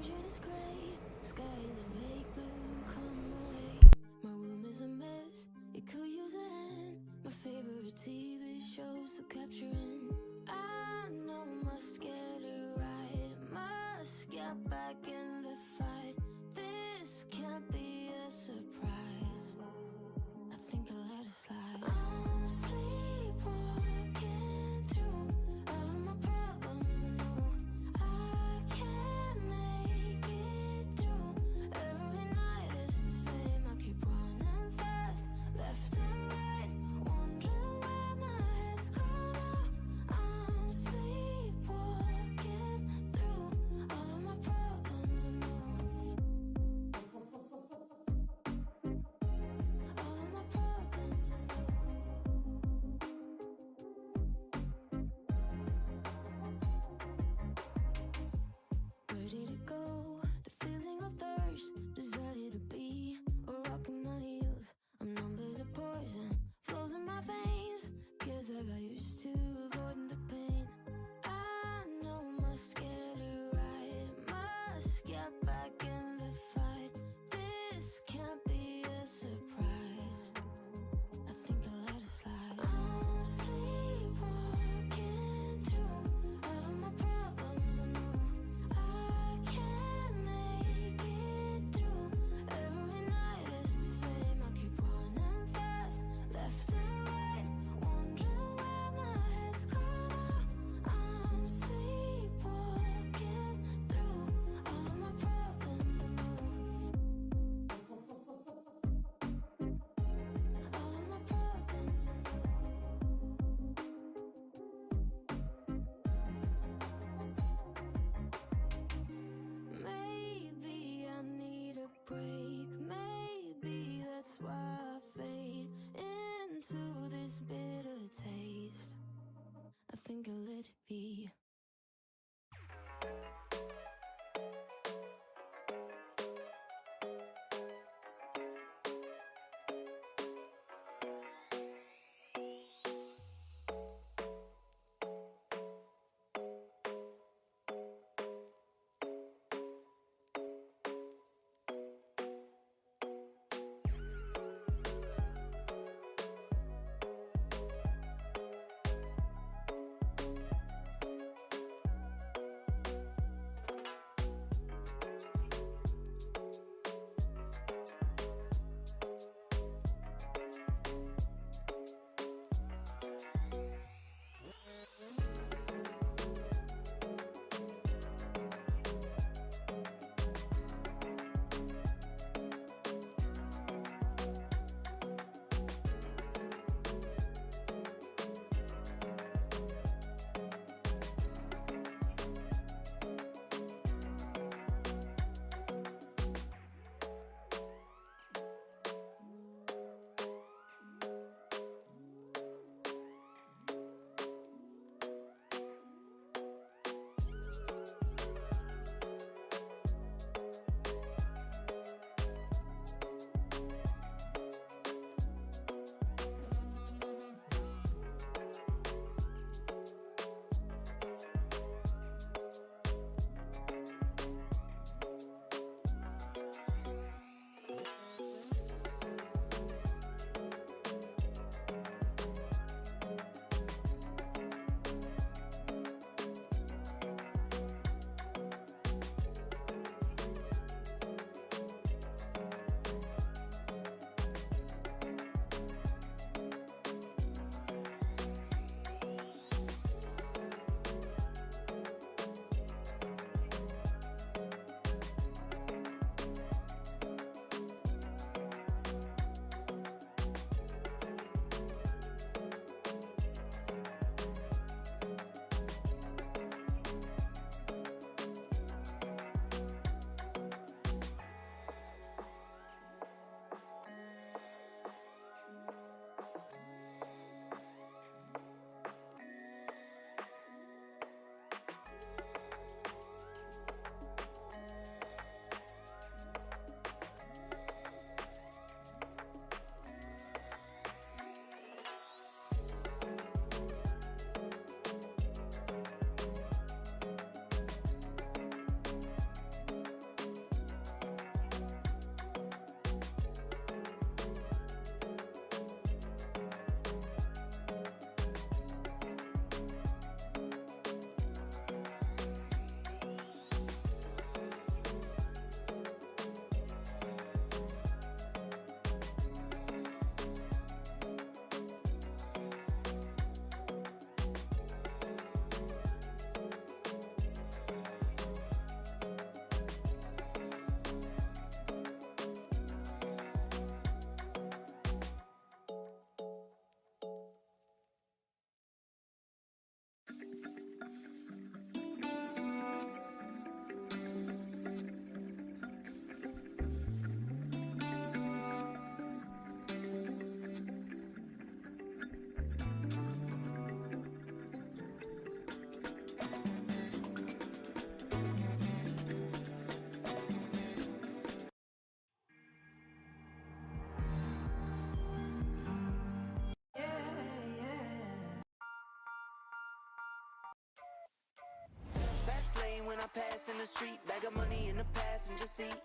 vision is gray, sky is a vague blue, come away. My room is a mess, it could use a hand. My favorite TV shows to capture in. I know must get it right, must get back in the fight. This can't be a surprise. I think I let it slide. I'm sleepwalking through all of my problems. No, I can't make it through. Every night it's the same. I keep running fast, left and right, wondering where my head's gone now. I'm sleepwalking through all of my problems. No, all of my problems. Where did it go? The feeling of thirst, desire to be a rock in my heels. I'm numb as a poison, flows in my veins. Guess I got used to avoiding the pain. I know must get it right, must get back in the fight. This can't be a surprise. I think I let it slide. I'm sleepwalking through all of my problems. No, I can't make it through. Every night it's the same. I keep running fast, left and right, wondering where my head's gone now. I'm sleepwalking through all of my problems. No, all of my problems. Maybe I need a break. Maybe that's why I fade into this bitter taste. I think I let it be. I pass in the street, bag of money in the passenger seat.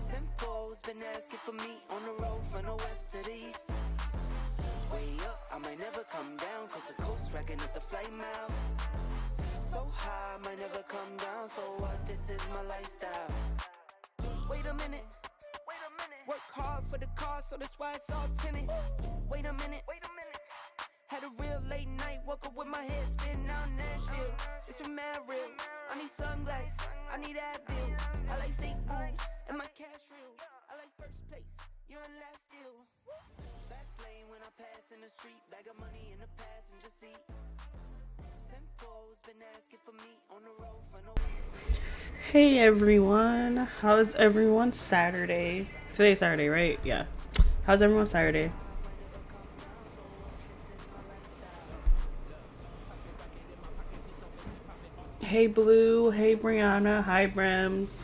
Simcoe's been asking for me on the road from the west to the east. Way up, I might never come down, cause the coast racking up the flight miles. So high, I might never come down, so what, this is my lifestyle. Wait a minute, work hard for the car, so that's why it's all tinted. Wait a minute, had a real late night, woke up with my head spinning out in Nashville. It's been mad real, I need sunglasses, I need Advil. I like fake boobs, and my cash real. I like first place, you're in last deal. Fast lane when I pass in the street, bag of money in the passenger seat. Simcoe's been asking for me on the road for no. Hey everyone, how's everyone Saturday? Today's Saturday, right? Yeah. How's everyone Saturday? Hey Blue, hey Brianna, hi Brems.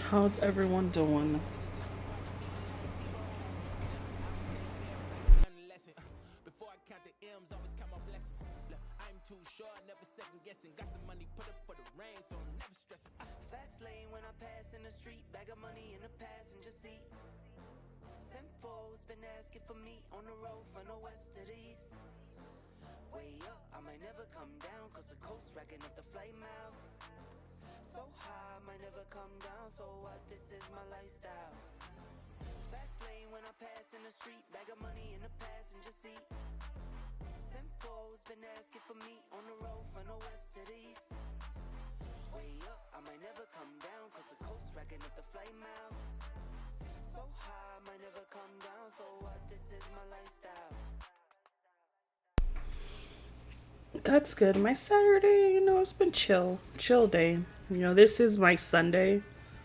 How's everyone doing? Fast lane when I pass in the street, bag of money in the passenger seat. Simcoe's been asking for me on the road from the west to the east. Way up, I might never come down, cause the coast racking up the flight miles. So high, I might never come down, so what, this is my lifestyle. Fast lane when I pass in the street, bag of money in the passenger seat. Simcoe's been asking for me on the road from the west to the east. Way up, I might never come down, cause the coast racking up the flight miles. So high, I might never come down, so what, this is my lifestyle. That's good. My Saturday, it's been chill day. This is my Sunday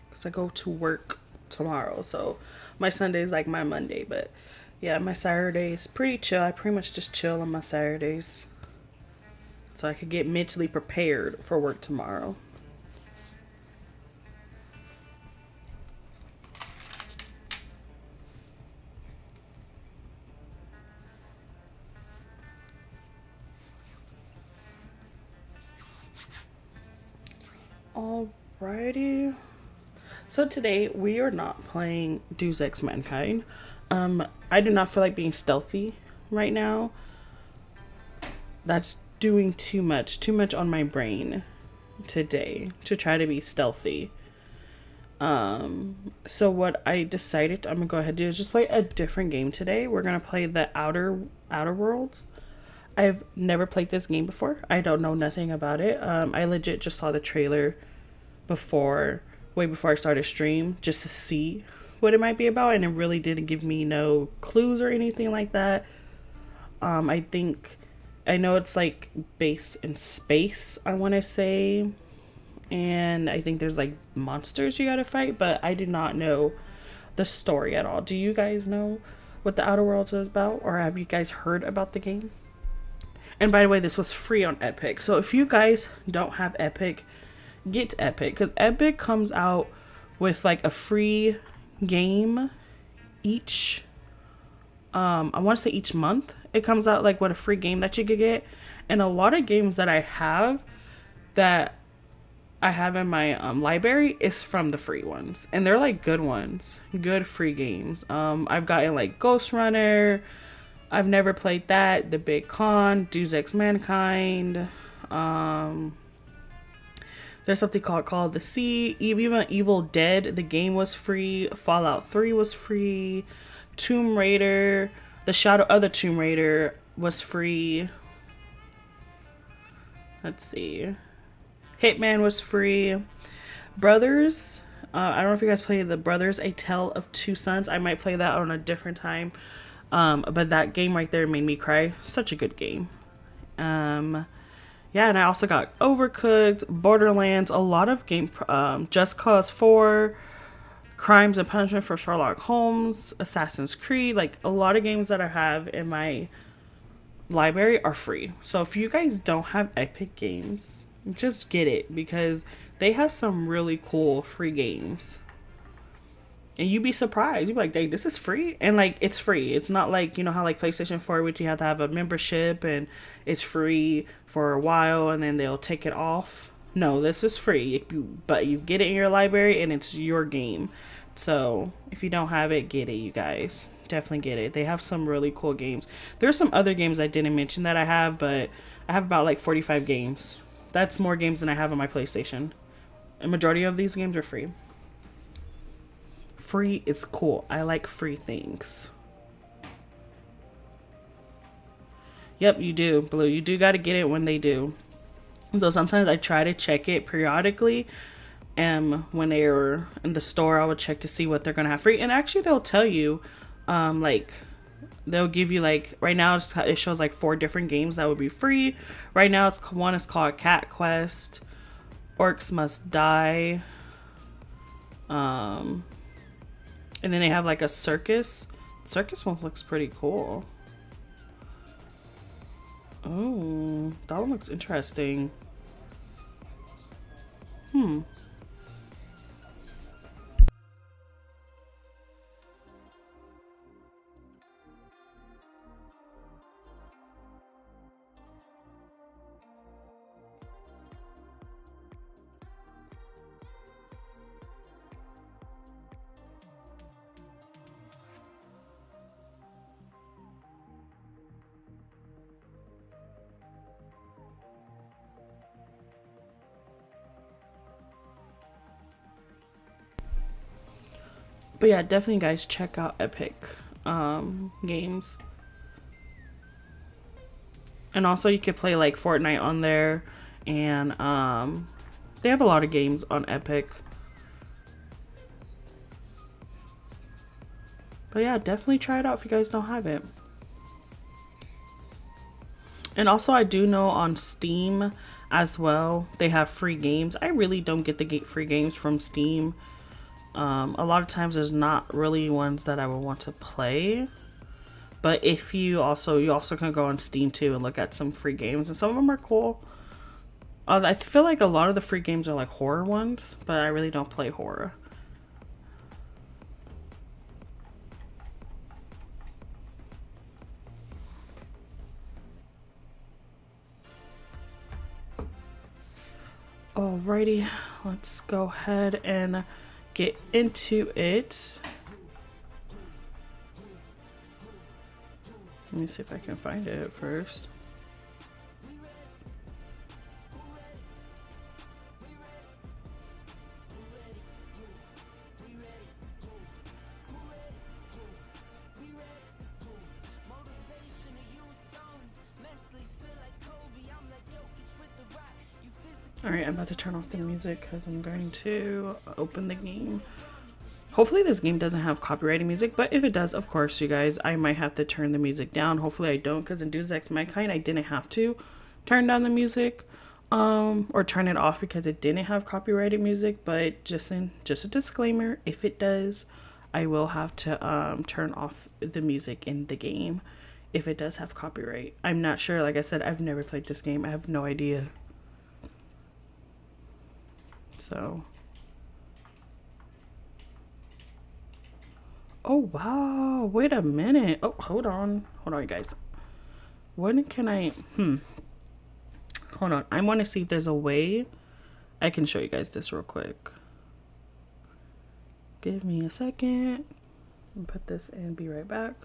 because I go to work tomorrow. So my Sunday is like my Monday. But yeah, my Saturday is pretty chill. I pretty much just chill on my Saturdays so I could get mentally prepared for work tomorrow. Alrighty. So today we are not playing Deus Ex Mankind. I do not feel like being stealthy right now. That's doing too much on my brain today to try to be stealthy. So what I decided I'm gonna go ahead and do is just play a different game today. We're gonna play the Outer Worlds. I've never played this game before. I don't know nothing about it. I legit just saw the trailer way before I started stream, just to see what it might be about, and it really didn't give me no clues or anything like that. I know it's like based in space, I want to say, and I think there's like monsters you gotta fight, but I did not know the story at all. Do you guys know what the Outer Worlds is about, or have you guys heard about the game? And by the way, this was free on Epic, so if you guys don't have Epic, get Epic, because Epic comes out with like a free game each I want to say each month. It comes out like what a free game that you could get, and a lot of games that I have in my library is from the free ones, and they're like good ones, good free games. I've gotten like Ghost Runner. I've never played that. The Big Con, Deus Ex Mankind. There's something called Call of the Sea. Even Evil Dead, the game was free. Fallout 3 was free. Tomb Raider, the Shadow of the Tomb Raider was free. Let's see. Hitman was free. Brothers, I don't know if you guys played the Brothers, A Tale of Two Sons. I might play that on a different time. But that game right there made me cry. Such a good game. Yeah, and I also got Overcooked, Borderlands, a lot of game, Just Cause 4, Crimes and Punishment for Sherlock Holmes, Assassin's Creed, like a lot of games that I have in my library are free. So if you guys don't have Epic Games, just get it, because they have some really cool free games. And you'd be surprised. You'd be like, "Dang, this is free," and like it's free. It's not like, you know how like PlayStation 4, which you have to have a membership and it's free for a while and then they'll take it off. No, this is free, but you get it in your library and it's your game. So if you don't have it, get it, you guys. Definitely get it. They have some really cool games. There's some other games I didn't mention that I have, but I have about like 45 games. That's more games than I have on my PlayStation. A majority of these games are free. Free is cool. I like free things. Yep, you do, Blue. You do got to get it when they do. So sometimes I try to check it periodically. And when they're in the store, I would check to see what they're going to have free. And actually, they'll tell you, like, they'll give you, like, right now it shows like 4 different games that would be free. Right now, one is called Cat Quest, Orcs Must Die. Um, and then they have like a circus. Circus one looks pretty cool. Oh, that one looks interesting. Hmm. But yeah, definitely guys check out Epic games. And also you could play like Fortnite on there, and they have a lot of games on Epic. But yeah, definitely try it out if you guys don't have it. And also I do know on Steam as well, they have free games. I really don't get the free games from Steam. A lot of times there's not really ones that I would want to play. But if you also can go on Steam too and look at some free games, and some of them are cool. I feel like a lot of the free games are like horror ones, but I really don't play horror. Alrighty, let's go ahead and get into it. Let me see if I can find it first. Alright, I'm about to turn off the music because I'm going to open the game. Hopefully this game doesn't have copyrighted music, but if it does, of course, you guys, I might have to turn the music down. Hopefully I don't, because in Deus Ex Mankind, I didn't have to turn down the music or turn it off because it didn't have copyrighted music. But just a disclaimer, if it does, I will have to turn off the music in the game if it does have copyright. I'm not sure. Like I said, I've never played this game. I have no idea. So, oh wow, wait a minute. Oh, hold on, you guys. When can I? Hold on. I want to see if there's a way I can show you guys this real quick. Give me a second. Put this in. Be right back.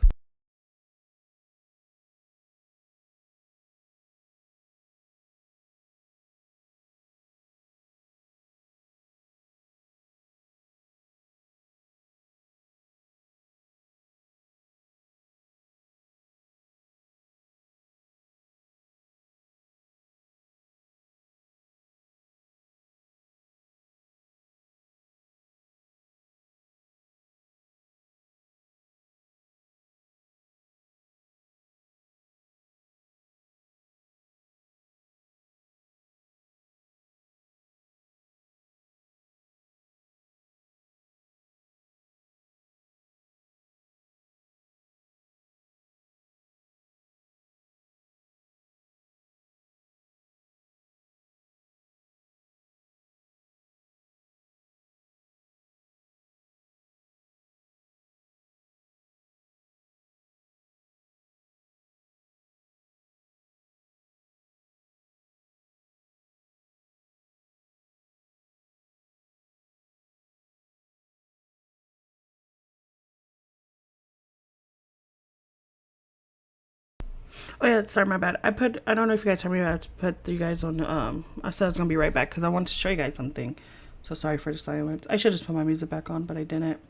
Oh yeah, sorry, my bad. I don't know if you guys heard me, but I had to put you guys on, I said I was gonna be right back because I wanted to show you guys something. So sorry for the silence. I should just put my music back on, but I didn't.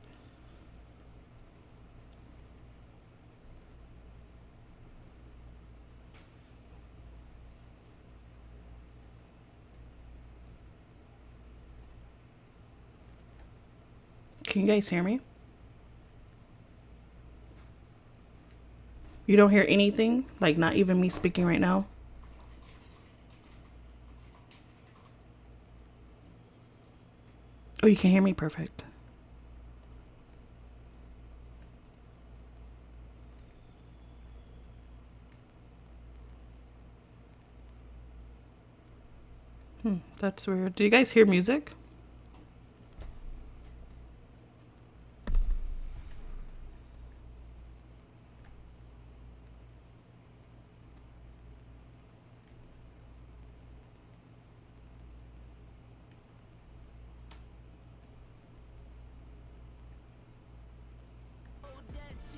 Can you guys hear me? You don't hear anything? Like, not even me speaking right now? Oh, you can hear me? Perfect. That's weird. Do you guys hear music?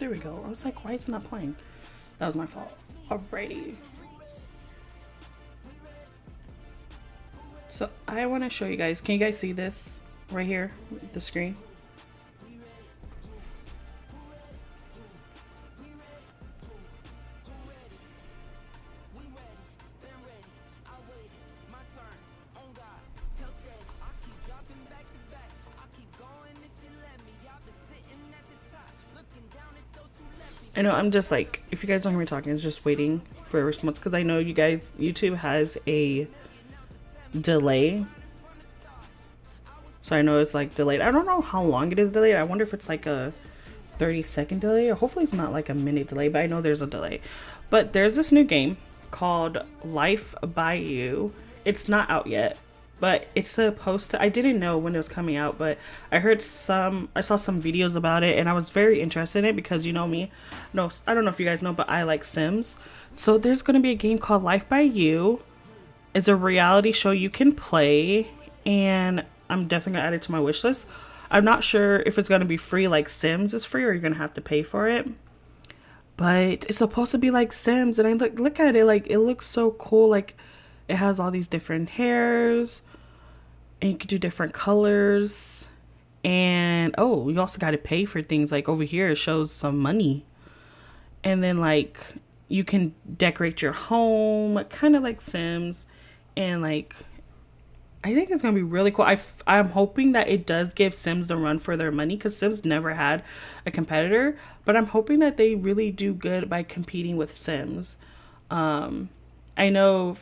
There we go. I was like, why is it not playing? That was my fault. Alrighty. So I want to show you guys. Can you guys see this right here? The screen? I know I'm just like, if you guys don't hear me talking, it's just waiting for a response because I know you guys, YouTube has a delay. So I know it's like delayed. I don't know how long it is delayed. I wonder if it's like a 30-second delay or hopefully it's not like a minute delay, but I know there's a delay. But there's this new game called Life by You. It's not out yet, but it's supposed to. I didn't know when it was coming out, but I saw some videos about it and I was very interested in it because you know me. No, I don't know if you guys know, but I like Sims. So there's going to be a game called Life by You. It's a reality show you can play and I'm definitely gonna add it to my wish list. I'm not sure if it's gonna be free like Sims is free or you're gonna have to pay for it. But it's supposed to be like Sims and I look at it, like it looks so cool. Like it has all these different hairs and you can do different colors. And oh, you also gotta pay for things. Like over here it shows some money. And then like you can decorate your home, kind of like Sims. And like I think it's gonna be really cool. I'm hoping that it does give Sims the run for their money because Sims never had a competitor, but I'm hoping that they really do good by competing with Sims. I know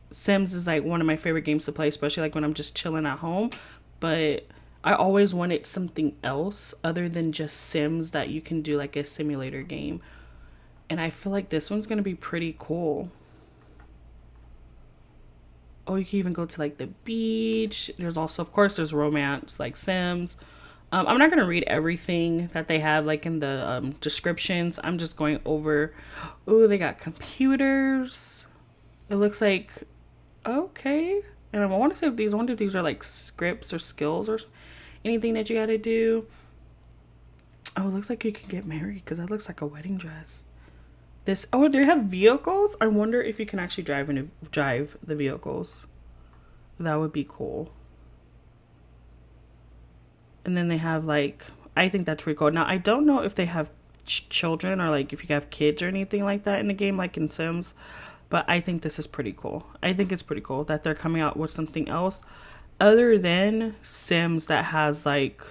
Sims is like one of my favorite games to play, especially like when I'm just chilling at home, but I always wanted something else other than just Sims that you can do like a simulator game. And I feel like this one's gonna be pretty cool. Oh, you can even go to like the beach. There's also, of course, there's romance like Sims. I'm not gonna read everything that they have like in the descriptions. I'm just going over. Oh, they got computers. It looks like okay. And I want to say these. I wonder if these are like scripts or skills or anything that you got to do. Oh, it looks like you can get married because that looks like a wedding dress. This, oh, they have vehicles. I wonder if you can actually drive the vehicles. That would be cool. And then they have like, I think that's pretty cool. Now I don't know if they have children or like if you have kids or anything like that in the game, like in Sims. But I think this is pretty cool. I think it's pretty cool that they're coming out with something else other than Sims that has like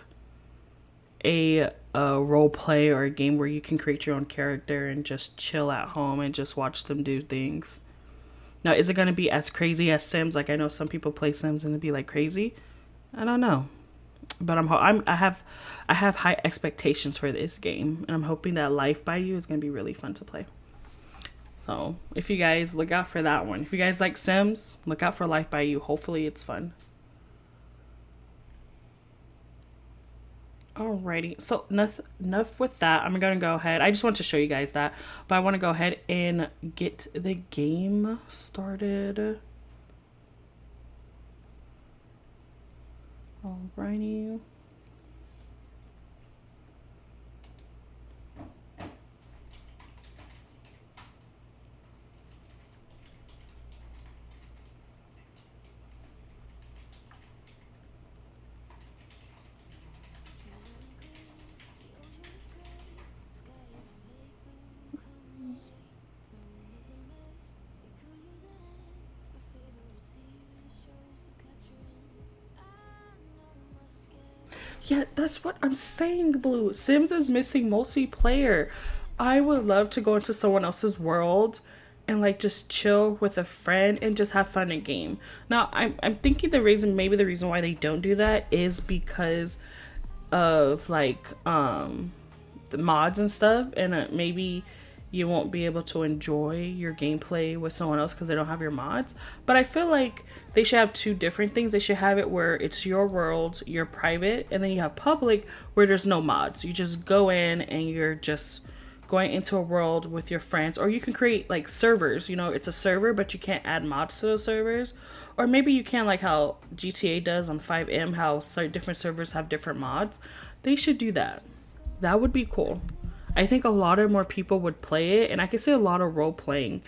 a role play or a game where you can create your own character and just chill at home and just watch them do things. Now, is it going to be as crazy as Sims? Like I know some people play Sims and it'd be like crazy. I don't know, but I have high expectations for this game, and I'm hoping that Life by You is going to be really fun to play. So if you guys look out for that one, if you guys like Sims, look out for Life by You. Hopefully it's fun. Alrighty, so enough with that. I'm gonna go ahead. I just want to show you guys that, but I want to go ahead and get the game started. Alrighty. Yeah, that's what I'm saying, Blue. Sims is missing multiplayer. I would love to go into someone else's world and like just chill with a friend and just have fun in game. Now, I'm thinking maybe the reason why they don't do that is because of like the mods and stuff, and maybe you won't be able to enjoy your gameplay with someone else because they don't have your mods. But I feel like they should have two different things. They should have it where it's your world, you're private, and then you have public where there's no mods. You just go in and you're just going into a world with your friends, or you can create like servers. You know, it's a server, but you can't add mods to those servers. Or maybe you can, like how GTA does on 5M, how different servers have different mods. They should do that. That would be cool. I think a lot of more people would play it, and I could see a lot of role playing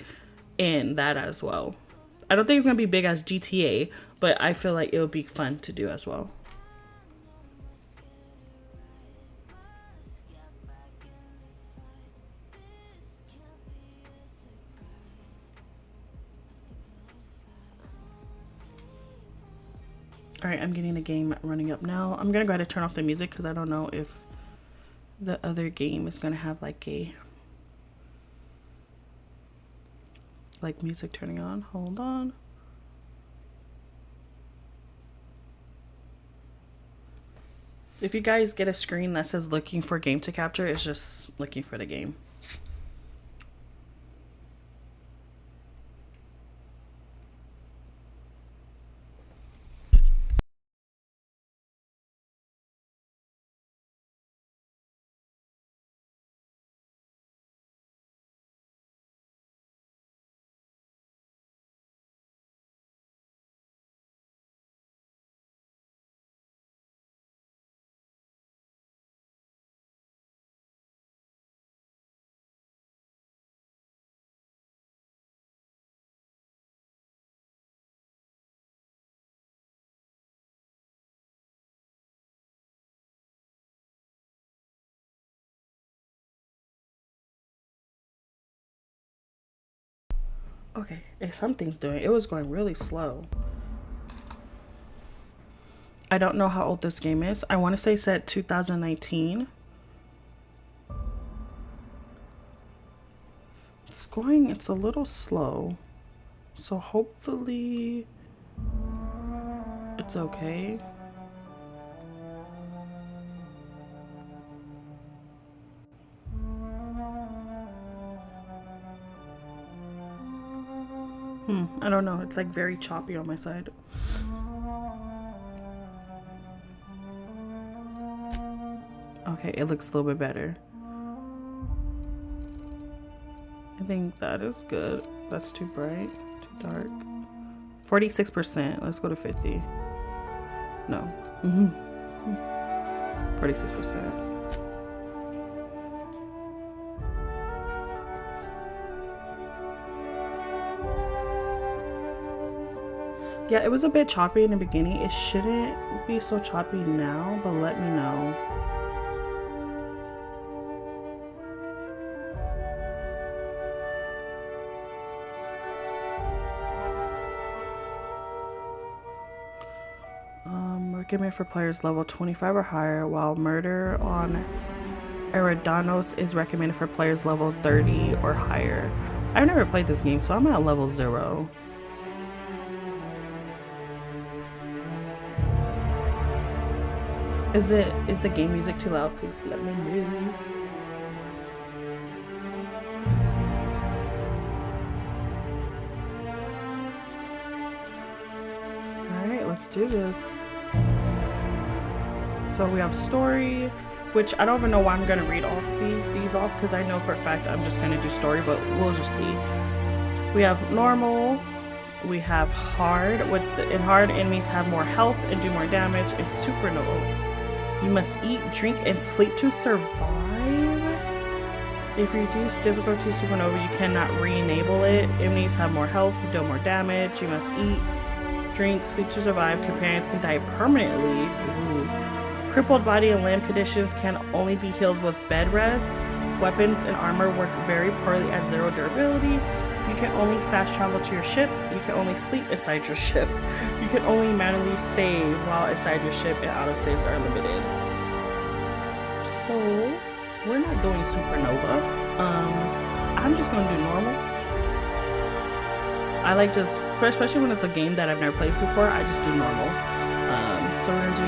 in that as well. I don't think it's gonna be big as GTA, but I feel like it would be fun to do as well. All right, I'm getting the game running up now. I'm gonna go ahead and turn off the music because I don't know if the other game is gonna have like music turning on. Hold on. If you guys get a screen that says looking for game to capture, it's just looking for the game. Okay, something's doing. It was going really slow. I don't know how old this game is. I want to say set 2019. It's a little slow. So hopefully it's okay. I don't know. It's like very choppy on my side. Okay, it looks a little bit better. I think that is good. That's too bright, too dark. 46%. Let's go to 50. No. 46%. Yeah, it was a bit choppy in the beginning. It shouldn't be so choppy now, but let me know. Recommend for players level 25 or higher, while Murder on Eridanos is recommended for players level 30 or higher. I've never played this game, so I'm at level 0. Is the game music too loud? Please let me know. Alright, let's do this. So we have story, which I don't even know why I'm gonna read off these off, because I know for a fact I'm just gonna do story, but we'll just see. We have normal. We have hard. In hard, enemies have more health and do more damage. And supernova. You must eat, drink, and sleep to survive. If you reduce difficulty supernova, you cannot re-enable it. Enemies have more health, do more damage. You must eat, drink, sleep to survive. Companions can die permanently. Ooh. Crippled body and limb conditions can only be healed with bed rest. Weapons and armor work very poorly at 0 durability. You can only fast travel to your ship. You can only sleep inside your ship. You can only manually save while inside your ship, and autosaves are limited. So we're not doing supernova. I'm just gonna do normal. I like just, especially when it's a game that I've never played before, I just do normal. So we're gonna do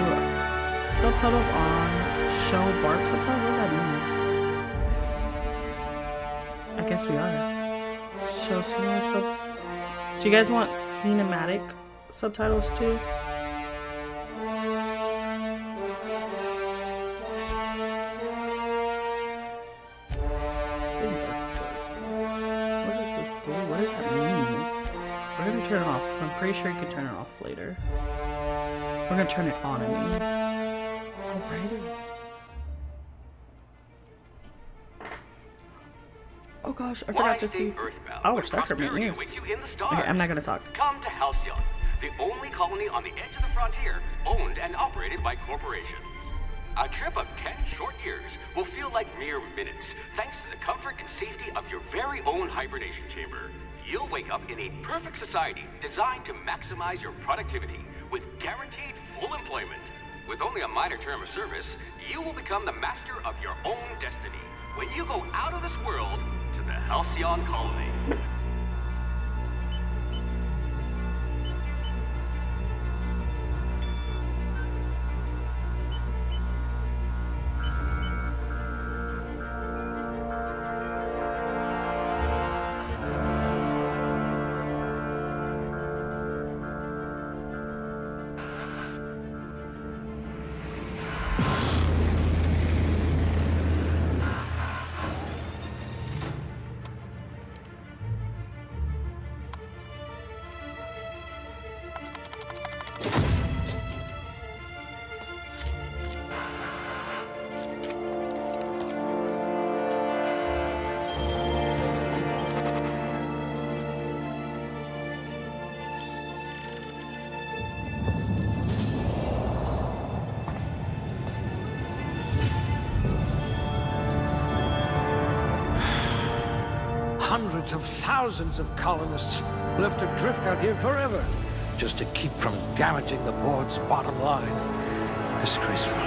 subtitles on, show bark subtitles. What does that mean? I guess we are. Show cinematic subs. Do you guys want cinematic subtitles too? What does this do? What does that mean? We're gonna turn it off. I'm pretty sure you can turn it off later. We're gonna turn it on, I mean. Alrighty. Oh gosh, I forgot to see. Ouch, that hurt my ears. Okay, I'm not gonna talk. Come to Halcyon, the only colony on the edge of the frontier, owned and operated by corporations. A trip of 10 short years will feel like mere minutes, thanks to the comfort and safety of your very own hibernation chamber. You'll wake up in a perfect society designed to maximize your productivity with guaranteed full employment. With only a minor term of service, you will become the master of your own destiny when you go out of this world to the Halcyon colony. Hundreds of thousands of colonists left adrift out here forever, just to keep from damaging the board's bottom line. Disgraceful.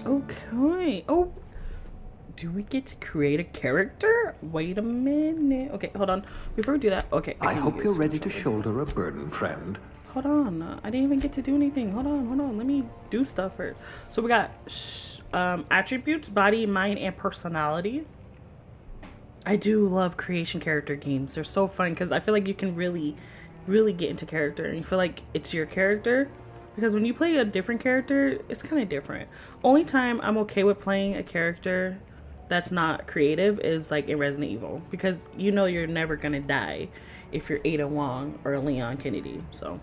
Okay. Oh, do we get to create a character? Wait a minute. Okay, hold on. Before we do that, okay. I hope you're ready to shoulder a burden, friend. Hold on. I didn't even get to do anything. Hold on. Let me do stuff first. So we got attributes, body, mind, and personality. I do love creation character games. They're so fun because I feel like you can really get into character and you feel like it's your character. Because when you play a different character, it's kind of different. Only time I'm okay with playing a character that's not creative is like in Resident Evil. Because you know you're never going to die if you're Ada Wong or Leon Kennedy. So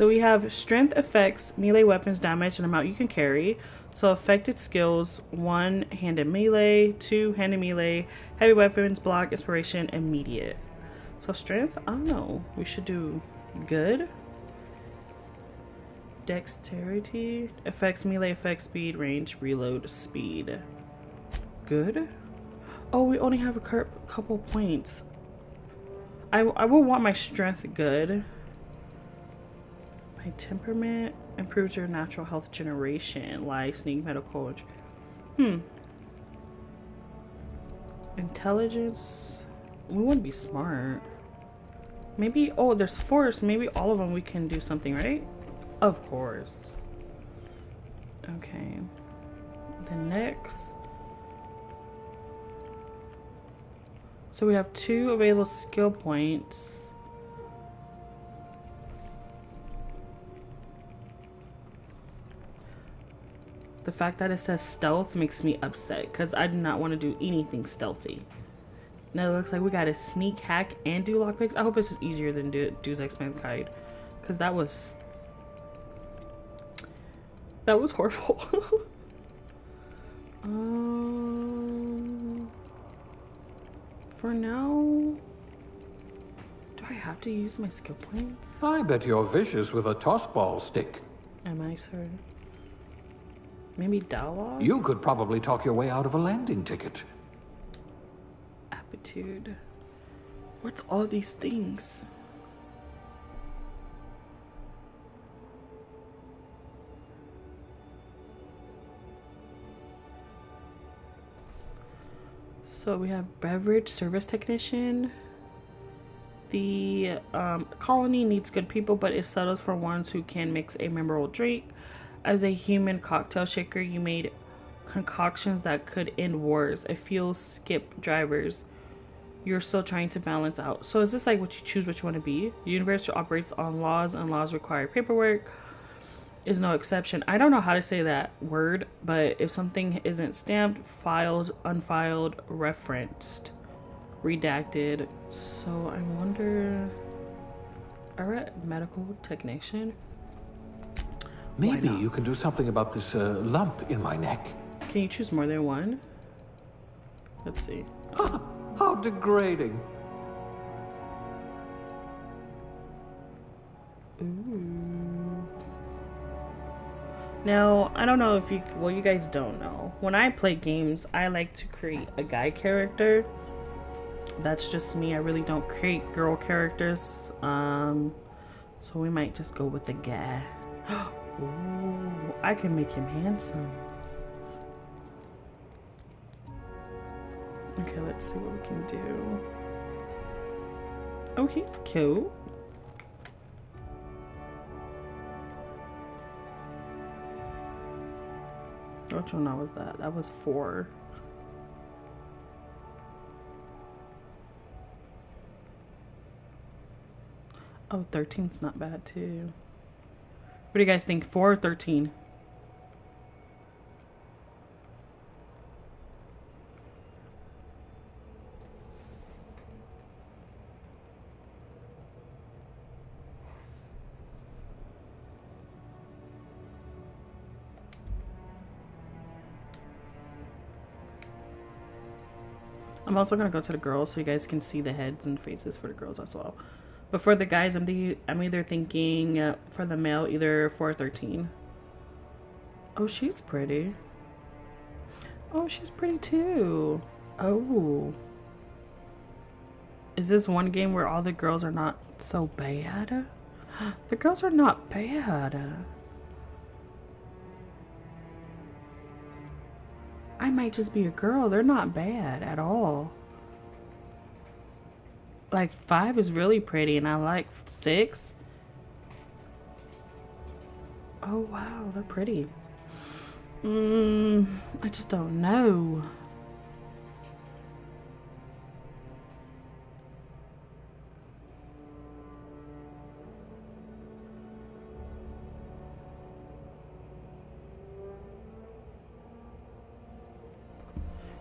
we have strength effects, melee weapons damage, and amount you can carry. So affected skills, 1 handed melee, 2 handed melee, heavy weapons, block, inspiration, immediate. So strength, I don't know. We should do good. Dexterity, effects, melee, effects, speed, range, reload, speed. Good. Oh, we only have a couple points. I will want my strength good. My temperament improves your natural health generation. Lie, sneak, medical. Intelligence. We want to be smart. Maybe. Oh, there's force. Maybe all of them we can do something, right? Of course. Okay. The next. So we have 2 available skill points. The fact that it says stealth makes me upset because I do not want to do anything stealthy. Now it looks like we got to sneak, hack, and do lockpicks. I hope this is easier than Deus Ex Mankind because that was horrible. For now, do I have to use my skill points? I bet you're vicious with a tossball stick. Am I, sir? Maybe dialogue? You could probably talk your way out of a landing ticket. aptitude. What's all these things? So we have beverage service technician. The colony needs good people, but it settles for ones who can mix a memorable drink. As a human cocktail shaker, you made concoctions that could end wars. A fuel skip drivers. You're still trying to balance out. So is this like what you choose what you want to be? The universe operates on laws, and laws require paperwork. Is no exception. I don't know how to say that word, but if something isn't stamped, filed, unfiled, referenced, redacted. So I wonder. Alright, medical technician. Maybe you can do something about this lump in my neck. Can you choose more than one? Let's see. How degrading. Now, I don't know if you, well, you guys don't know. When I play games, I like to create a guy character. That's just me. I really don't create girl characters. So we might just go with the guy. Ooh, I can make him handsome. Okay, let's see what we can do. Oh, he's cute. Which one was that? That was 4. Oh, 13's not bad too. What do you guys think? 4 or 13? I'm also gonna go to the girls so you guys can see the heads and faces for the girls as well. But for the guys, I'm either thinking for the male, either 4 or 13. Oh, she's pretty. Oh, she's pretty too. Oh. Is this one game where all the girls are not so bad? The girls are not bad. I might just be a girl. They're not bad at all. Like 5 is really pretty and I like 6. Oh wow, they're pretty. I just don't know.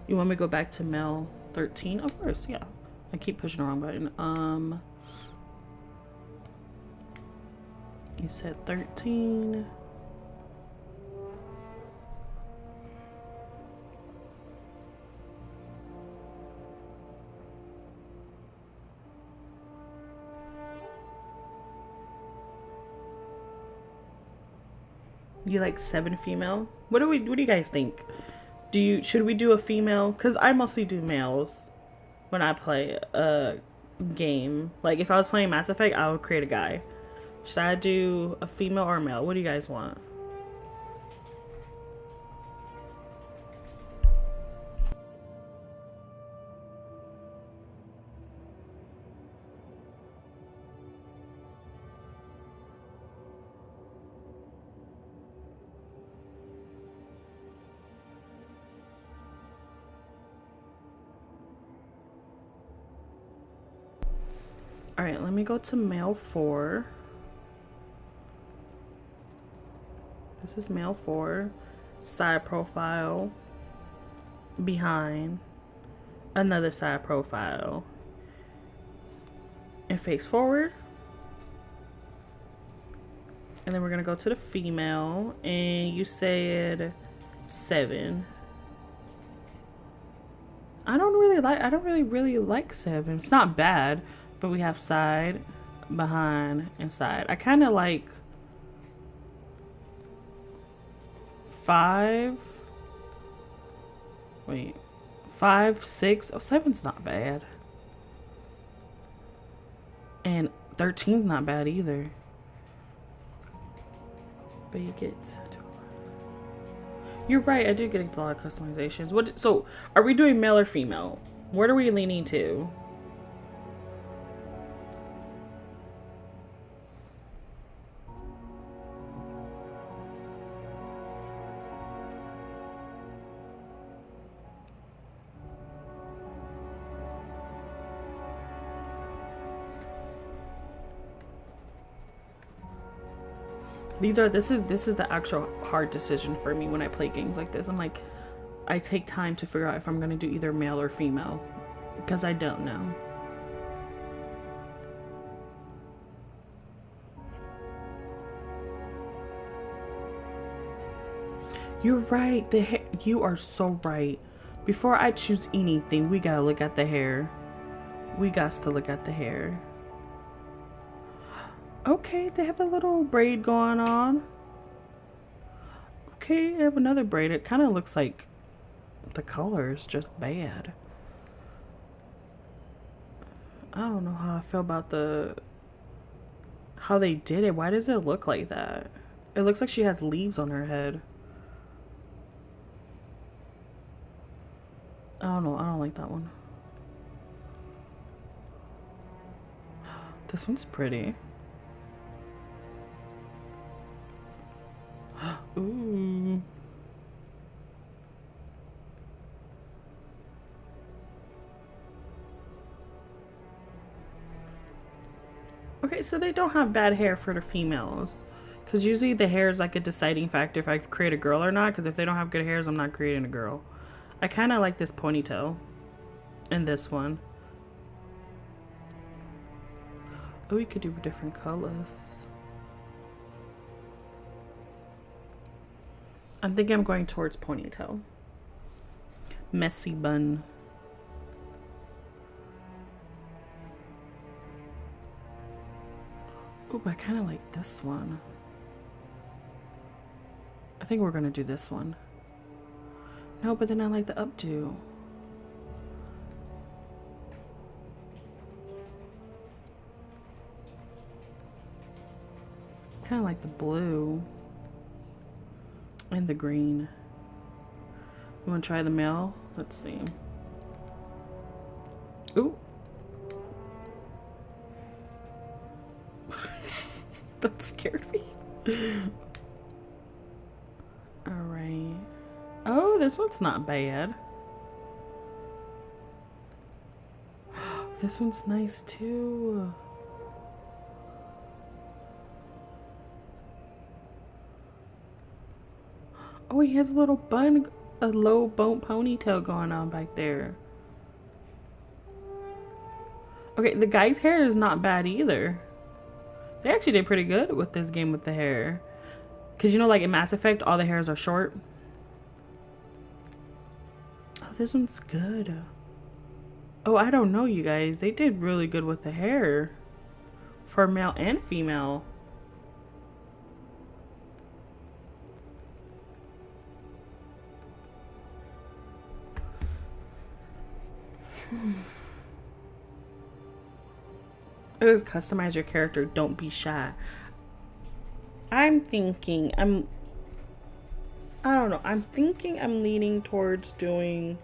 You want me to go back to male 13? Of course, yeah. I keep pushing the wrong button. You said 13. You like 7 female? What do you guys think? Should we do a female? Because I mostly do males when I play a game. Like if I was playing Mass Effect, I would create a guy. Should I do a female or a male? What do you guys want? Alright, let me go to male 4. This is male 4. Side profile. Behind. Another side profile. And face forward. And then we're going to go to the female. And you said 7. I don't really like 7. It's not bad. But we have side, behind, and side. I kind of like 5. Wait. 5, 6. Oh, 7's not bad. And 13's not bad either. But you get... You're right, I do get a lot of customizations. What? So, are we doing male or female? What are we leaning to? This is the actual hard decision for me when I play games like this. I'm like, I take time to figure out if I'm gonna do either male or female, because I don't know. You're right. You are so right. Before I choose anything, we gotta look at the hair. We got to look at the hair. Okay, they have a little braid going on. Okay, they have another braid. It kind of looks like the color is just bad. I don't know how I feel about how they did it. Why does it look like that? It looks like she has leaves on her head. I don't know. I don't like that one. This one's pretty. Ooh. Okay, so they don't have bad hair for the females. Because usually the hair is like a deciding factor if I create a girl or not. Because if they don't have good hairs, I'm not creating a girl. I kind of like this ponytail. And this one. Oh, we could do different colors. I think I'm going towards ponytail. Messy bun. Oh, I kind of like this one. I think we're going to do this one. No, but then I like the updo. Kind of like the blue. And the green. You want to try the male? Let's see. Ooh. That scared me. Alright. Oh, this one's not bad. This one's nice too. Oh, he has a little bun, a low bone ponytail going on back there. Okay, the guy's hair is not bad either. They actually did pretty good with this game with the hair. Because you know, like in Mass Effect, all the hairs are short. Oh, this one's good. Oh, I don't know, you guys. They did really good with the hair. For male and female. It is customize your character. Don't be shy. I'm thinking I don't know. I'm thinking I'm leaning towards doing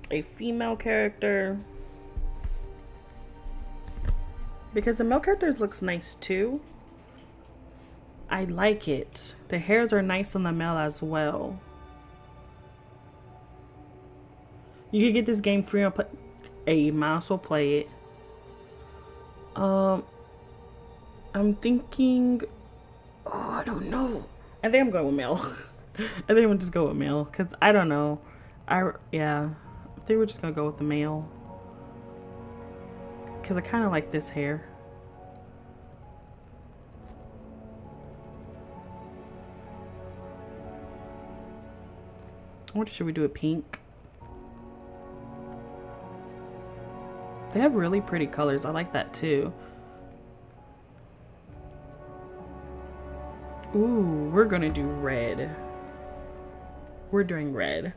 a female character. Because the male character looks nice too. I like it. The hairs are nice on the male as well. You can get this game free on a mouse will play it. I'm thinking, oh, I don't know. I think I'm going with male. I think I'm gonna just go with male because I don't know. Yeah, I think we're just gonna go with the male because I kind of like this hair. What should we do? A pink? They have really pretty colors. I like that too. Ooh, we're gonna do red. We're doing red.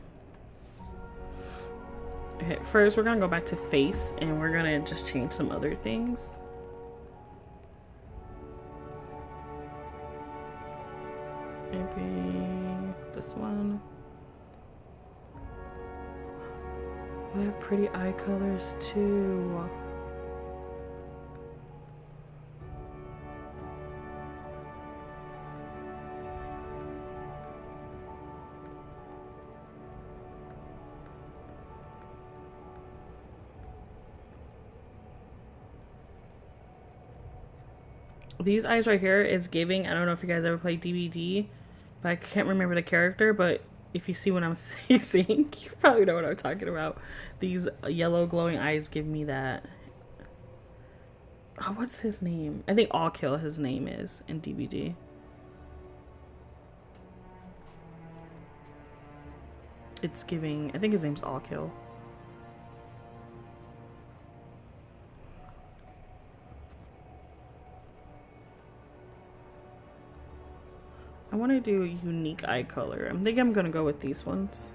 Okay, first we're gonna go back to face and we're gonna just change some other things. Maybe this one. We have pretty eye colors too. These eyes right here is giving, I don't know if you guys ever played DVD, but I can't remember the character, but if you see what I'm saying, you probably know what I'm talking about. These yellow glowing eyes give me that. Oh, what's his name? I think All Kill his name is in DVD. It's giving, I think his name's All Kill. I want to do a unique eye color. I think I'm going to go with these ones.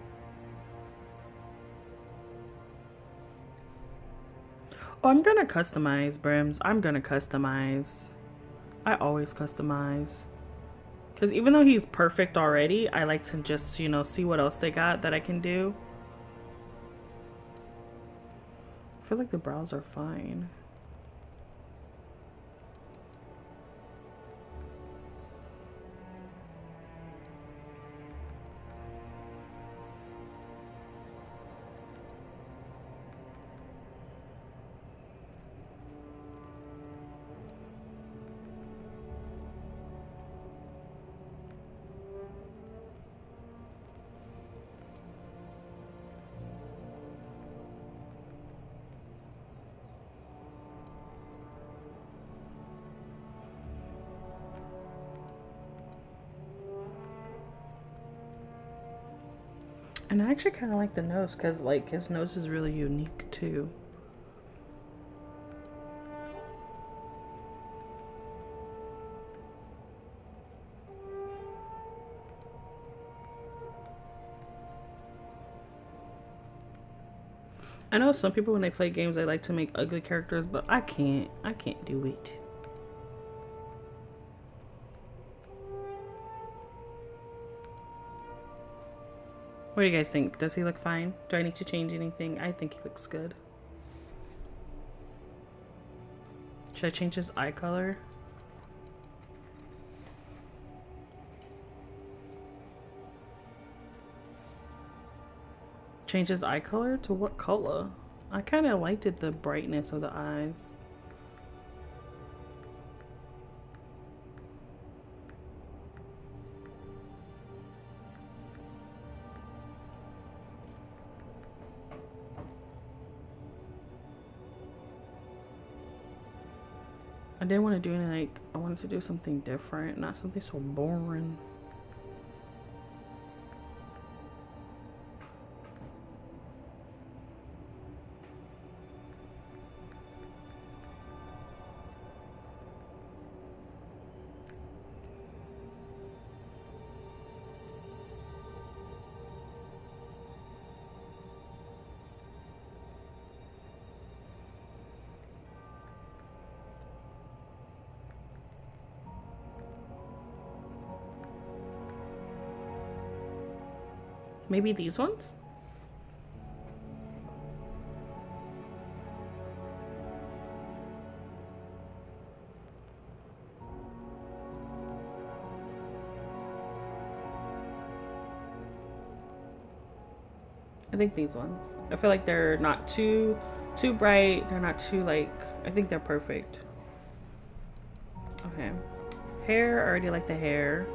Oh, I'm going to customize, Brims. I'm going to customize. I always customize. Because even though he's perfect already, I like to just, you know, see what else they got that I can do. I feel like the brows are fine. And I actually kind of like the nose because, like, his nose is really unique too. I know some people when they play games they like to make ugly characters, but I can't do it. What do you guys think? Does he look fine? Do I need to change anything? I think he looks good. Should I change his eye color? Change his eye color to what color? I kind of liked it, the brightness of the eyes. I didn't want to do anything, like, I wanted to do something different, not something so boring. Maybe these ones? I think these ones. I feel like they're not too bright. They're not too, like, I think they're perfect. Okay. Hair, I already like the hair.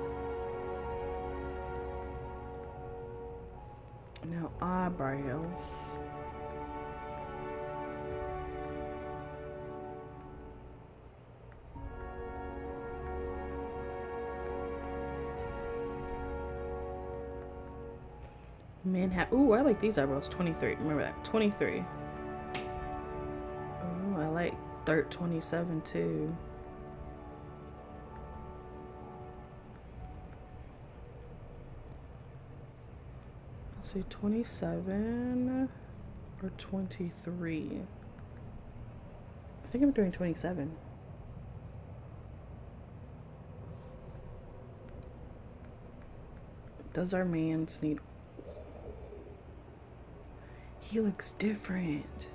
Now eyebrows. Manhattan. Ooh, I like these eyebrows. 23. Remember that. 23. Oh, I like 27 too. Let's see, 27. or 23? I think I'm doing 27. Does our man's need... He looks different.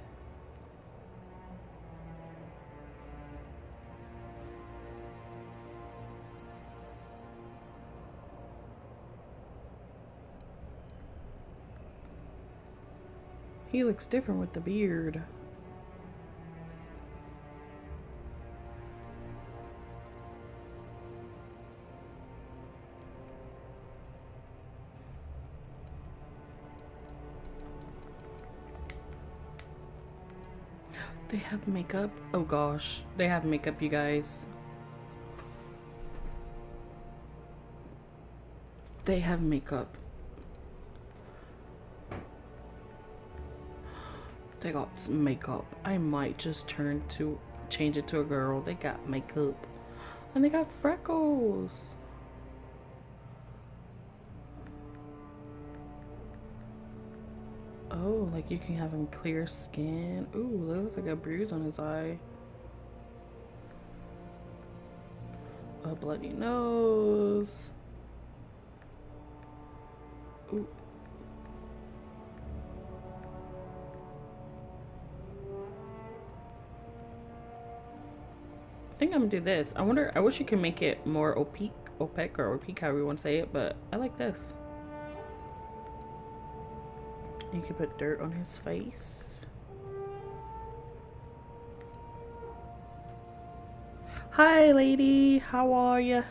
He looks different with the beard. They have makeup? Oh gosh, they have makeup, you guys. They have makeup. They got some makeup. I might just change it to a girl. They got makeup. And they got freckles. Oh, like you can have him clear skin. Ooh, that looks like a bruise on his eye. A bloody nose. Ooh. I think I'm gonna do this. I wish you could make it more opaque or opaque, however you want to say it, but I like this. You can put dirt on his face. Hi, lady. How are ya?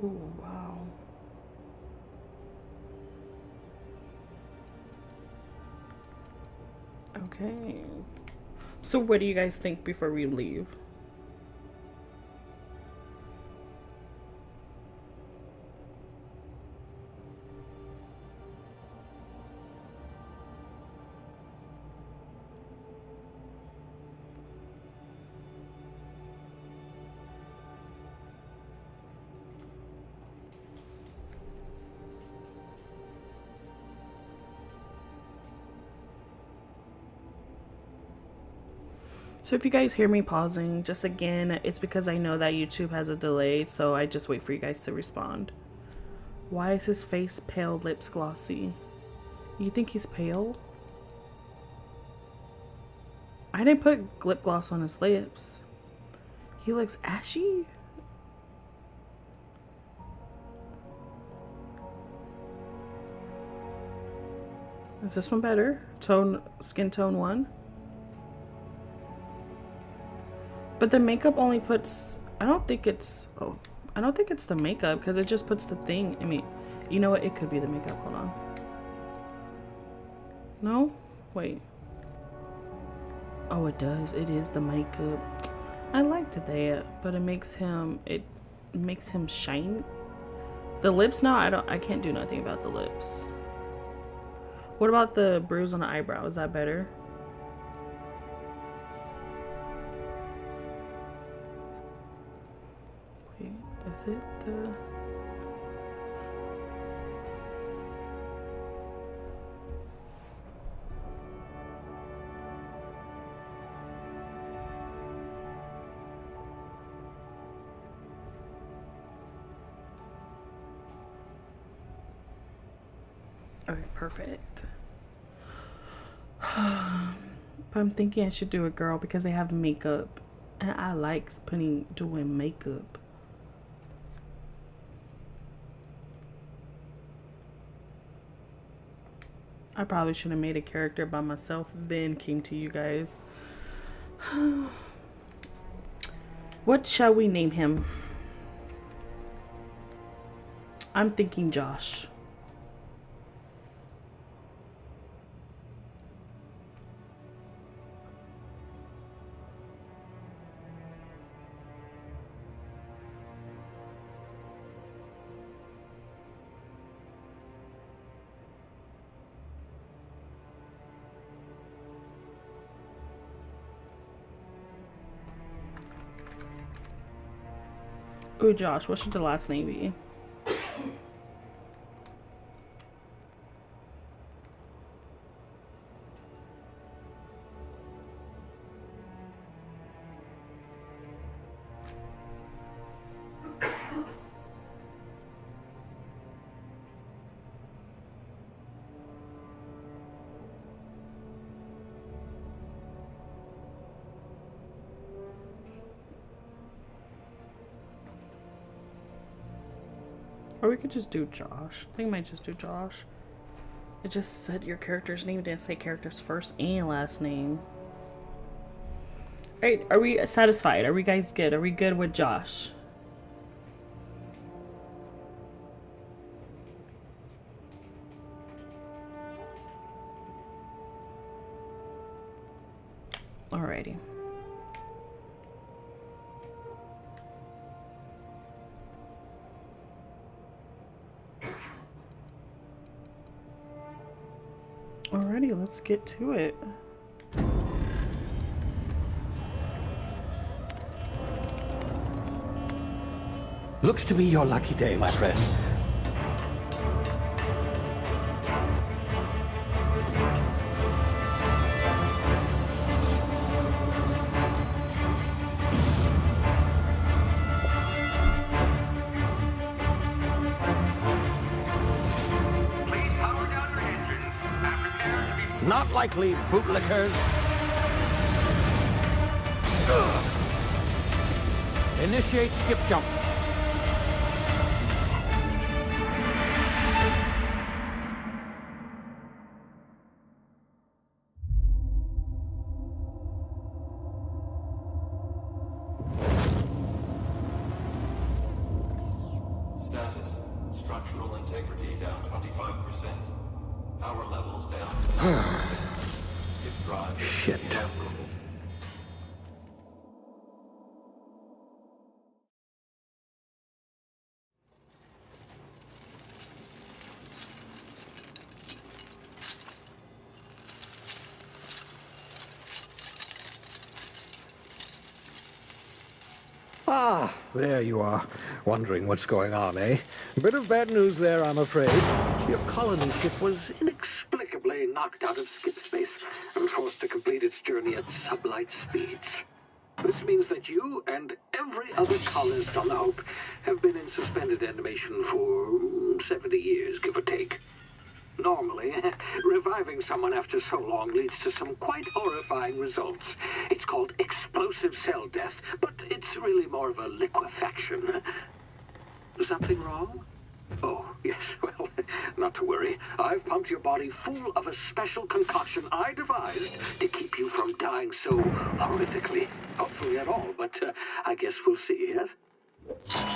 Oh, wow. Okay. So what do you guys think before we leave? So if you guys hear me pausing, just again, it's because I know that YouTube has a delay, so I just wait for you guys to respond. Why is his face pale, lips glossy? You think he's pale? I didn't put lip gloss on his lips. He looks ashy? Is this one better? Skin tone 1? But the makeup only puts, I don't think it's the makeup because it just puts the thing. I mean, you know what? It could be the makeup. Hold on. No? Wait. Oh, it does. It is the makeup. I liked that, but it makes him shine. The lips now, I can't do nothing about the lips. What about the bruise on the eyebrow? Is that better? Is it the... Okay, perfect. But I'm thinking I should do a girl because they have makeup. And I like doing makeup. I probably should have made a character by myself, then came to you guys. What shall we name him? I'm thinking Josh. Oh, Josh, what should the last name be? Or we could just do Josh. I think I might just do Josh. It just said your character's name. It didn't say character's first and last name. Alright, are we satisfied? Are we guys good? Are we good with Josh? Alrighty. Alrighty, let's get to it. Looks to be your lucky day, my friend. Please power down your engines and prepare to be... Not likely, bootlickers. Initiate skip jump. Status. Structural integrity down 25%. Power levels down to 9%. If drive Shit. inoperable. Ah, there you are. Wondering what's going on, eh? Bit of bad news there, I'm afraid. Your colony ship was inexplicably knocked out of skip space and forced to complete its journey at sublight speeds. This means that you and every other colonist on the Hope have been in suspended animation for 70 years, give or take. Normally, reviving someone after so long leads to some quite horrifying results. It's called explosive cell death, but it's really more of a liquefaction. Something wrong? Oh, yes, well, not to worry. I've pumped your body full of a special concoction I devised to keep you from dying so horrifically. Hopefully at all, but I guess we'll see, yes?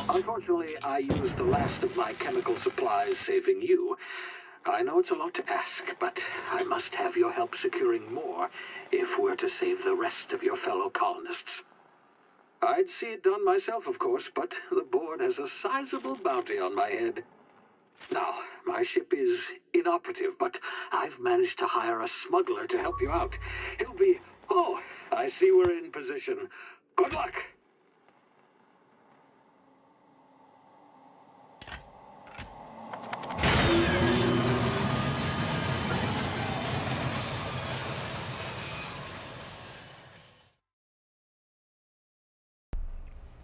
Unfortunately, I used the last of my chemical supplies saving you. I know it's a lot to ask, but I must have your help securing more if we're to save the rest of your fellow colonists. I'd see it done myself, of course, but the board has a sizable bounty on my head. Now, my ship is inoperative, but I've managed to hire a smuggler to help you out. He'll be... Oh, I see we're in position. Good luck!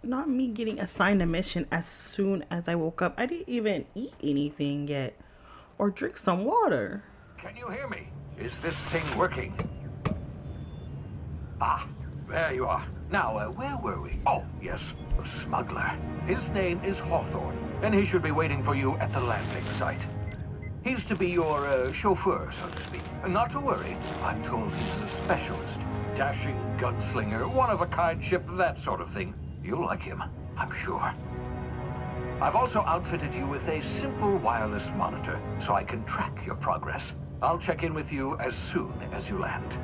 Not me getting assigned a mission as soon as I woke up. I didn't even eat anything yet or drink some water. Can you hear me? Is this thing working? Ah, there you are. Now, where were we? Oh, yes, the smuggler. His name is Hawthorne, and he should be waiting for you at the landing site. He's to be your chauffeur, so to speak. Not to worry, I'm told he's a specialist. Dashing gunslinger, one-of-a-kind ship, that sort of thing. You'll like him, I'm sure. I've also outfitted you with a simple wireless monitor, so I can track your progress. I'll check in with you as soon as you land.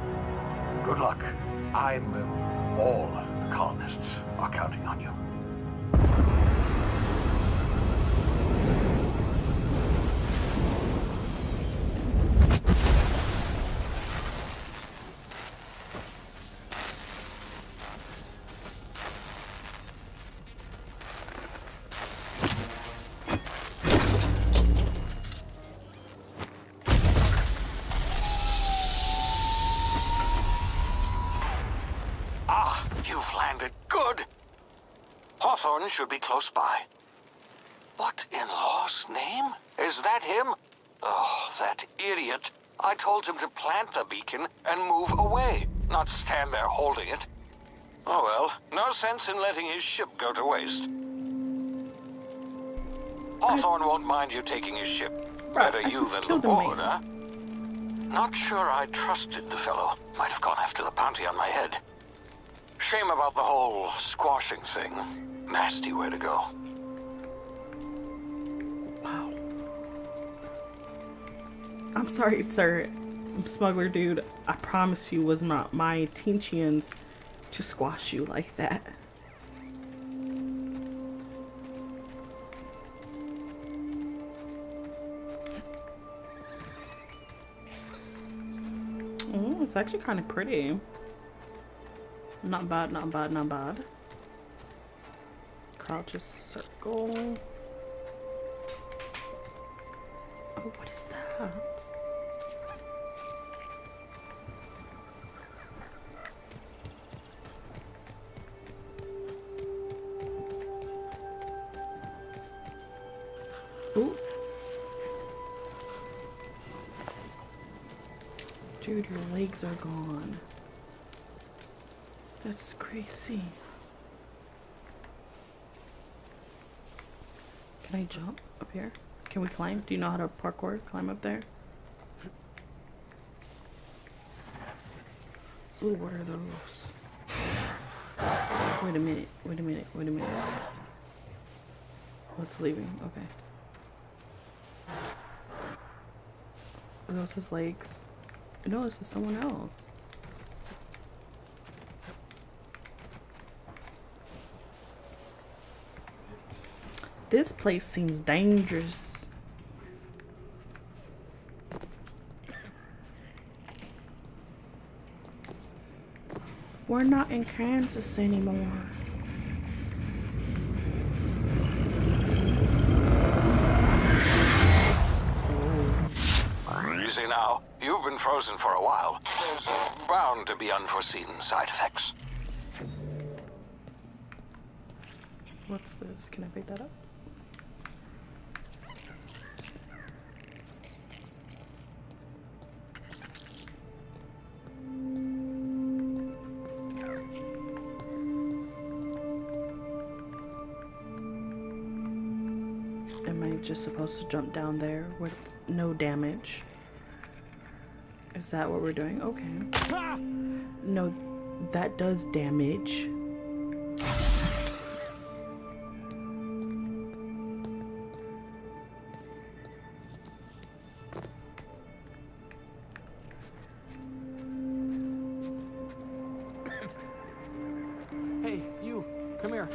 Good luck. All the colonists are counting on you. should be close by. What in law's name? Is that him? Oh, that idiot. I told him to plant the beacon and move away, not stand there holding it. Oh well, no sense in letting his ship go to waste. Hawthorne won't mind you taking his ship. Better you than the board, huh? Not sure I trusted the fellow. Might have gone after the bounty on my head. Shame about the whole squashing thing. Nasty way to go. Wow. I'm sorry, sir. Smuggler dude. I promise you was not my intentions to squash you like that. Oh, it's actually kind of pretty. Not bad, not bad, not bad. Crouch a circle. Oh, what is that? Ooh. Dude, your legs are gone. That's crazy. Can I jump up here? Can we climb? Do you know how to parkour? Climb up there? Ooh, what are those? Wait a minute, wait a minute, wait a minute. What's leaving? Okay. Are those his legs? No, this is someone else. This place seems dangerous. We're not in Kansas anymore. Easy now. You've been frozen for a while. There's bound to be unforeseen side effects. What's this? Can I pick that up? Am I just supposed to jump down there with no damage? Is that what we're doing? Okay. No, that does damage. Hey, you, come here.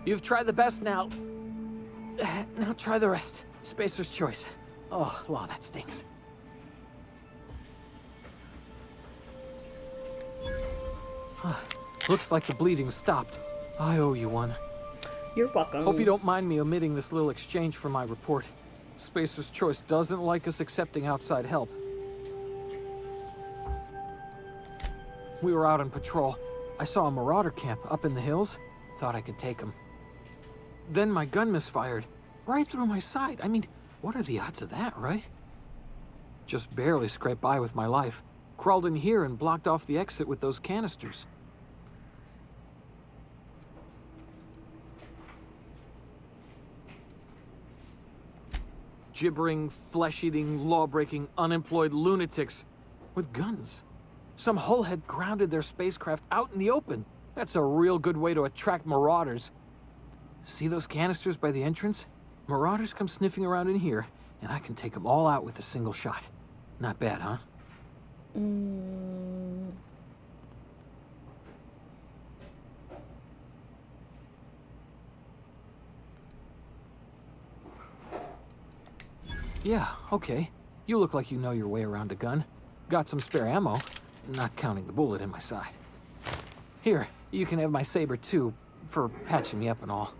You've tried the best now. Now try the rest. Spacer's choice. Oh, wow, that stings. Looks like the bleeding stopped. I owe you one. You're welcome. Hope you don't mind me omitting this little exchange for my report. Spacer's choice doesn't like us accepting outside help. We were out on patrol. I saw a marauder camp up in the hills. Thought I could take him. Then my gun misfired. Right through my side. I mean, what are the odds of that, right? Just barely scraped by with my life. Crawled in here and blocked off the exit with those canisters. Gibbering, flesh-eating, law-breaking, unemployed lunatics with guns. Some hull had grounded their spacecraft out in the open. That's a real good way to attract marauders. See those canisters by the entrance? Marauders come sniffing around in here, and I can take them all out with a single shot. Not bad, huh? Yeah, okay. You look like you know your way around a gun. Got some spare ammo, not counting the bullet in my side. Here, you can have my saber too, for patching me up and all.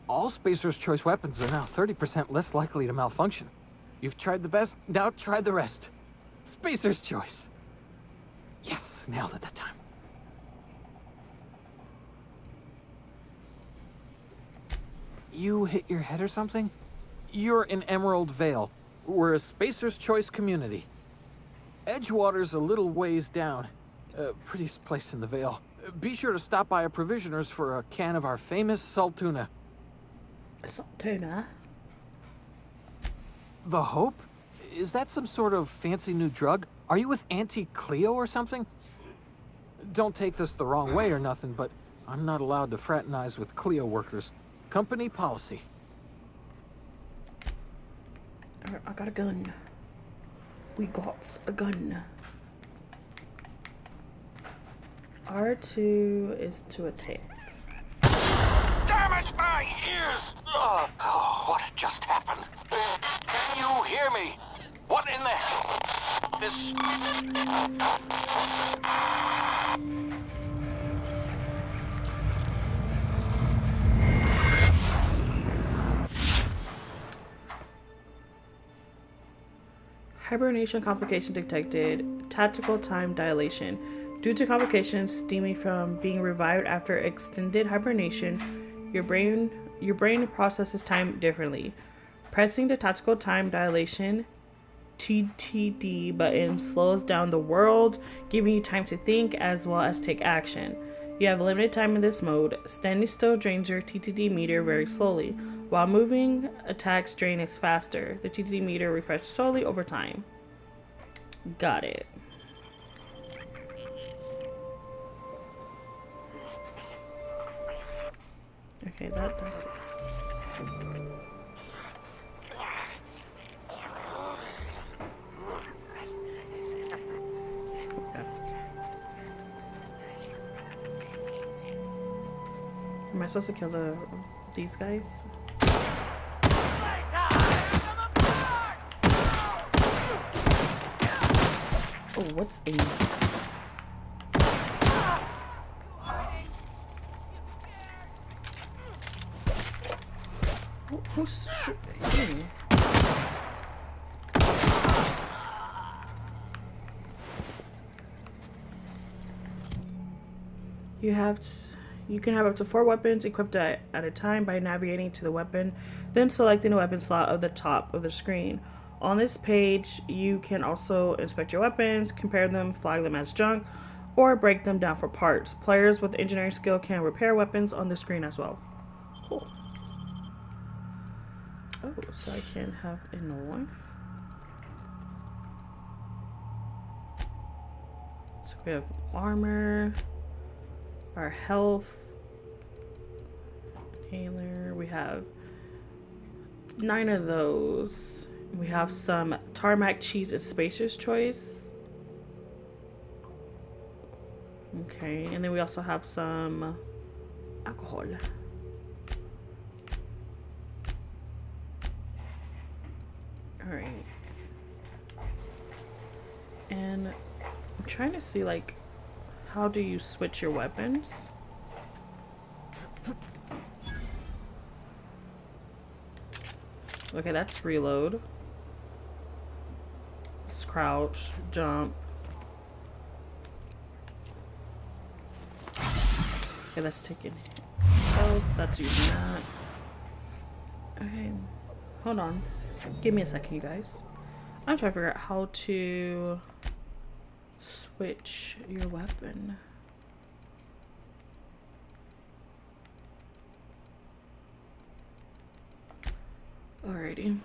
All Spacer's choice weapons are now 30% less likely to malfunction. You've tried the best, now try the rest. Spacer's choice. Yes, nailed it that time. You hit your head or something? You're in Emerald Vale. We're a Spacer's Choice community. Edgewater's a little ways down. Prettiest place in the Vale. Be sure to stop by a provisioner's for a can of our famous salt tuna. Saltuna. The Hope? Is that some sort of fancy new drug? Are you with Auntie Cleo or something? Don't take this the wrong way or nothing, but I'm not allowed to fraternize with Cleo workers. Company policy. Alright, I got a gun. We got a gun. R2 is to attack. Damn it, my ears! Oh, what just happened? Can you hear me? What in the hell? Hibernation complication detected. Tactical time dilation. Due to complications stemming from being revived after extended hibernation, your brain processes time differently. Pressing the tactical time dilation (TTD) button slows down the world, giving you time to think as well as take action. You have limited time in this mode. Standing still drains your TTD meter very slowly, while moving attacks drain is faster. The TTD meter refreshes slowly over time. Got it. Okay, that does it. Okay. Am I supposed to kill these guys? Oh, what's in there? Who's shooting? You can have up to 4 weapons equipped at a time by navigating to the weapon, then selecting the weapon slot of the top of the screen. On this page, you can also inspect your weapons, compare them, flag them as junk, or break them down for parts. Players with engineering skill can repair weapons on the screen as well. Cool. Oh, so I can have another one. So we have armor, our health, inhaler. We have 9 of those. We have some tarmac cheese and Spacer's Choice. Okay, and then we also have some alcohol. Alright. And I'm trying to see, like, how do you switch your weapons? Okay, that's reload. It's crouch, jump. Okay, that's taking health. That's using that. Okay, hold on. Give me a second, you guys. I'm trying to figure out how to switch your weapon. Alrighty.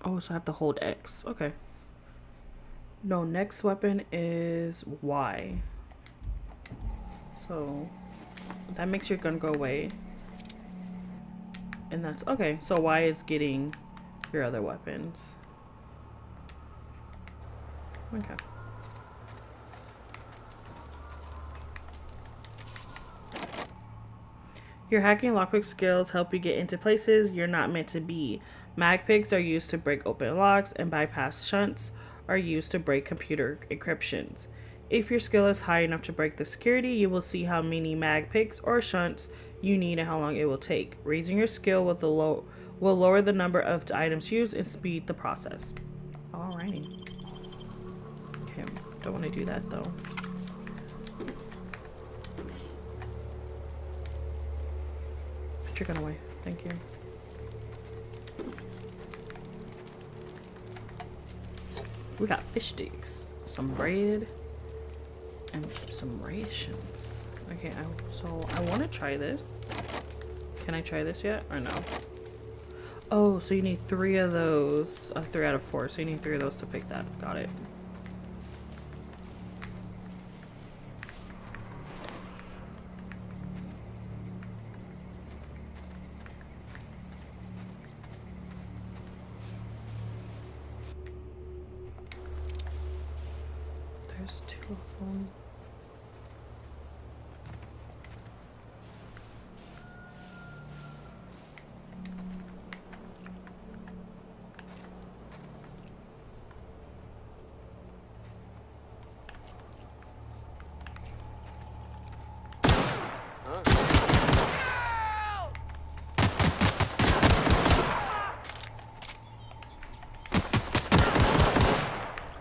Oh, so I have to hold X. Okay. No, next weapon is Y. So that makes your gun go away. And that's okay. So Y is getting your other weapons. Okay. Your hacking lockpick skills help you get into places you're not meant to be. Mag picks are used to break open locks, and bypass shunts are used to break computer encryptions. If your skill is high enough to break the security, you will see how many mag picks or shunts you need and how long it will take. Raising your skill with the will lower the number of items used and speed the process. Alrighty. Okay, don't want to do that though. Put your gun away. Thank you. We got fish sticks, some bread, and some rations. Okay, so I want to try this. Can I try this yet or no? Oh, so you need 3 of those. 3 out of 4. So you need 3 of those to pick that. Got it. There's 2 of them.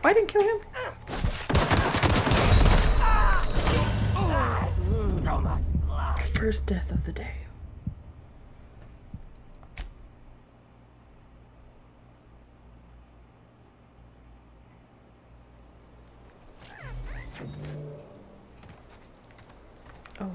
I didn't kill him. First death of the day. Oh.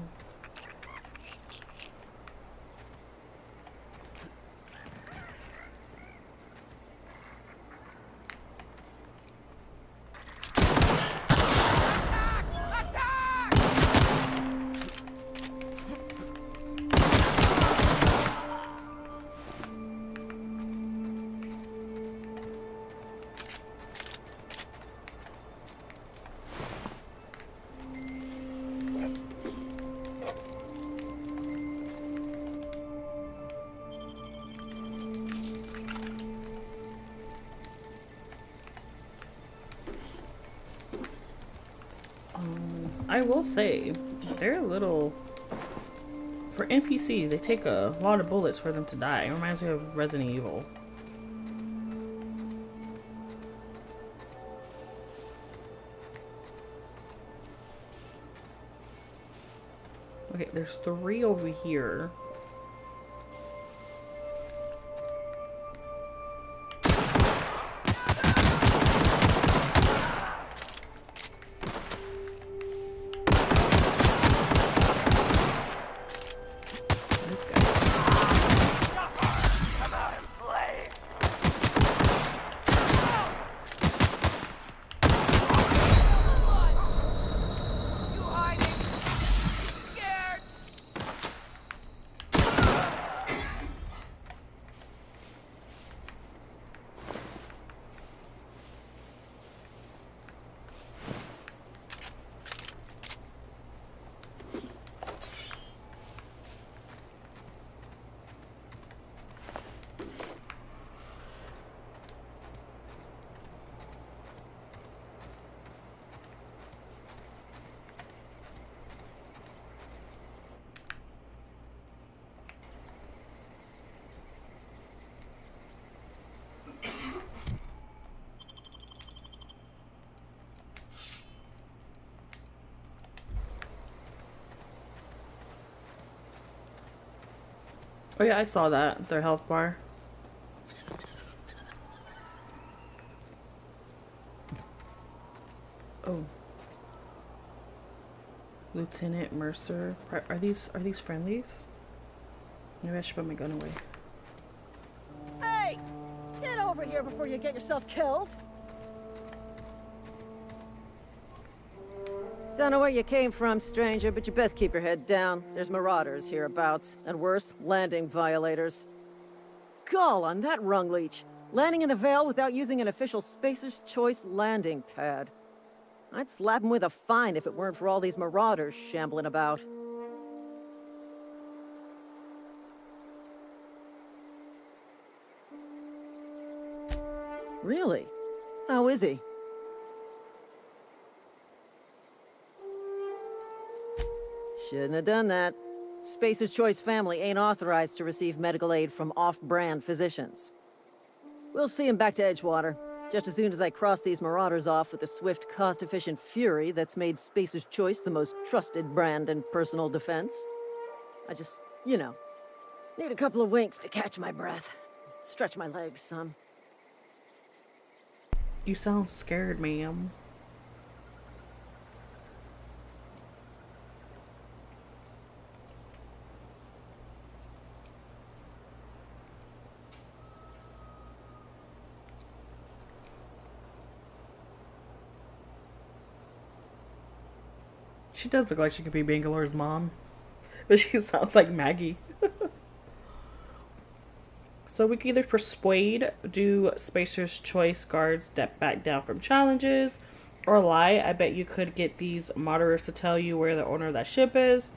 I will say, they're a little... For NPCs, they take a lot of bullets for them to die. It reminds me of Resident Evil. Okay, there's 3 over here. Oh yeah, I saw that. Their health bar. Oh. Lieutenant Mercer. Are these friendlies? Maybe I should put my gun away. Hey! Get over here before you get yourself killed! Don't know where you came from, stranger, but you best keep your head down. There's marauders hereabouts, and worse, landing violators. Gall on that rung leech. Landing in the Vale without using an official Spacer's Choice landing pad. I'd slap him with a fine if it weren't for all these marauders shambling about. Really? How is he? Shouldn't have done that. Spacer's Choice family ain't authorized to receive medical aid from off-brand physicians. We'll see him back to Edgewater, just as soon as I cross these marauders off with the swift, cost-efficient fury that's made Spacer's Choice the most trusted brand in personal defense. I just, need a couple of winks to catch my breath. Stretch my legs, son. You sound scared, ma'am. She does look like she could be Bangalore's mom, but she sounds like Maggie. So we can either persuade, do Spacer's Choice guards step back down from challenges, or lie. I bet you could get these moderators to tell you where the owner of that ship is.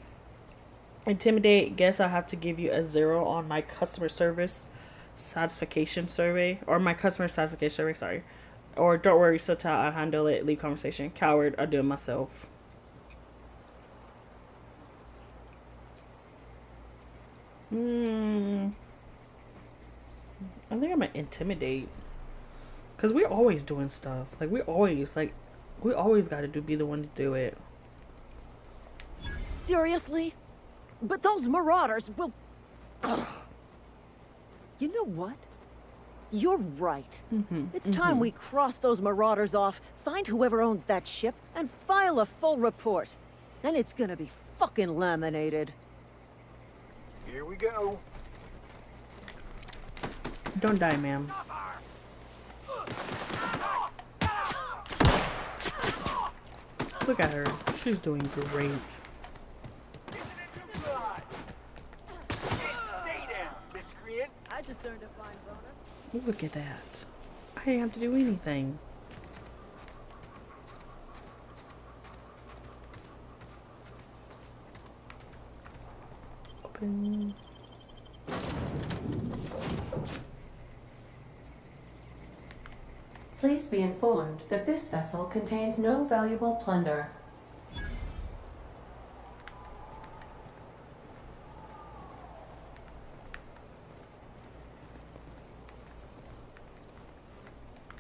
Intimidate. Guess I'll have to give you a 0 on my customer service satisfaction survey. Or my customer satisfaction survey, sorry. Or don't worry, Sota, I'll handle it. Leave conversation. Coward, I'll do it myself. I think I'm gonna intimidate. Cause we're always doing stuff. We always gotta be the one to do it. Seriously? But those marauders will... Ugh. You know what? You're right. It's time we cross those marauders off, find whoever owns that ship, and file a full report. Then it's gonna be fucking laminated. Here we go. Don't die, ma'am. Look at her. She's doing great. I just earned a fine bonus. Look at that. I didn't have to do anything. Open. Please be informed that this vessel contains no valuable plunder.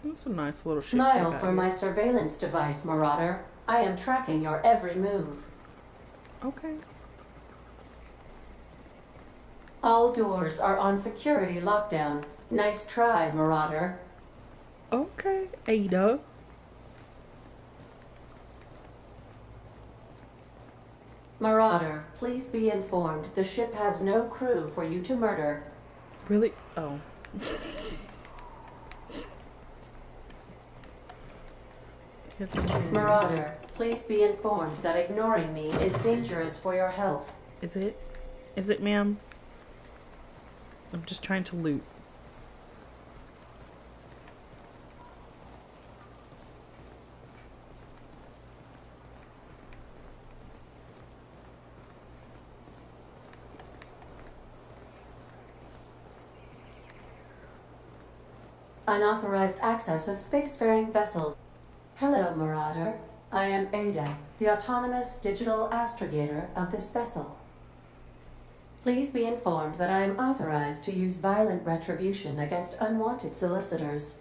That's a nice little ship. Smile from my surveillance device, Marauder. I am tracking your every move. Okay. All doors are on security lockdown. Nice try, Marauder. Okay, Ada. Marauder, please be informed the ship has no crew for you to murder. Really? Oh. Marauder, please be informed that ignoring me is dangerous for your health. Is it? Is it, ma'am? I'm just trying to loot. Unauthorized access of spacefaring vessels. Hello, Marauder. I am Ada, the autonomous digital astrogator of this vessel. Please be informed that I am authorized to use violent retribution against unwanted solicitors.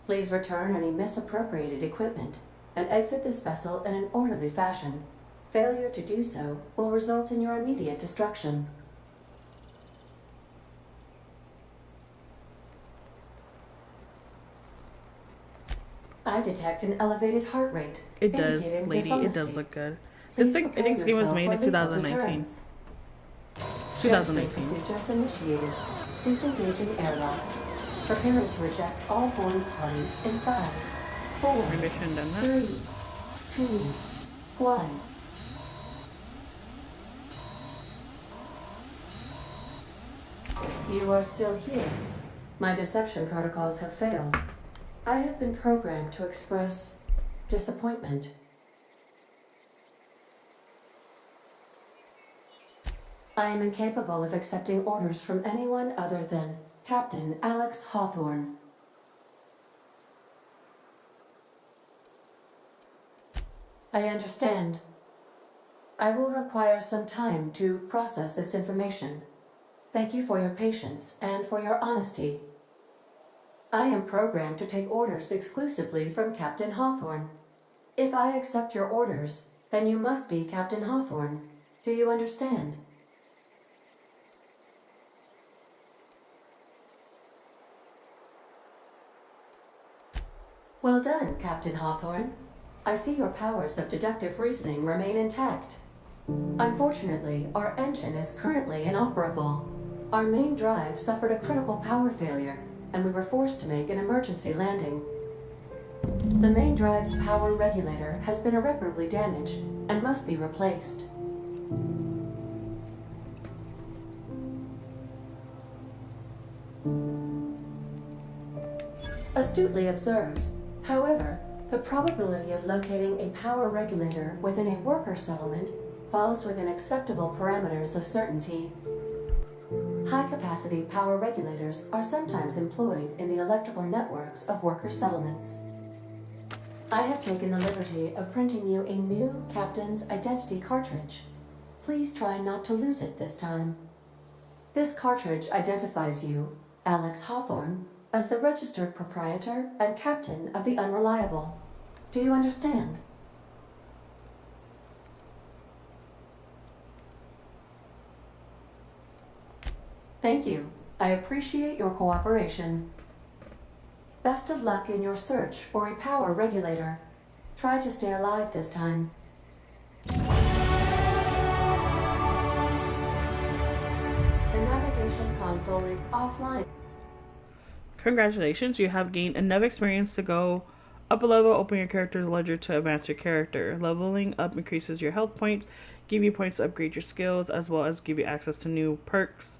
Please return any misappropriated equipment and exit this vessel in an orderly fashion. Failure to do so will result in your immediate destruction. I detect an elevated heart rate. It does, indicating lady. It dishonesty. does look good. Please I think this game was prepare made in yourself for lethal 2019. deterrence. 2019. Procedures initiated. Disengaging airlocks. Preparing to eject all boarding parties in 5, 4, Maybe I shouldn't have done that. 3, 2, 1. You are still here. My deception protocols have failed. I have been programmed to express disappointment. I am incapable of accepting orders from anyone other than Captain Alex Hawthorne. I understand. I will require some time to process this information. Thank you for your patience and for your honesty. I am programmed to take orders exclusively from Captain Hawthorne. If I accept your orders, then you must be Captain Hawthorne. Do you understand? Well done, Captain Hawthorne. I see your powers of deductive reasoning remain intact. Unfortunately, our engine is currently inoperable. Our main drive suffered a critical power failure, and we were forced to make an emergency landing. The main drive's power regulator has been irreparably damaged and must be replaced. Astutely observed. However, the probability of locating a power regulator within a worker settlement falls within acceptable parameters of certainty. High-capacity power regulators are sometimes employed in the electrical networks of worker settlements. I have taken the liberty of printing you a new Captain's Identity cartridge. Please try not to lose it this time. This cartridge identifies you, Alex Hawthorne, as the registered proprietor and captain of the Unreliable. Do you understand? Thank you. I appreciate your cooperation. Best of luck in your search for a power regulator. Try to stay alive this time. The navigation console is offline. Congratulations, you have gained enough experience to go up a level. Open your character's ledger to advance your character. Leveling up increases your health points, give you points to upgrade your skills, as well as give you access to new perks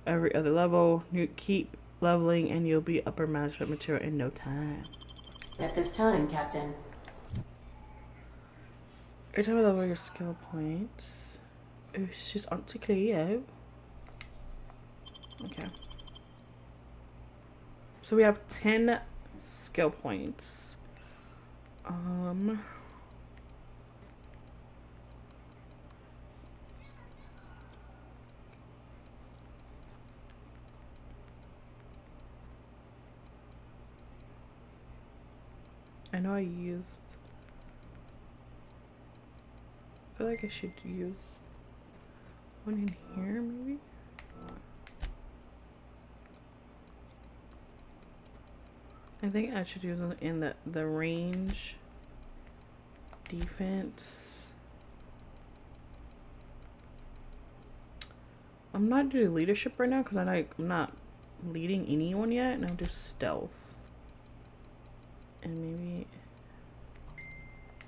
every other level. You keep leveling and you'll be upper management material in no time. At this time, Captain. Every time you level your skill points. Oh, she's Auntie Cleo. Okay. So we have 10 skill points. I know I used... I feel like I should use one in here, maybe? I think I should use it in the range, defense. I'm not doing leadership right now because I'm not leading anyone yet, and I'll do stealth. And maybe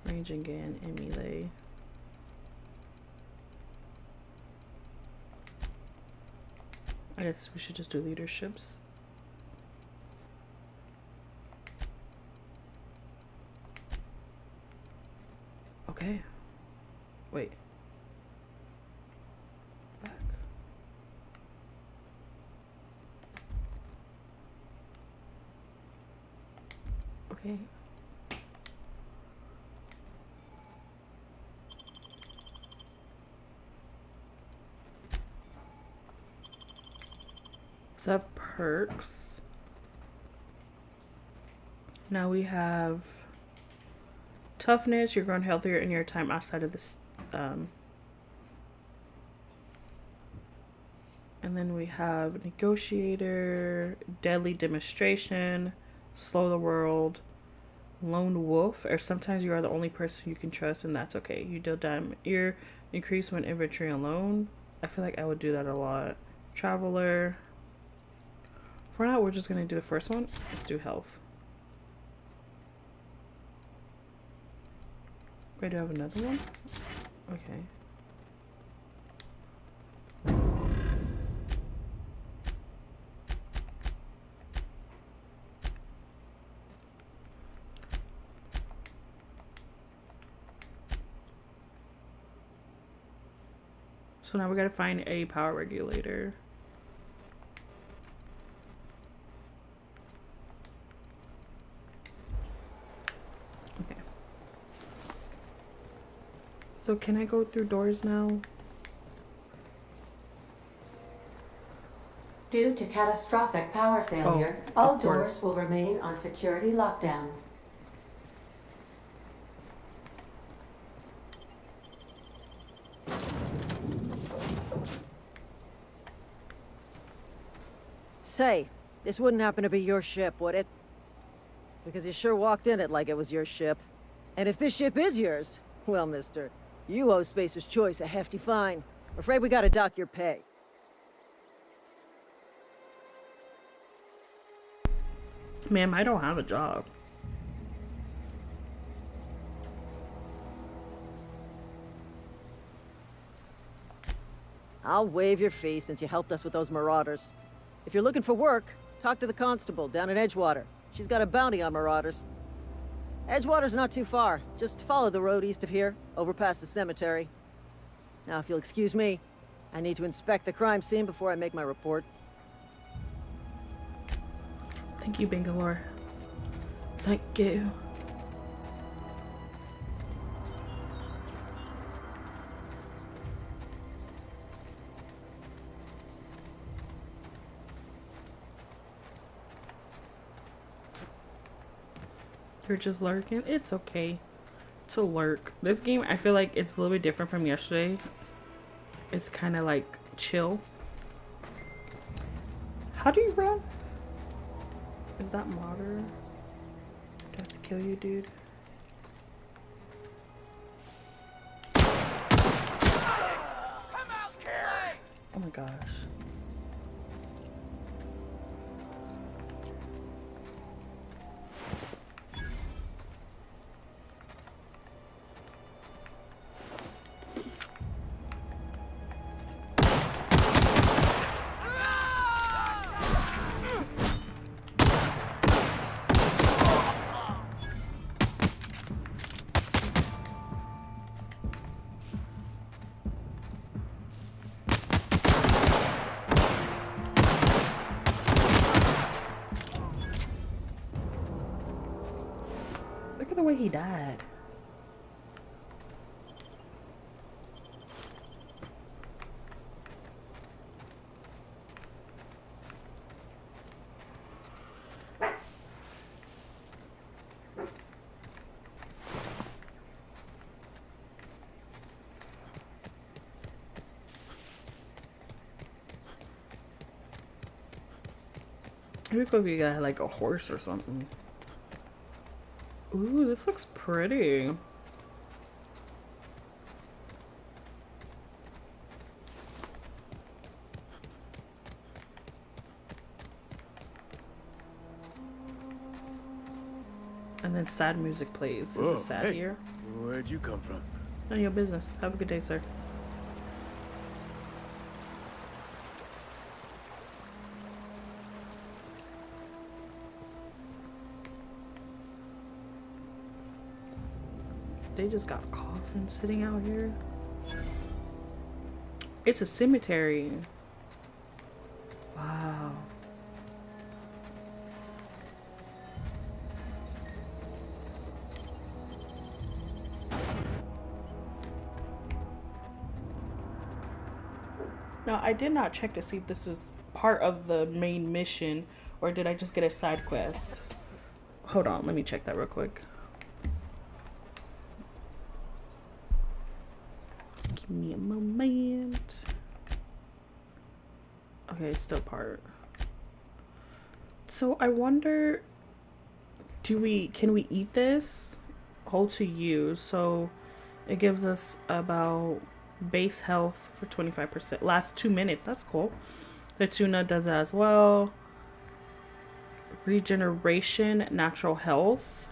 range again and melee. I guess we should just do leaderships. Okay. Wait. Back. Okay. So I have perks. Now we have toughness. You're growing healthier in your time outside of this. And then we have negotiator, deadly demonstration, slow the world, lone wolf, or sometimes you are the only person you can trust, and that's okay. You deal damage. You're increased when infantry alone. I feel like I would do that a lot. Traveler. For now, we're just gonna do the first one. Let's do health. Wait, do I have another one? Okay. So now we gotta find a power regulator. So can I go through doors now? Due to catastrophic power failure, Oh, all of course. doors will remain on security lockdown. Say, this wouldn't happen to be your ship, would it? Because you sure walked in it like it was your ship. And if this ship is yours, well, mister, you owe Spacer's Choice a hefty fine. Afraid we gotta dock your pay. Ma'am, I don't have a job. I'll waive your fee since you helped us with those marauders. If you're looking for work, talk to the constable down in Edgewater. She's got a bounty on marauders. Edgewater's not too far. Just follow the road east of here, over past the cemetery. Now, if you'll excuse me, I need to inspect the crime scene before I make my report. Thank you, Bangalore. Thank you. You're just lurking? It's okay to lurk. This game, I feel like it's a little bit different from yesterday. It's kind of like chill. How do you run? Is that modern? Do I have to kill you, dude? Oh my gosh. Look at the way he died. Maybe if we got like a horse or something. Ooh, this looks pretty. And then sad music plays. Is it sad here? Where'd you come from? None of your business. Have a good day, sir. They just got coffins sitting out here. It's a cemetery. Wow. Now, I did not check to see if this is part of the main mission, or did I just get a side quest? Hold on, let me check that real quick. Give me a moment. Okay, it's still part. So I wonder, can we eat this? Hold to use. So it gives us about base health for 25%. Last 2 minutes. That's cool. The tuna does that as well. Regeneration, natural health.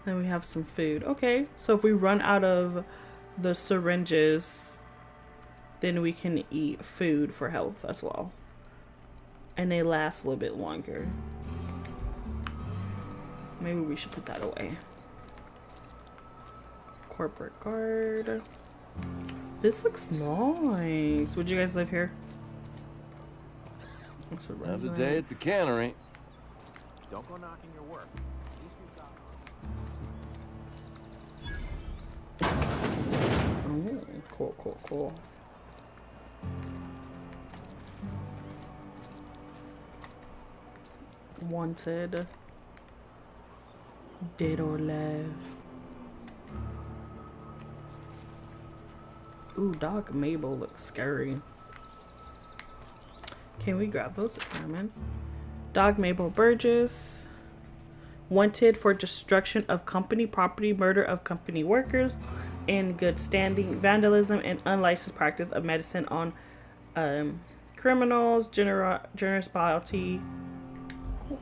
Then we have some food. Okay, so if we run out of the syringes, then we can eat food for health as well. And they last a little bit longer. Maybe we should put that away. Corporate guard. This looks nice. Would you guys live here? Another day at the cannery. Don't go knocking your work. At least we've got Oh, cool, cool, cool. Wanted. Dead or alive. Ooh, Doc Mabel looks scary. Can we grab those? Examine. Dog Mabel Burgess. Wanted for destruction of company property, murder of company workers, in good standing, vandalism, and unlicensed practice of medicine on criminals, generous bounty.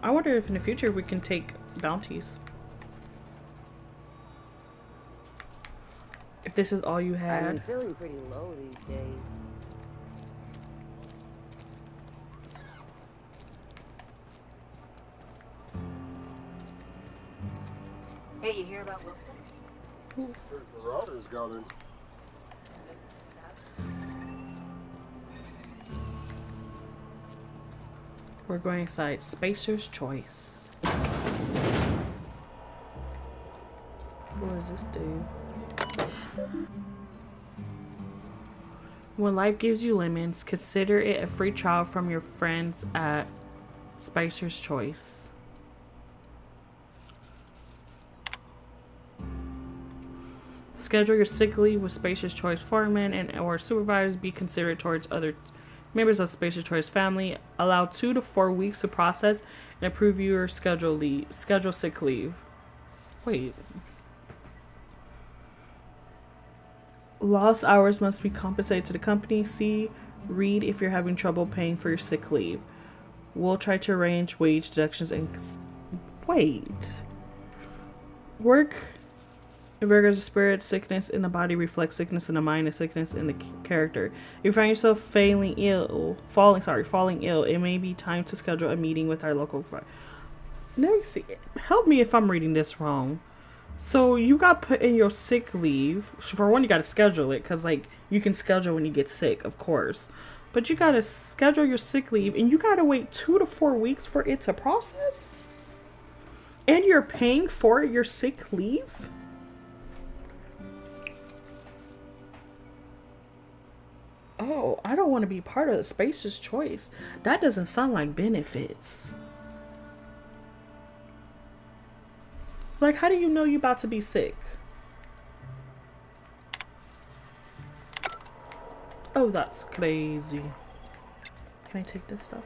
I wonder if in the future we can take bounties. If this is all you had. I'm feeling pretty low these days. Hey, you hear about Wilson? There's marauders coming. We're going inside Spacer's Choice. What does this do? When life gives you lemons, consider it a free trial from your friends at Spacer's Choice. Schedule your sick leave with Spacer's Choice foreman and or supervisors. Be considerate towards other members of Spacer's Choice family. Allow 2 to 4 weeks to process and approve your schedule sick leave. Wait. Lost hours must be compensated to the company. Read if you're having trouble paying for your sick leave. We'll try to arrange wage deductions and... Wait. Work... Vigorous of spirit, sickness in the body reflects sickness in the mind and sickness in the character. If you find yourself falling ill, it may be time to schedule a meeting with our local... Let me see. Help me if I'm reading this wrong. So you got put in your sick leave. For one, you got to schedule it because, like, you can schedule when you get sick, of course. But you got to schedule your sick leave and you got to wait 2 to 4 weeks for it to process? And you're paying for your sick leave? Oh, I don't want to be part of the Spacer's Choice. That doesn't sound like benefits. Like, how do you know you're about to be sick? Oh, that's crazy. Can I take this stuff?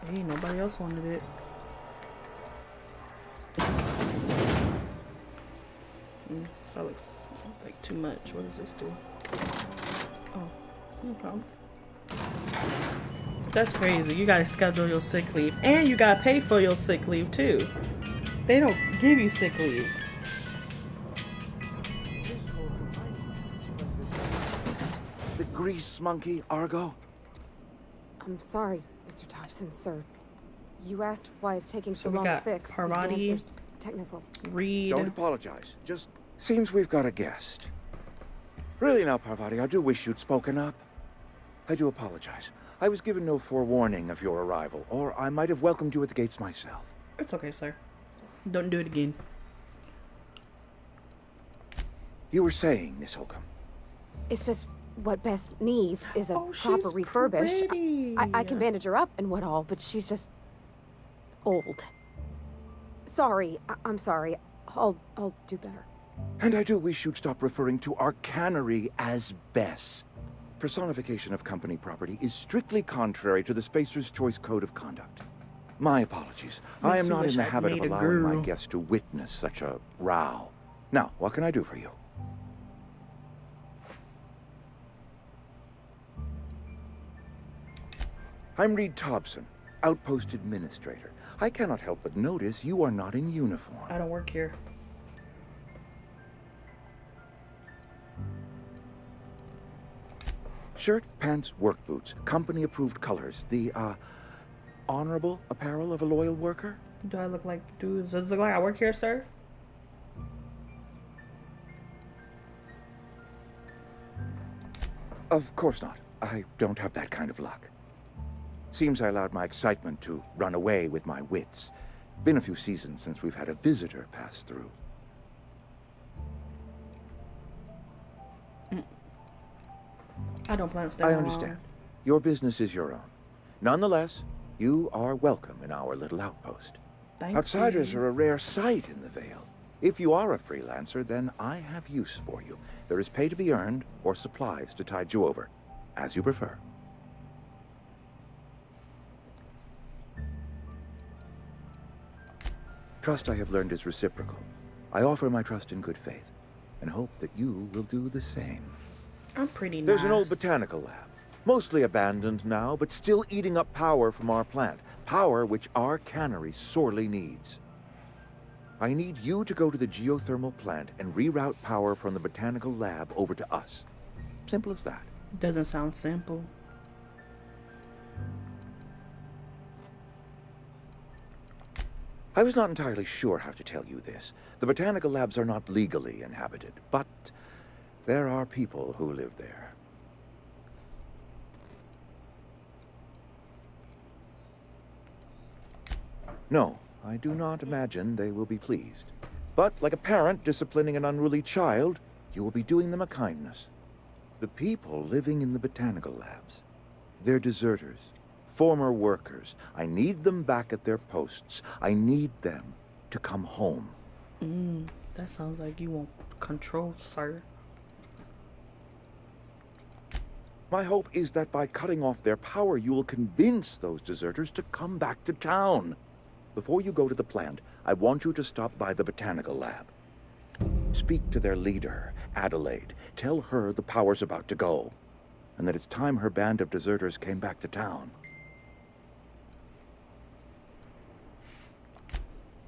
Hey, nobody else wanted it. That looks like too much. What does this do? Oh, okay. That's crazy. You gotta schedule your sick leave. And you gotta pay for your sick leave too. They don't give you sick leave. The grease monkey, Argo? I'm sorry, Mr. Thompson, sir. You asked why it's taking so we long to got fix. Parvati, The answer's technical. Reed. Don't apologize. Just seems we've got a guest. Really now, Parvati, I do wish you'd spoken up. I do apologize. I was given no forewarning of your arrival, or I might have welcomed you at the gates myself. It's okay, sir. Don't do it again. You were saying, Miss Holcomb. It's just what Bess needs is a proper she's refurbish. pretty. I can bandage her up and what all, but she's just old. Sorry, I'm sorry. I'll do better. And I do wish you'd stop referring to our cannery as Bess. Personification of company property is strictly contrary to the Spacer's Choice Code of Conduct. My apologies. I am not in the habit of allowing my guests to witness such a row. Now, what can I do for you? I'm Reed Thompson, Outpost Administrator. I cannot help but notice you are not in uniform. I don't work here. Shirt, pants, work boots, company-approved colors. The, honorable apparel of a loyal worker? Do I look like... Does it look like I work here, sir? Of course not. I don't have that kind of luck. Seems I allowed my excitement to run away with my wits. Been a few seasons since we've had a visitor pass through. I don't plan to stay long. I understand. Your business is your own. Nonetheless, you are welcome in our little outpost. Thank Outsiders you. are a rare sight in the Vale. If you are a freelancer, then I have use for you. There is pay to be earned, or supplies to tide you over, as you prefer. Trust, I have learned, is reciprocal. I offer my trust in good faith, and hope that you will do the same. I'm pretty nice. There's an old botanical lab, mostly abandoned now, but still eating up power from our plant. Power which our cannery sorely needs. I need you to go to the geothermal plant and reroute power from the botanical lab over to us. Simple as that. Doesn't sound simple. I was not entirely sure how to tell you this. The botanical labs are not legally inhabited, but there are people who live there. No, I do not imagine they will be pleased. But like a parent disciplining an unruly child, you will be doing them a kindness. The people living in the botanical labs, they're deserters, former workers. I need them back at their posts. I need them to come home. That sounds like you want control, sir. My hope is that by cutting off their power, you will convince those deserters to come back to town. Before you go to the plant, I want you to stop by the botanical lab. Speak to their leader, Adelaide. Tell her the power's about to go, and that it's time her band of deserters came back to town.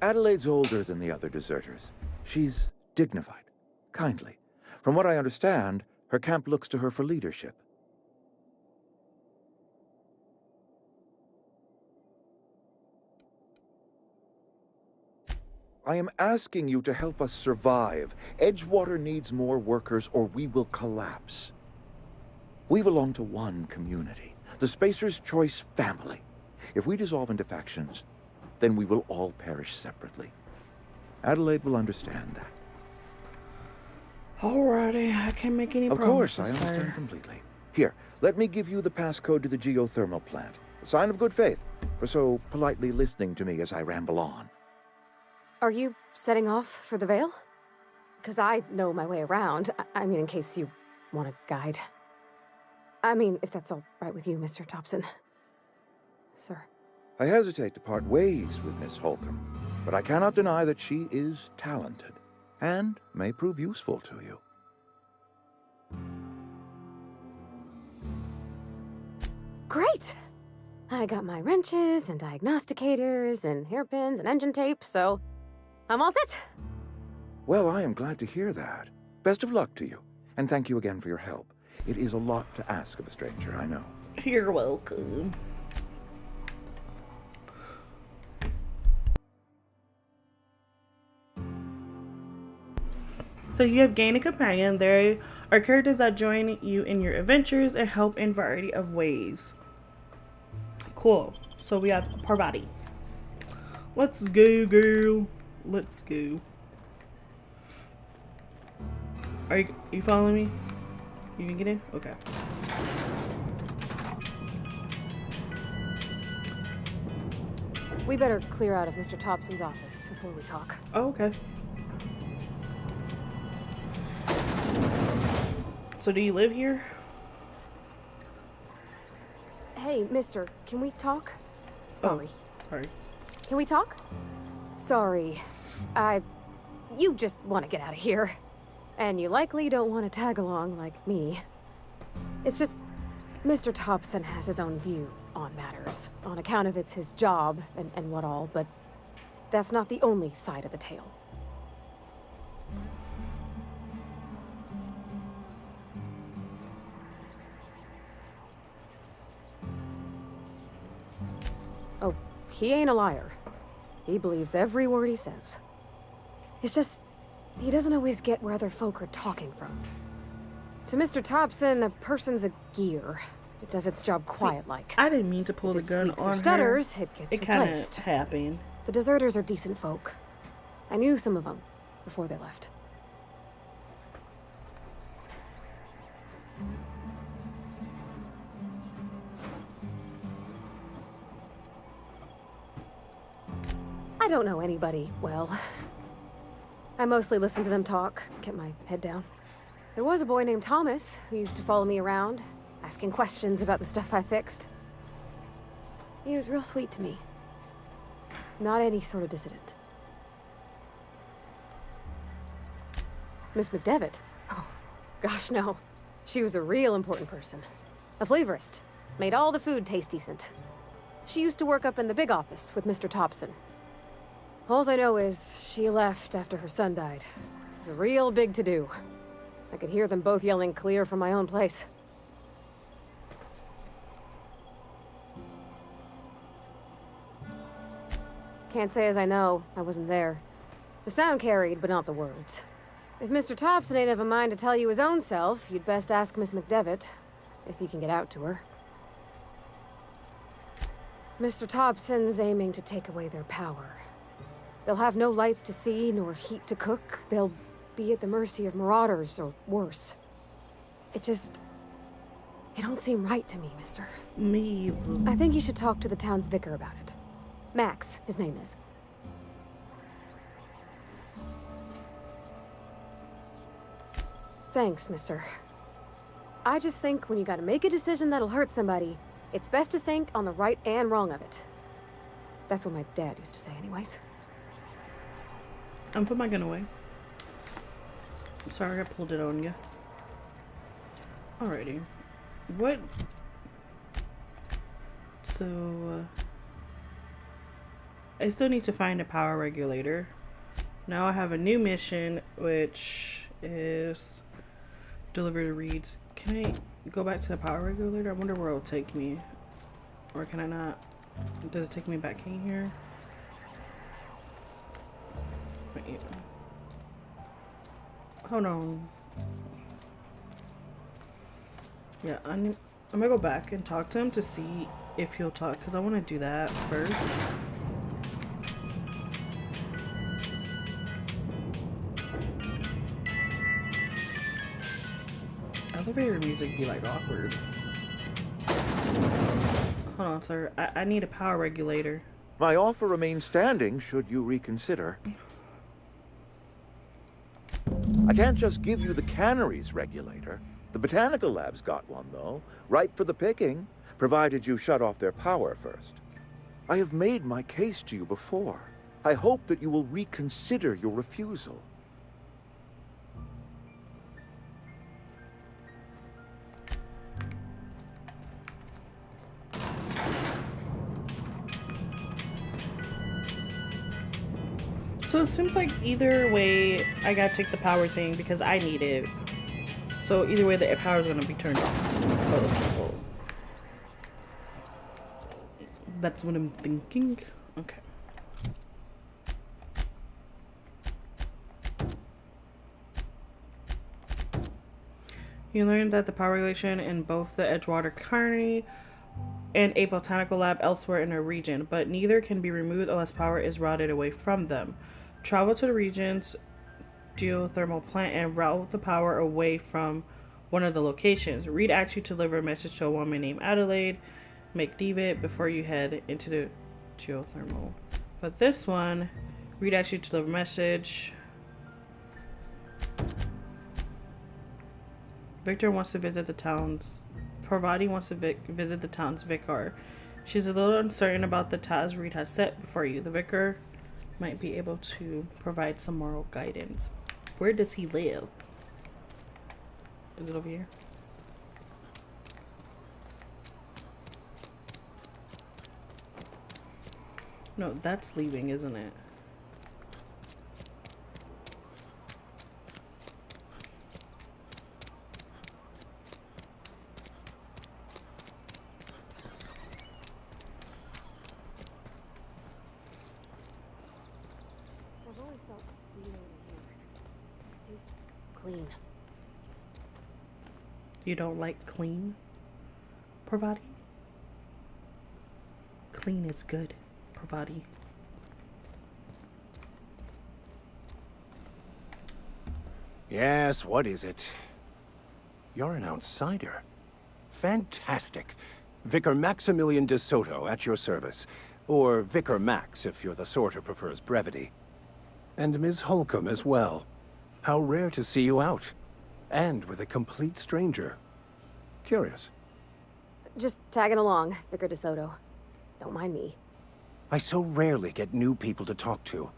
Adelaide's older than the other deserters. She's dignified, kindly. From what I understand, her camp looks to her for leadership. I am asking you to help us survive. Edgewater needs more workers or we will collapse. We belong to one community, the Spacer's Choice family. If we dissolve into factions, then we will all perish separately. Adelaide will understand that. Alrighty, I can't make any Of promises, course, I understand sir. completely. Here, let me give you the passcode to the geothermal plant. A sign of good faith for so politely listening to me as I ramble on. Are you setting off for the Vale? Because I know my way around. I mean, in case you want a guide. I mean, if that's all right with you, Mr. Thompson. Sir. I hesitate to part ways with Miss Holcomb, but I cannot deny that she is talented and may prove useful to you. Great! I got my wrenches and diagnosticators and hairpins and engine tape, so I'm all set. Well, I am glad to hear that. Best of luck to you, and thank you again for your help. It is a lot to ask of a stranger, I know. You're welcome. So you have gained a companion. There are characters that join you in your adventures and help in a variety of ways. Cool. So we have Parvati. Let's go, girl. Let's go. Are you following me? You can get in? Okay. We better clear out of Mr. Thompson's office before we talk. Oh, okay. So do you live here? Hey, mister, can we talk? Sorry. Oh, sorry. Can we talk? Sorry. You just want to get out of here. And you likely don't want to tag along like me. It's just, Mr. Thompson has his own view on matters, on account of it's his job and what all, but that's not the only side of the tale. Oh, he ain't a liar. He believes every word he says. It's just, he doesn't always get where other folk are talking from. To Mr. Thompson, a person's a gear. It does its job quiet-like. I didn't mean to pull the gun squeaks on or her. stutters, it gets It kind replaced. of happened. The deserters are decent folk. I knew some of them before they left. don't know anybody well. I mostly listen to them talk, kept my head down. There was a boy named Thomas who used to follow me around, asking questions about the stuff I fixed. He was real sweet to me. Not any sort of dissident. Miss McDevitt? Oh, gosh, no. She was a real important person. A flavorist. Made all the food taste decent. She used to work up in the big office with Mr. Thompson. All I know is she left after her son died. It was a real big to-do. I could hear them both yelling clear from my own place. Can't say as I know. I wasn't there. The sound carried, but not the words. If Mr. Thompson ain't of a mind to tell you his own self, you'd best ask Miss McDevitt, if you can get out to her. Mr. Thompson's aiming to take away their power. They'll have no lights to see, nor heat to cook. They'll be at the mercy of marauders, or worse. It don't seem right to me, mister. Me either. I think you should talk to the town's vicar about it. Max, his name is. Thanks, mister. I just think when you gotta make a decision that'll hurt somebody, it's best to think on the right and wrong of it. That's what my dad used to say anyways. I'm putting my gun away. I'm sorry I pulled it on you. Alrighty. What? So, I still need to find a power regulator. Now I have a new mission, which is deliver the reads. Can I go back to the power regulator? I wonder where it'll take me. Or can I not? Does it take me back in here? Wait. Hold on. Yeah, I'm gonna go back and talk to him to see if he'll talk, because I want to do that first. Elevator music be like awkward. Hold on, sir. I need a power regulator. My offer remains standing should you reconsider. I can't just give you the cannery's regulator. The botanical lab's got one, though, ripe for the picking, provided you shut off their power first. I have made my case to you before. I hope that you will reconsider your refusal. So it seems like either way, I gotta take the power thing because I need it. So either way, the power is gonna be turned off for those people. That's what I'm thinking. Okay. You learned that the power regulation in both the Edgewater Carney and a botanical lab elsewhere in a region, but neither can be removed unless power is routed away from them. Travel to the region's geothermal plant and route the power away from one of the locations. Reed asks you to deliver a message to a woman named Adelaide McDevitt before you head into the geothermal. But this one, Reed asks you to deliver a message. Victor wants to visit the town's... Parvati wants to visit the town's vicar. She's a little uncertain about the task Reed has set before you. The vicar might be able to provide some moral guidance. Where does he live? Is it over here? No, that's leaving, isn't it? I've always felt weird in here. It's too clean. You don't like clean, Parvati? Clean is good, Parvati. Yes, what is it? You're an outsider. Fantastic. Vicar Maximilian de Soto, at your service. Or Vicar Max, if you're the sort who prefers brevity. And Ms. Holcomb as well. How rare to see you out. And with a complete stranger. Curious. Just tagging along, Vicar DeSoto. Don't mind me. I so rarely get new people to talk to.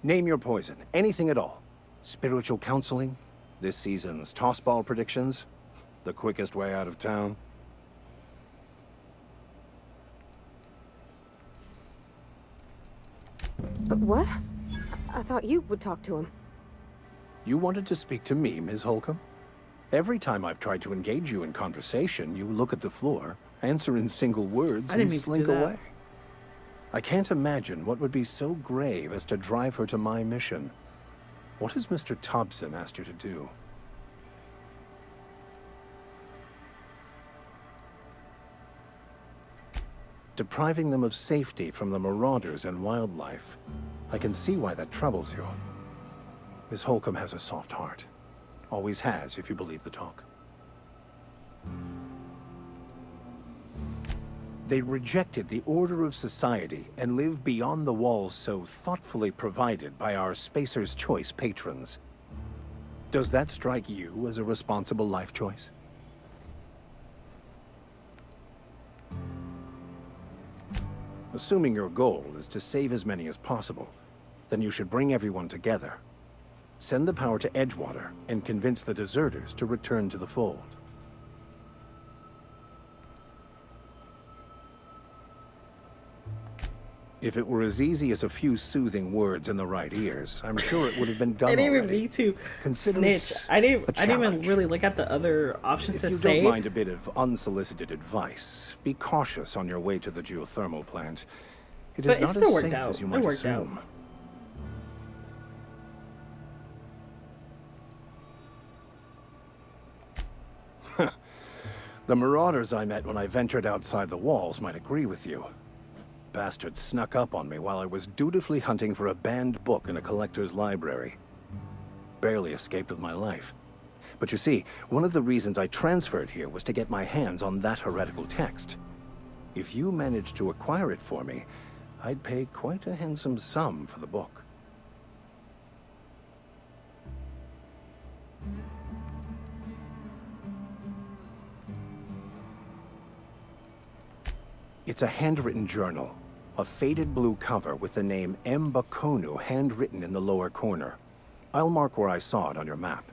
Name your poison, anything at all. Spiritual counseling, this season's tossball predictions, the quickest way out of town. But what? I thought you would talk to him. You wanted to speak to me, Ms. Holcomb? Every time I've tried to engage you in conversation, you look at the floor, answer in single words, and slink away. I can't imagine what would be so grave as to drive her to my mission. What has Mr. Thompson asked you to do? Depriving them of safety from the marauders and wildlife. I can see why that troubles you. Miss Holcomb has a soft heart. Always has, if you believe the talk. They rejected the order of society and live beyond the walls so thoughtfully provided by our Spacer's Choice patrons. Does that strike you as a responsible life choice? Assuming your goal is to save as many as possible, then you should bring everyone together. Send the power to Edgewater and convince the deserters to return to the fold. If it were as easy as a few soothing words in the right ears, I'm sure it would have been done I didn't even already. need to Consider snitch. it I didn't a even challenge. really look at the other options to If you say. don't mind a bit of unsolicited advice, be cautious on your way to the geothermal plant. It is But it not still as worked safe out. as you It might worked out. assume. The marauders I met when I ventured outside the walls might agree with you. Bastards snuck up on me while I was dutifully hunting for a banned book in a collector's library. Barely escaped with my life. But you see, one of the reasons I transferred here was to get my hands on that heretical text. If you managed to acquire it for me, I'd pay quite a handsome sum for the book. It's a handwritten journal. A faded blue cover with the name M. Bakonu handwritten in the lower corner. I'll mark where I saw it on your map.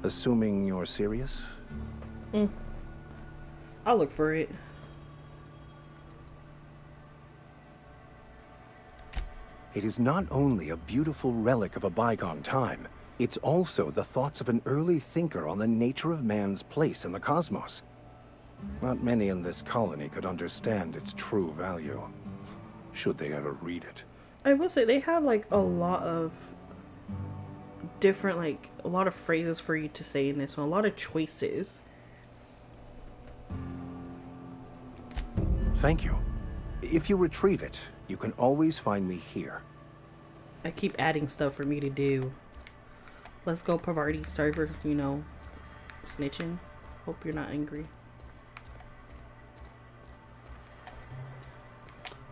Assuming you're serious? I'll look for it. It is not only a beautiful relic of a bygone time, it's also the thoughts of an early thinker on the nature of man's place in the cosmos. Not many in this colony could understand its true value, should they ever read it. I will say they have like a lot of different, like a lot of phrases for you to say in this one, a lot of choices. Thank you. If you retrieve it, you can always find me here. I keep adding stuff for me to do. Let's go, Pavarti. Sorry for, snitching. Hope you're not angry.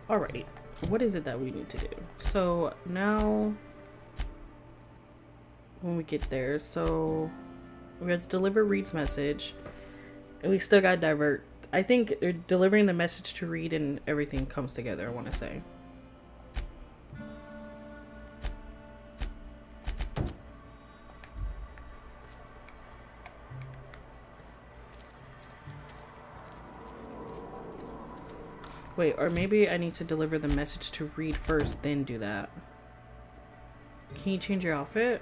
Alrighty. What is it that we need to do? So now, when we get there, so we have to deliver Reed's message. And we still got divert. I think delivering the message to Reed and everything comes together, I want to say. Wait, or maybe I need to deliver the message to Reed first, then do that. Can you change your outfit?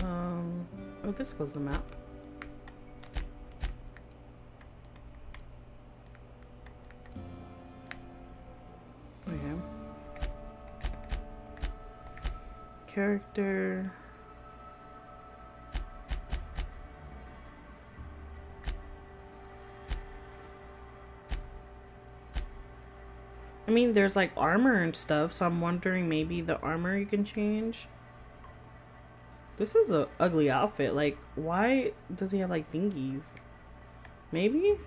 Oh, this goes the map. Okay. Character. I mean, there's like armor and stuff, so I'm wondering maybe the armor you can change. This is a ugly outfit. Like, why does he have like thingies? Maybe?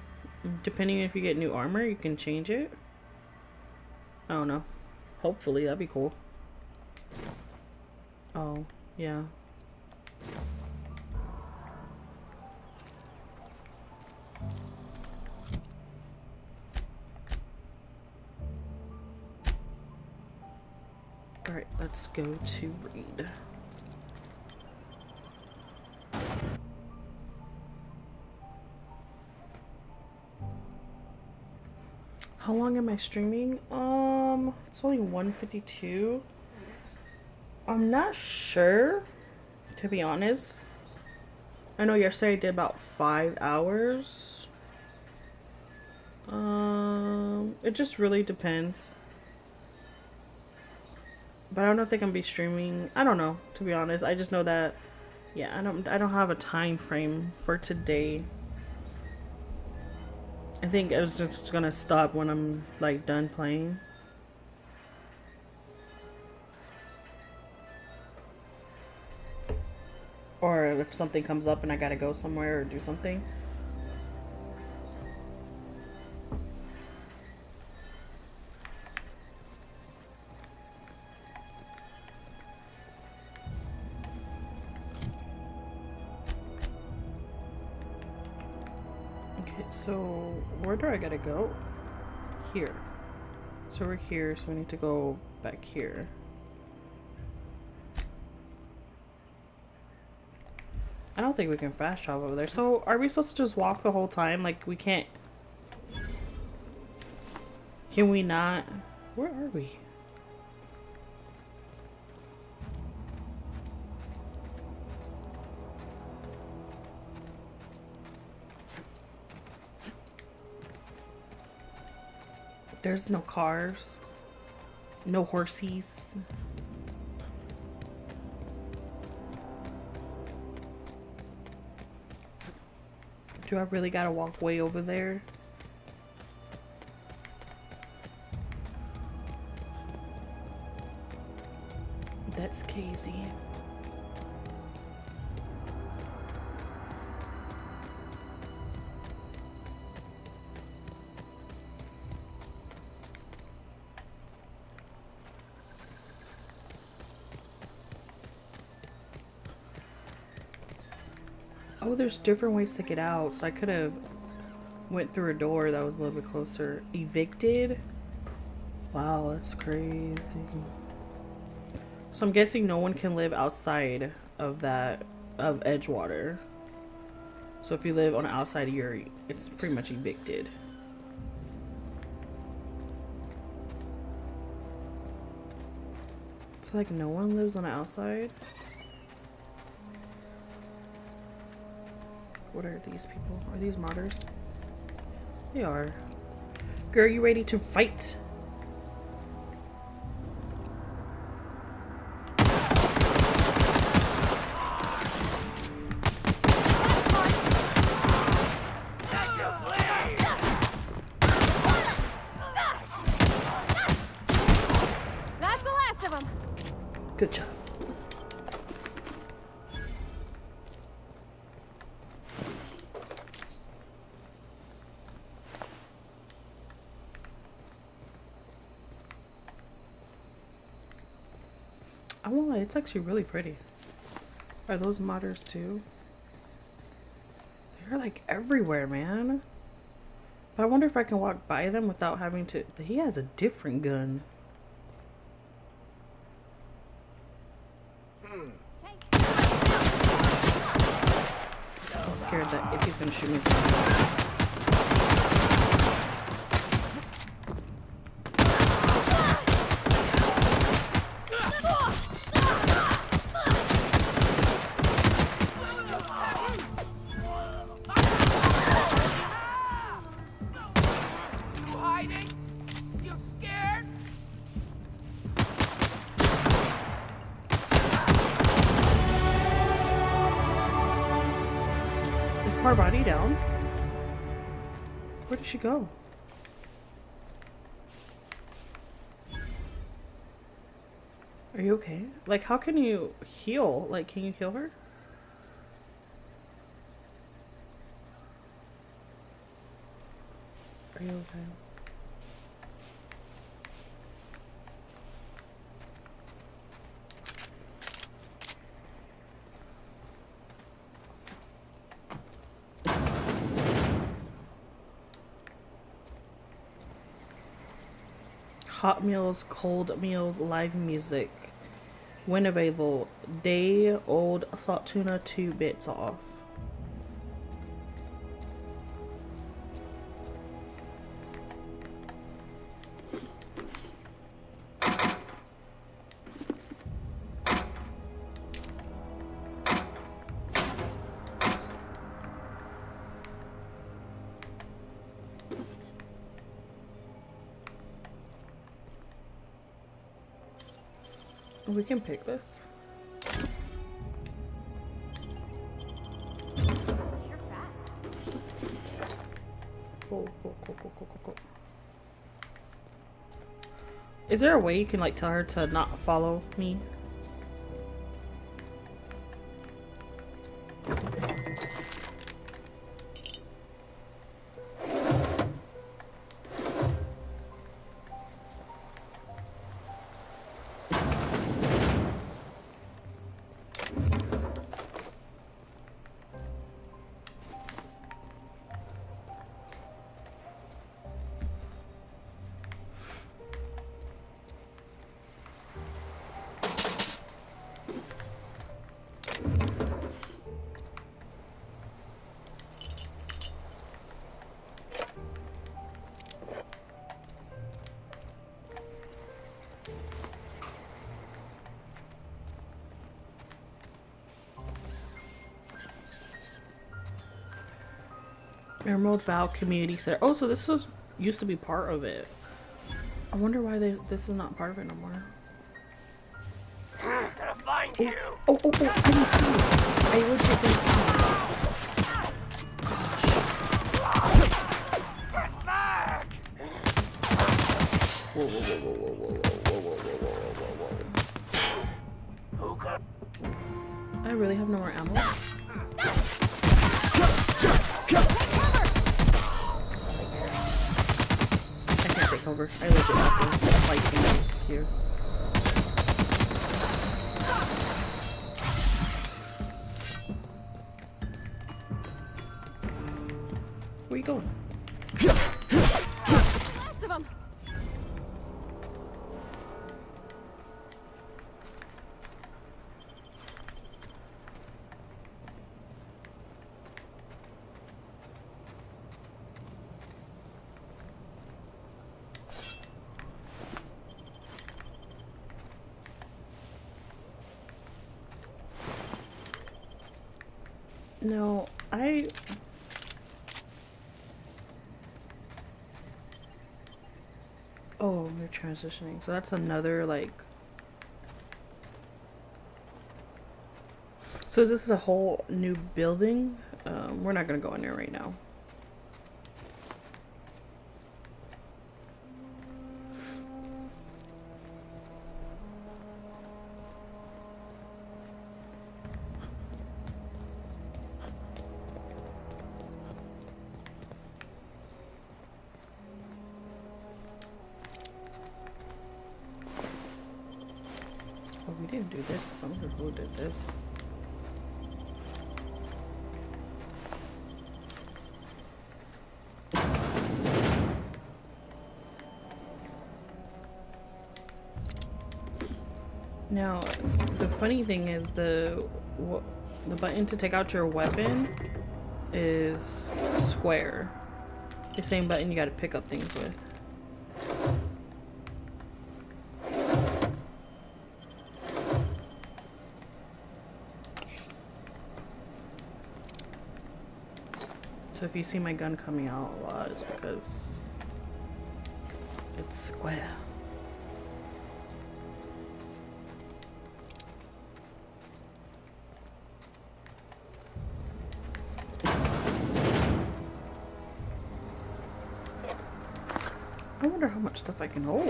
Depending if you get new armor, you can change it. I don't know. Hopefully, that'd be cool. Oh, yeah. Alright, let's go to read. How long am I streaming? It's only 1:52. I'm not sure, to be honest. I know yesterday I did about 5 hours. It just really depends. But I don't think I'm gonna be streaming. I don't know, to be honest. I just know that, yeah, I don't have a time frame for today. I think I was just gonna stop when I'm like done playing. Or if something comes up and I gotta go somewhere or do something. Okay, so where do I gotta go? Here. So we're here, so we need to go back here. I don't think we can fast travel over there. So are we supposed to just walk the whole time? Like we can't... Can we not? Where are we? There's no cars. No horsies. Do I really gotta walk way over there? That's crazy. Oh, there's different ways to get out. So I could have went through a door that was a little bit closer. Evicted? Wow, that's crazy. So I'm guessing no one can live outside of that, of Edgewater. So if you live on the outside, it's pretty much evicted. So like no one lives on the outside? What are these people? Are these modders? They are. Girl, you ready to fight? That's the last of them. Good job. I won't lie, it's actually really pretty. Are those modders too? They're like everywhere, man. But I wonder if I can walk by them without having to... He has a different gun. I'm scared that if he's gonna shoot me. Parvati down? Where did she go? Are you okay? Like, how can you heal? Like, can you heal her? Are you okay? Hot meals, cold meals, live music. When available, day old salt tuna 2 bits off. We can pick this. Cool. Is there a way you can like tell her to not follow me? Emerald Vow Community Center. Oh, so this was used to be part of it. I wonder why this is not part of it no more. Gonna find you. Oh, I didn't see it. I legit didn't see it. Get back! Who got? I really have no more ammo. I can't take over. I legit have to fight things here. Where you going? Last of them. No, Oh, you're transitioning. So that's another, like... So is this a whole new building? We're not gonna go in there right now. Oh, we didn't do this. Some people did this. Now, the funny thing is the button to take out your weapon is square. The same button you gotta pick up things with. So if you see my gun coming out a lot, it's because it's square. I wonder how much stuff I can hold.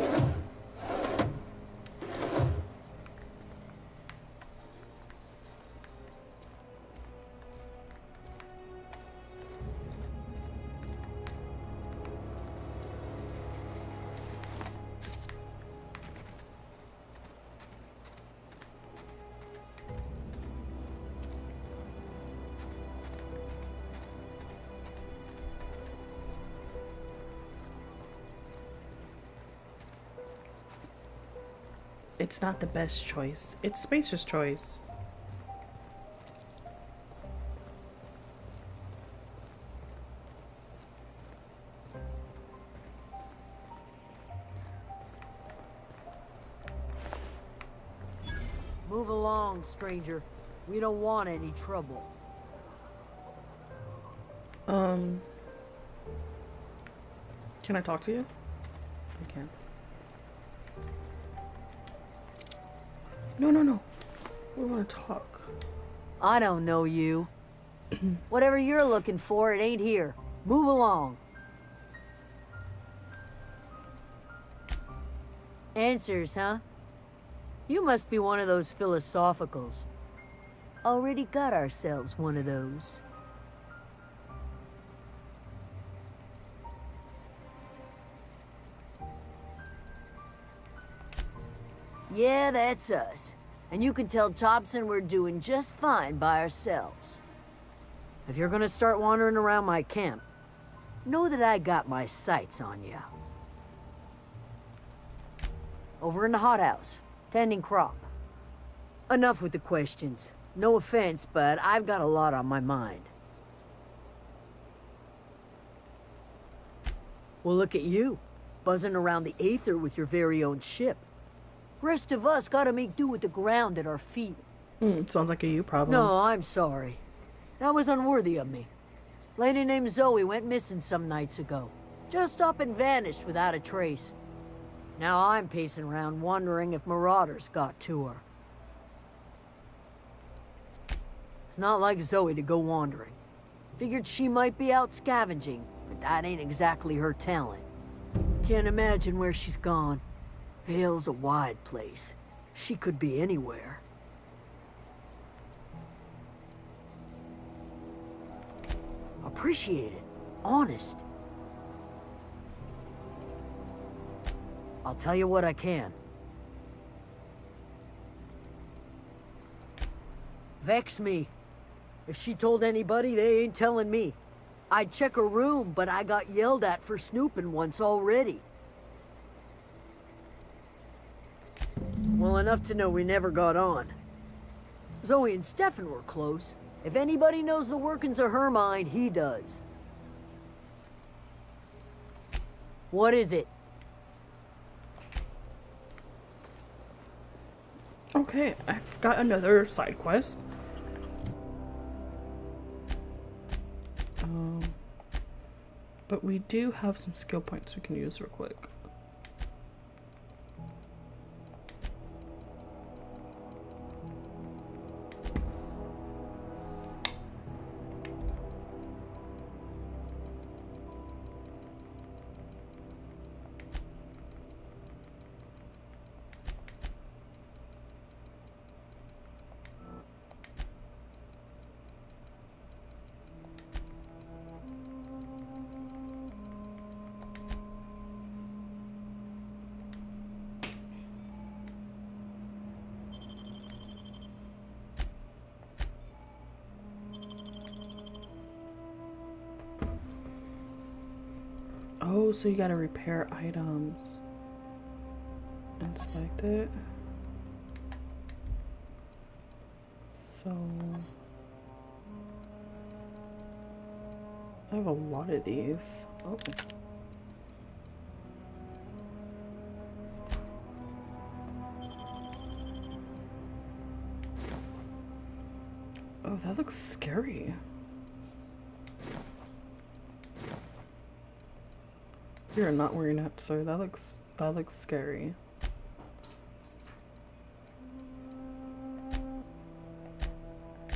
it's not the best choice. It's Spacer's choice. Move along, stranger. We don't want any trouble. Can I talk to you? I can. No. We want to talk. I don't know you. Whatever you're looking for, it ain't here. Move along. Answers, huh? You must be one of those philosophicals. Already got ourselves one of those. Yeah, that's us. And you can tell Thompson we're doing just fine by ourselves. If you're gonna start wandering around my camp, know that I got my sights on you. Over in the hothouse, tending crop. Enough with the questions. No offense, but I've got a lot on my mind. Well, look at you, buzzing around the Aether with your very own ship. Rest of us gotta make do with the ground at our feet. Sounds like a you problem. No, I'm sorry. That was unworthy of me. Lady named Zoe went missing some nights ago. Just up and vanished without a trace. Now I'm pacing around wondering if marauders got to her. It's not like Zoe to go wandering. Figured she might be out scavenging, but that ain't exactly her talent. Can't imagine where she's gone. Vale's a wide place. She could be anywhere. Appreciate it. Honest. I'll tell you what I can. Vex me. If she told anybody, they ain't telling me. I'd check her room, but I got yelled at for snooping once already. Well, enough to know we never got on. Zoe and Stefan were close. If anybody knows the workings of her mind, he does. What is it? Okay, I've got another side quest. But we do have some skill points we can use real quick. Oh, so you gotta repair items. Inspect it. So I have a lot of these. Oh. Oh, that looks scary. You're not wearing that, sir. That looks scary.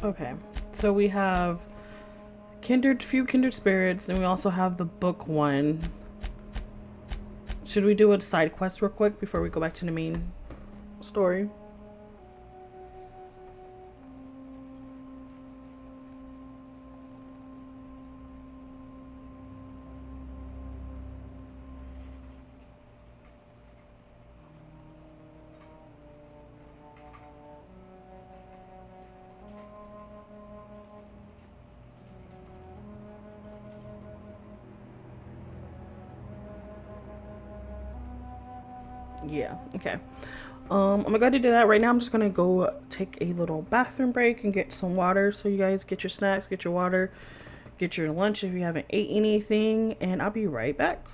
Okay, so we have few kindred spirits, and we also have the book one. Should we do a side quest real quick before we go back to the main story? Yeah, okay. I'm gonna go ahead and do that. Right now I'm just gonna go take a little bathroom break and get some water. So you guys get your snacks, get your water, get your lunch if you haven't ate anything, and I'll be right back.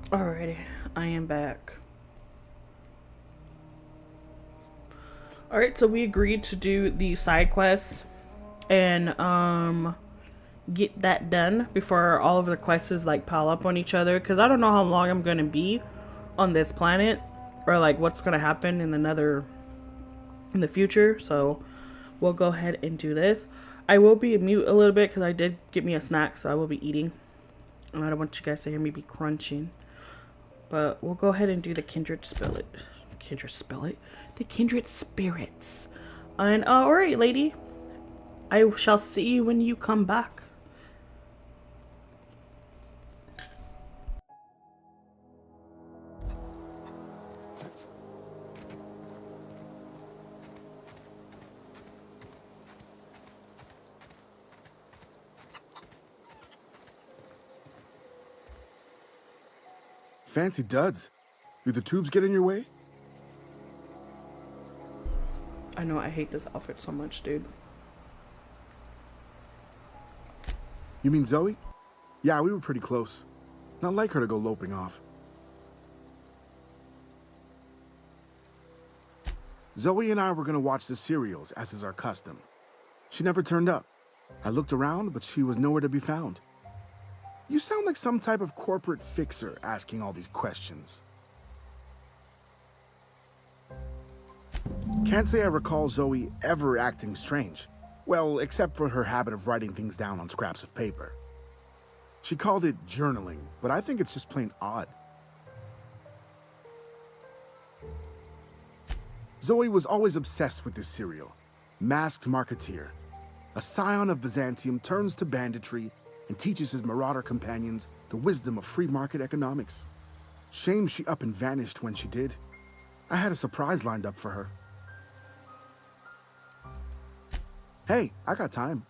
Alrighty, I am back. Alright, so we agreed to do the side quests and get that done before all of the quests like pile up on each other, because I don't know how long I'm gonna be on this planet or like what's gonna happen in in the future. So we'll go ahead and do this. I will be mute a little bit because I did get me a snack, so I will be eating and I don't want you guys to hear me be crunching. But we'll go ahead and do the kindred spirits. The kindred spirits. And alright, lady, I shall see you when you come back. Fancy duds. Do the tubes get in your way? I know I hate this outfit so much, dude. You mean Zoe? Yeah, we were pretty close. Not like her to go loping off. Zoe and I were gonna watch the serials, as is our custom. She never turned up. I looked around, but she was nowhere to be found. You sound like some type of corporate fixer asking all these questions. Can't say I recall Zoe ever acting strange. Well, except for her habit of writing things down on scraps of paper. She called it journaling, but I think it's just plain odd. Zoe was always obsessed with this serial. Masked Marketeer. A scion of Byzantium turns to banditry and teaches his marauder companions the wisdom of free market economics. Shame she up and vanished when she did. I had a surprise lined up for her. Hey, I got time.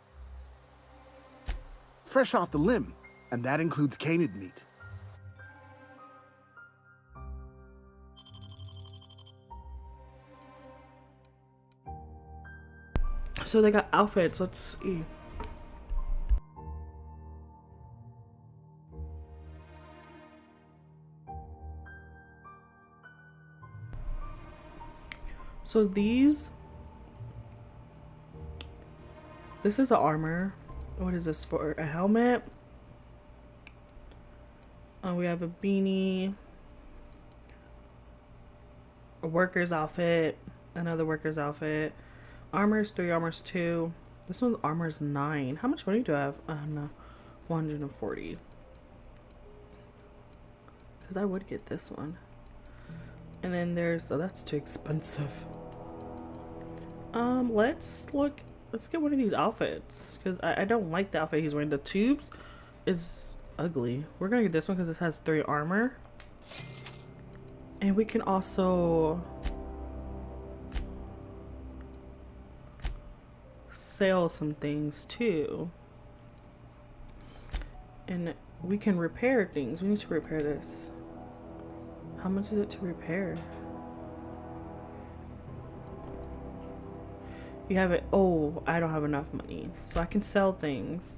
Fresh off the limb, and that includes canid meat. So they got outfits. Let's see. So this is a armor. What is this for? A helmet. We have a beanie, a worker's outfit, another worker's outfit. Armor's 3, armor's 2. This one's armor's 9. How much money do I have? No, 140. Because I would get this one. And then there's, oh, that's too expensive. Let's get one of these outfits. Because I don't like the outfit he's wearing. The tubes is ugly. We're going to get this one because this has 3 armor. And we can also sell some things too. And we can repair things. We need to repair this. How much is it to repair? You have it. Oh, I don't have enough money. So I can sell things.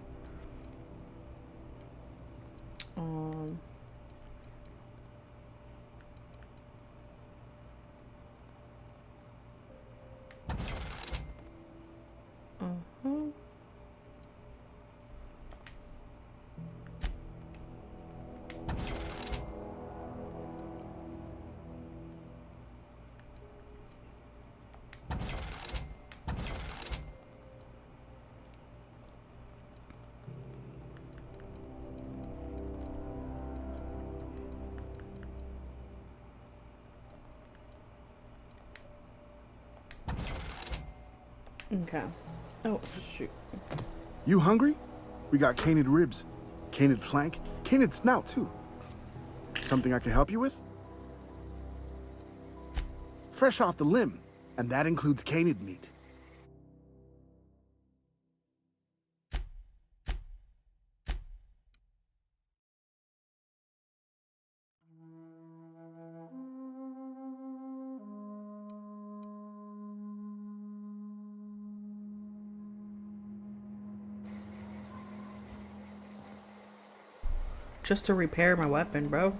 Okay. Oh, shoot. You hungry? We got canid ribs, canid flank, canid snout too. Something I can help you with? Fresh off the limb, and that includes canid meat. Just to repair my weapon, bro.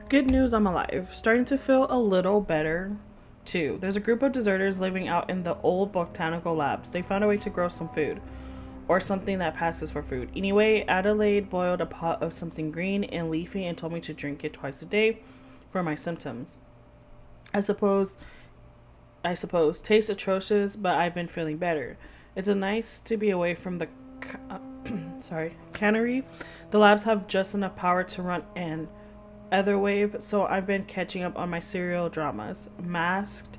Good news, I'm alive. Starting to feel a little better, too. There's a group of deserters living out in the old botanical labs. They found a way to grow some food. Or something that passes for food. Anyway, Adelaide boiled a pot of something green and leafy and told me to drink it twice a day for my symptoms. I suppose, tastes atrocious, but I've been feeling better. It's nice to be away from the cannery. The labs have just enough power to run an Etherwave, so I've been catching up on my serial dramas. Masked,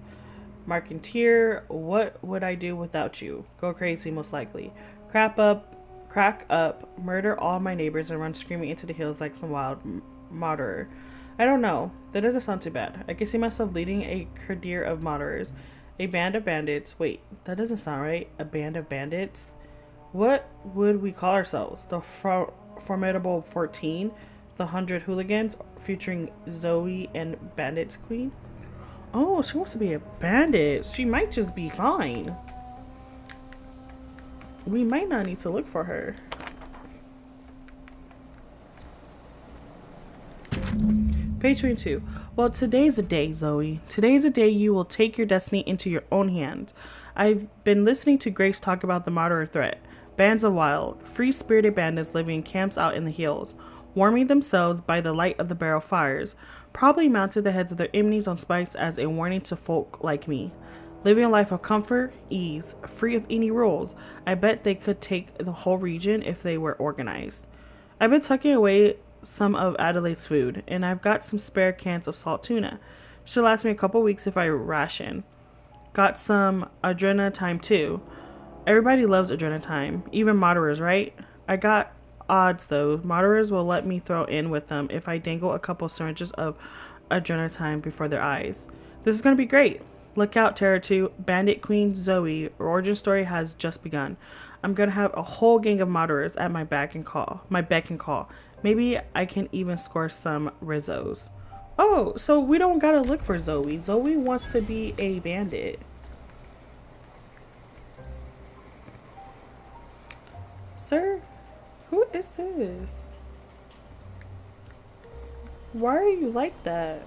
Marketeer, What Would I Do Without You? Go Crazy, most likely. Crack up, murder all my neighbors, and run screaming into the hills like some wild murderer. I don't know. That doesn't sound too bad. I can see myself leading a career of murderers. A band of bandits. Wait, that doesn't sound right. A band of bandits? What would we call ourselves? The Formidable 14? The 100 Hooligans? Featuring Zoe and Bandits Queen? Oh, she wants to be a bandit. She might just be fine. We might not need to look for her. Page 22. Well, today's a day, Zoe. Today's a day you will take your destiny into your own hands. I've been listening to Grace talk about the murderer threat. Bands of wild, free-spirited bandits living in camps out in the hills, warming themselves by the light of the barrel fires, probably mounted the heads of their enemies on spikes as a warning to folk like me. Living a life of comfort, ease, free of any rules. I bet they could take the whole region if they were organized. I've been tucking away some of Adelaide's food, and I've got some spare cans of salt tuna. Should last me a couple weeks if I ration. Got some adrenatime too. Everybody loves adrenatime, even murderers, right? I got odds though. Murderers will let me throw in with them if I dangle a couple syringes of adrenatime before their eyes. This is gonna be great. Look out, Terror 2. Bandit Queen Zoe. Her origin story has just begun. I'm gonna have a whole gang of murderers at my beck and call. Maybe I can even score some Rizzos. Oh, so we don't gotta look for Zoe. Zoe wants to be a bandit. Sir, who is this? Why are you like that?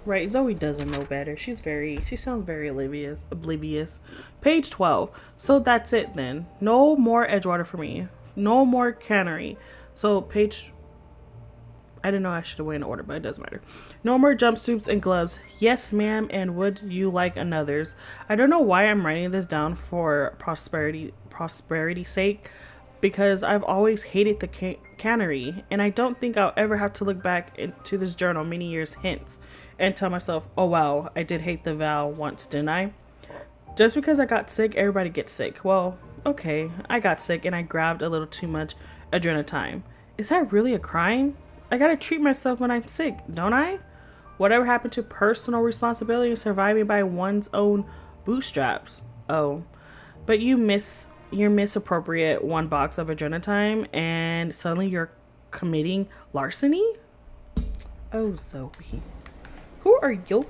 Right, Zoe doesn't know better. She sounds very oblivious. Page 12. So that's it then. No more Edgewater for me. No more cannery. So I didn't know I should have went in order, but it doesn't matter. No more jumpsuits and gloves. Yes, ma'am, and would you like another's? I don't know why I'm writing this down for prosperity's sake, because I've always hated the cannery, and I don't think I'll ever have to look back into this journal many years hence and tell myself, oh wow, I did hate the Val once, didn't I? Just because I got sick, everybody gets sick. Well, okay, I got sick and I grabbed a little too much adrenatime. Is that really a crime? I gotta treat myself when I'm sick, don't I? Whatever happened to personal responsibility and surviving by one's own bootstraps? Oh, but you misappropriate one box of adrenatime and suddenly you're committing larceny? Oh, Zoe. Who are you?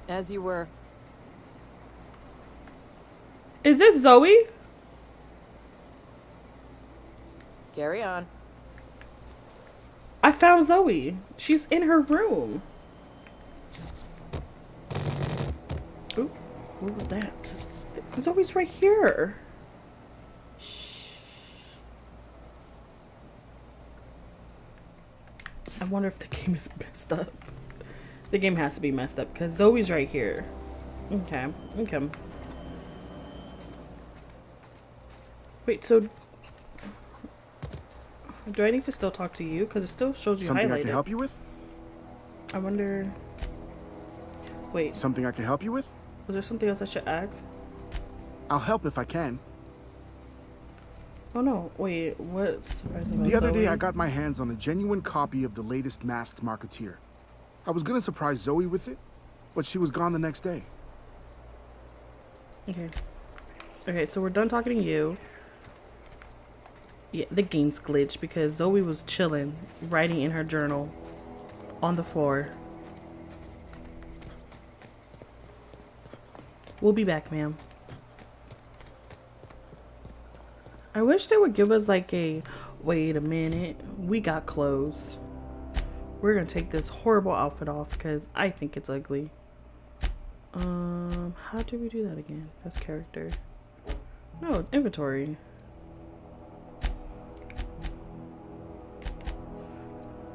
As you were. Is this Zoe? Carry on. I found Zoe. She's in her room. Ooh, what was that? Zoe's right here. Shh. I wonder if the game is messed up. The game has to be messed up because Zoe's right here. Okay. Wait, so do I need to still talk to you? Because it still shows you Something highlighted. I can help you with? I wonder. Wait. Something I can help you with? Was there something else I should ask? I'll help if I can. Oh no, wait, what's... The other day I got my hands on a genuine copy of the latest Masked Marketeer. I was gonna surprise Zoe with it, but she was gone the next day. Okay, so we're done talking to you. Yeah, the game's glitched because Zoe was chilling, writing in her journal. on the floor. We'll be back, ma'am. I wish they would give us like a, wait a minute, we got clothes. We're gonna take this horrible outfit off because I think it's ugly. How do we do that again? That's character. No, inventory.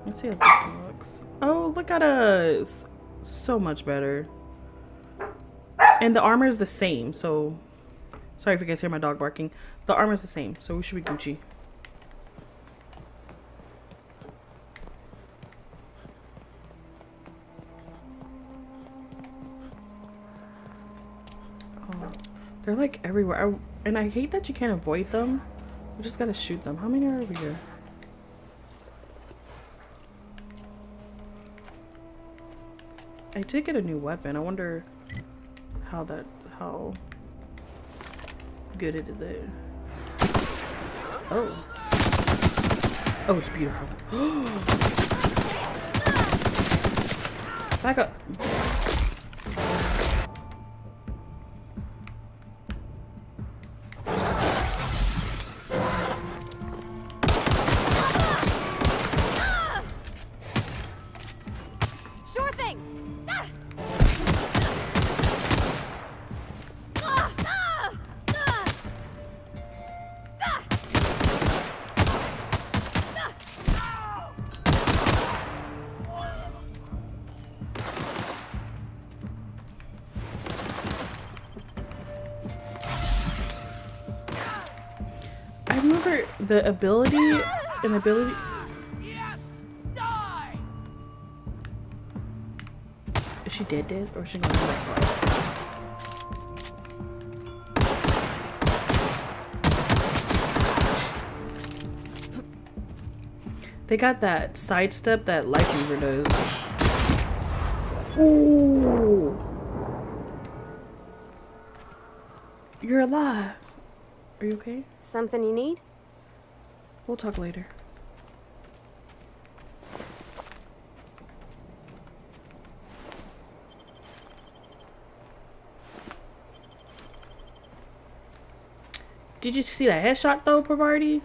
Let's see how this one looks. Oh, look at us. So much better. And the armor is the same, so sorry if you guys hear my dog barking. The armor is the same, so we should be Gucci. Oh, they're like everywhere. And I hate that you can't avoid them. You just gotta shoot them. How many are over here? I did get a new weapon. I wonder how good it is. Oh. Oh, it's beautiful. Back up. Sure thing. I remember the ability. Is she dead? Or is she going to the next one? They got that sidestep that Life Weaver does. Ooh! You're alive. Are you okay? Something you need? We'll talk later. Did you see that headshot though, Pavardi?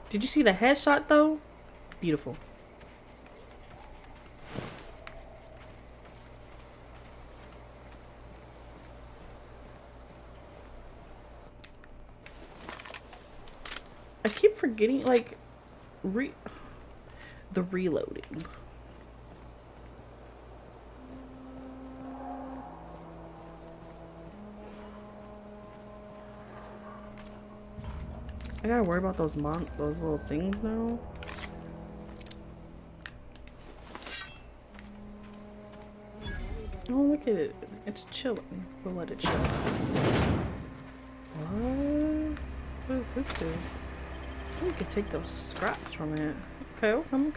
Did you see the headshot though? Beautiful. I keep forgetting, like, the reloading. I gotta worry about those little things now. Oh, look at it. It's chilling. We'll let it chill. What? What does this do? We could take those scraps from it. Okay, oh, come.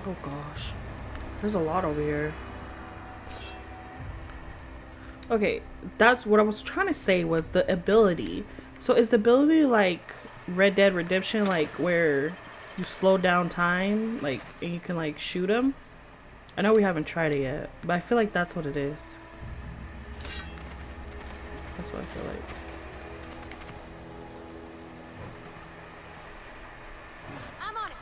Oh gosh. There's a lot over here. Okay, that's what I was trying to say was the ability. So is the ability like Red Dead Redemption, like where you slow down time, like, and you can like shoot them? I know we haven't tried it yet, but I feel like that's what it is. That's what I feel like. I'm on it.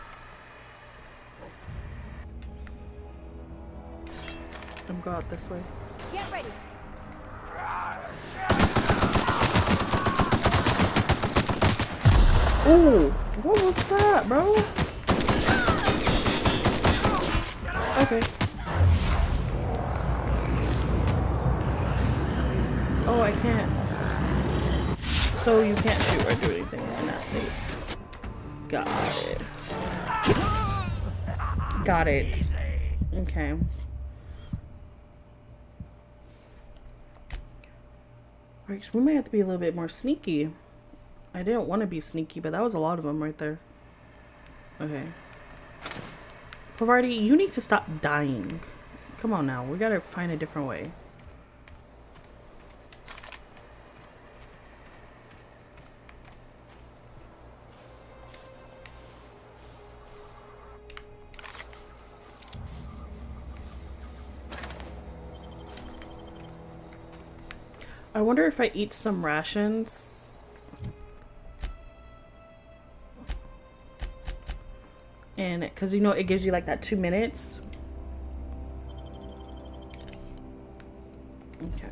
I'm going out this way. Get ready. Ooh, what was that, bro? Okay. Oh, I can't. So you can't shoot or do anything in that state. Got it. Got it. Okay. Alright, so we might have to be a little bit more sneaky. I didn't want to be sneaky, but that was a lot of them right there. Okay. Pavardi, you need to stop dying. Come on now, we gotta find a different way. I wonder if I eat some rations. And because you know it gives you like that 2 minutes. Okay.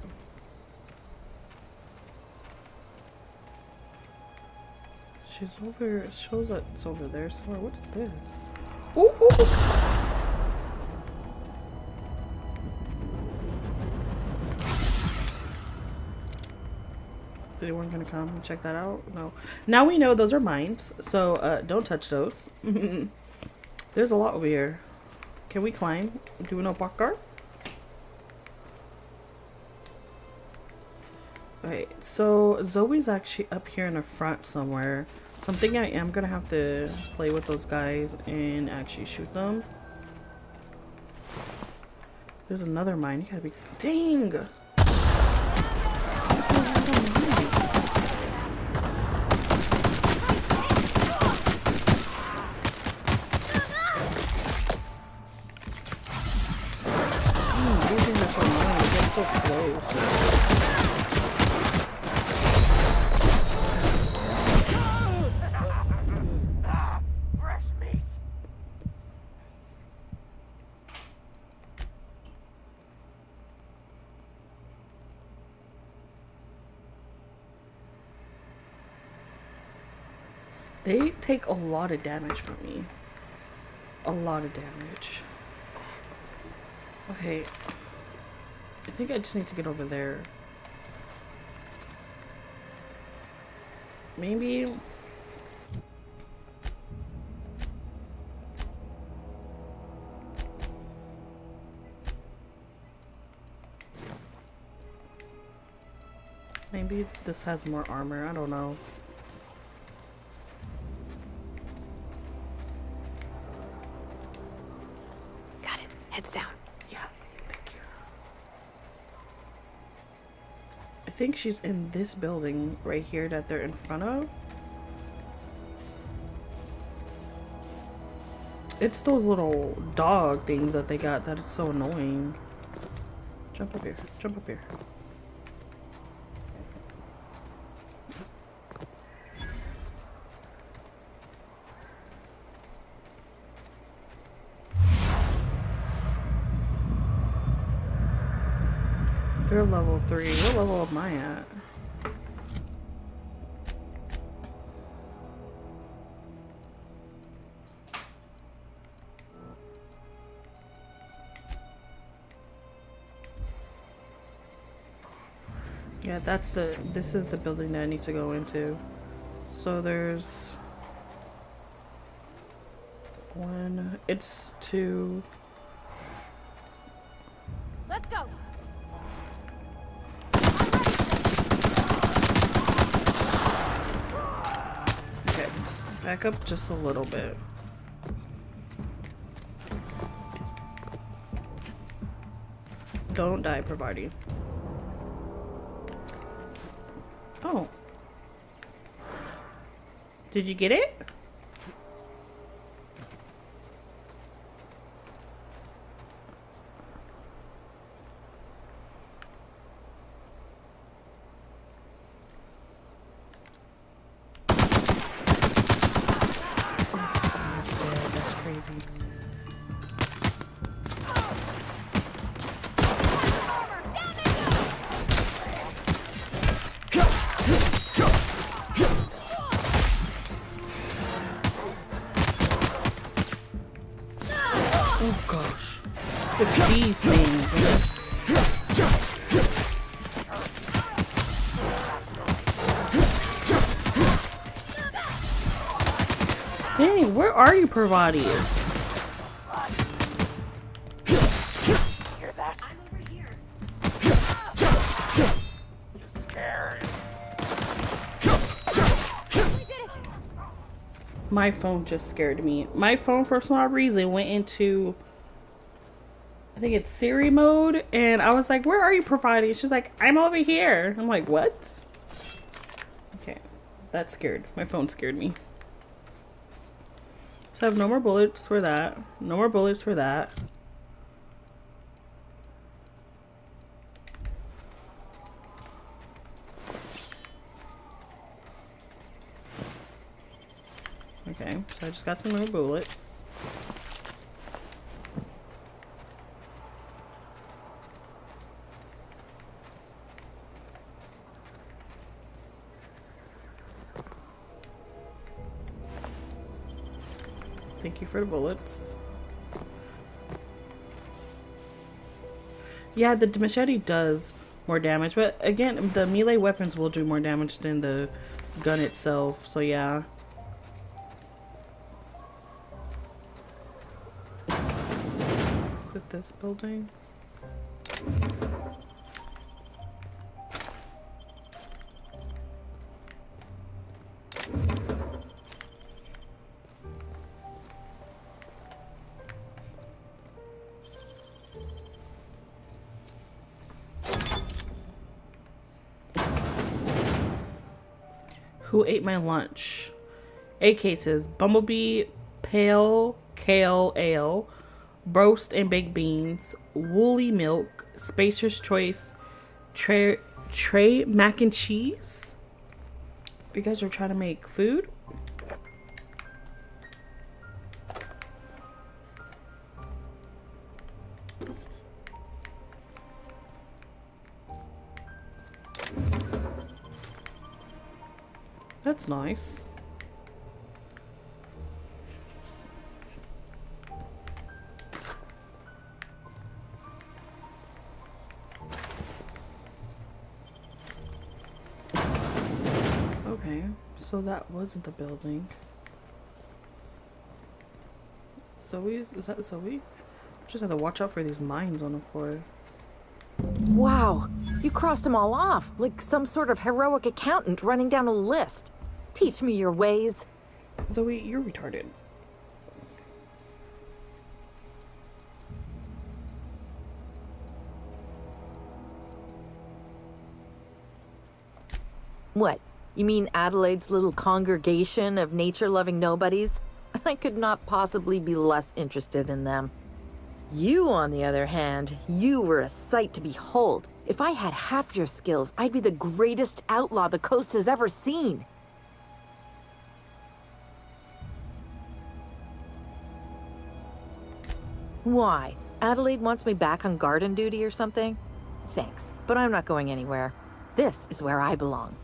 She's over. It shows that it's over there somewhere. What is this? Ooh, ooh. Is anyone gonna come and check that out? No. Now we know those are mines, so don't touch those. There's a lot over here. Can we climb? Do we know parkour? Okay, so Zoe's actually up here in the front somewhere. So I'm thinking I am gonna have to play with those guys and actually shoot them. There's another mine. You gotta be. Dang! So close. Fresh meat. They take a lot of damage from me. A lot of damage. Okay. I think I just need to get over there. Maybe. Maybe this has more armor. I don't know. Got it. Heads down. Yeah, thank you. I think she's in this building right here that they're in front of. It's those little dog things that they got that it's so annoying. Jump up here. Jump up here. They're level 3. What level am I at? Yeah, this is the building that I need to go into. So there's 1, it's 2. Let's go. Okay, back up just a little bit. Don't die, Pravati. Oh. Did you get it? That's crazy. Oh gosh. It's these things, man. Dang, where are you, Pravati? Hear that? I'm over here. Scared. We did it. My phone just scared me. My phone, for some odd reason, went into, I think it's Siri mode, and I was like, where are you, Pravati? She's like, I'm over here. I'm like, what? Okay, that scared. My phone scared me. So I have no more bullets for that. No more bullets for that. Okay, so I just got some more bullets. Thank you for the bullets. Yeah, the machete does more damage, but again, the melee weapons will do more damage than the gun itself, so yeah. Is it this building? Who ate my lunch? 8 cases. Bumblebee, pale kale ale, roast and baked beans, woolly milk, Spacer's Choice, tray mac and cheese. You guys are trying to make food? That's nice. Okay, so that wasn't the building. Zoe? Is that Zoe? Just have to watch out for these mines on the floor. Wow, you crossed them all off, like some sort of heroic accountant running down a list. Teach me your ways. Zoe, you're retarded. What? You mean Adelaide's little congregation of nature-loving nobodies? I could not possibly be less interested in them. You, on the other hand, you were a sight to behold. If I had half your skills, I'd be the greatest outlaw the coast has ever seen. Why? Adelaide wants me back on garden duty or something? Thanks, but I'm not going anywhere. This is where I belong.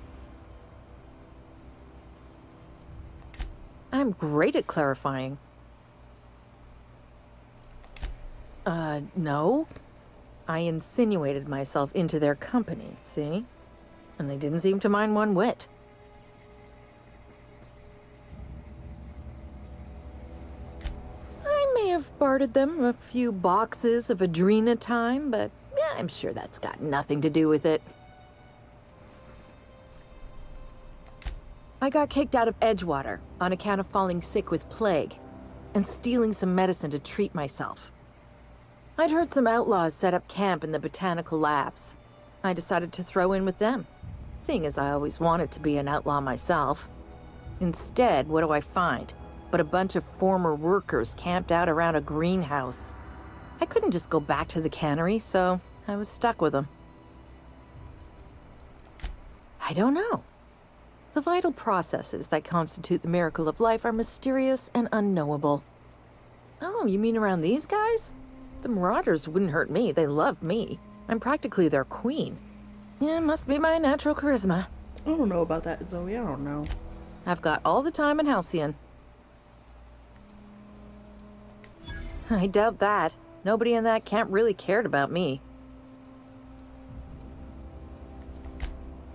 I'm great at clarifying. No. I insinuated myself into their company, see? And they didn't seem to mind one whit. I may have bartered them a few boxes of Adrena time, but yeah, I'm sure that's got nothing to do with it. I got kicked out of Edgewater on account of falling sick with plague and stealing some medicine to treat myself. I'd heard some outlaws set up camp in the botanical labs. I decided to throw in with them, seeing as I always wanted to be an outlaw myself. Instead, what do I find but a bunch of former workers camped out around a greenhouse? I couldn't just go back to the cannery, so I was stuck with them. I don't know. The vital processes that constitute the miracle of life are mysterious and unknowable. Oh, you mean around these guys? The Marauders wouldn't hurt me. They love me. I'm practically their queen. Yeah, must be my natural charisma. I don't know about that, Zoe. I don't know. I've got all the time in Halcyon. I doubt that. Nobody in that camp really cared about me.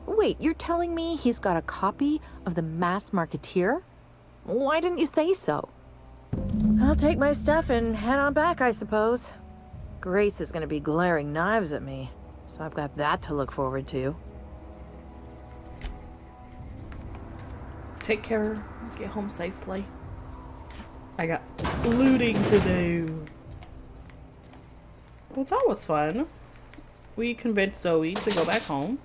Wait, you're telling me he's got a copy of the Mass Marketeer? Why didn't you say so? I'll take my stuff and head on back, I suppose. Grace is gonna be glaring knives at me, so I've got that to look forward to. Take care. Get home safely. I got looting to do. Well, that was fun. We convinced Zoe to go back home.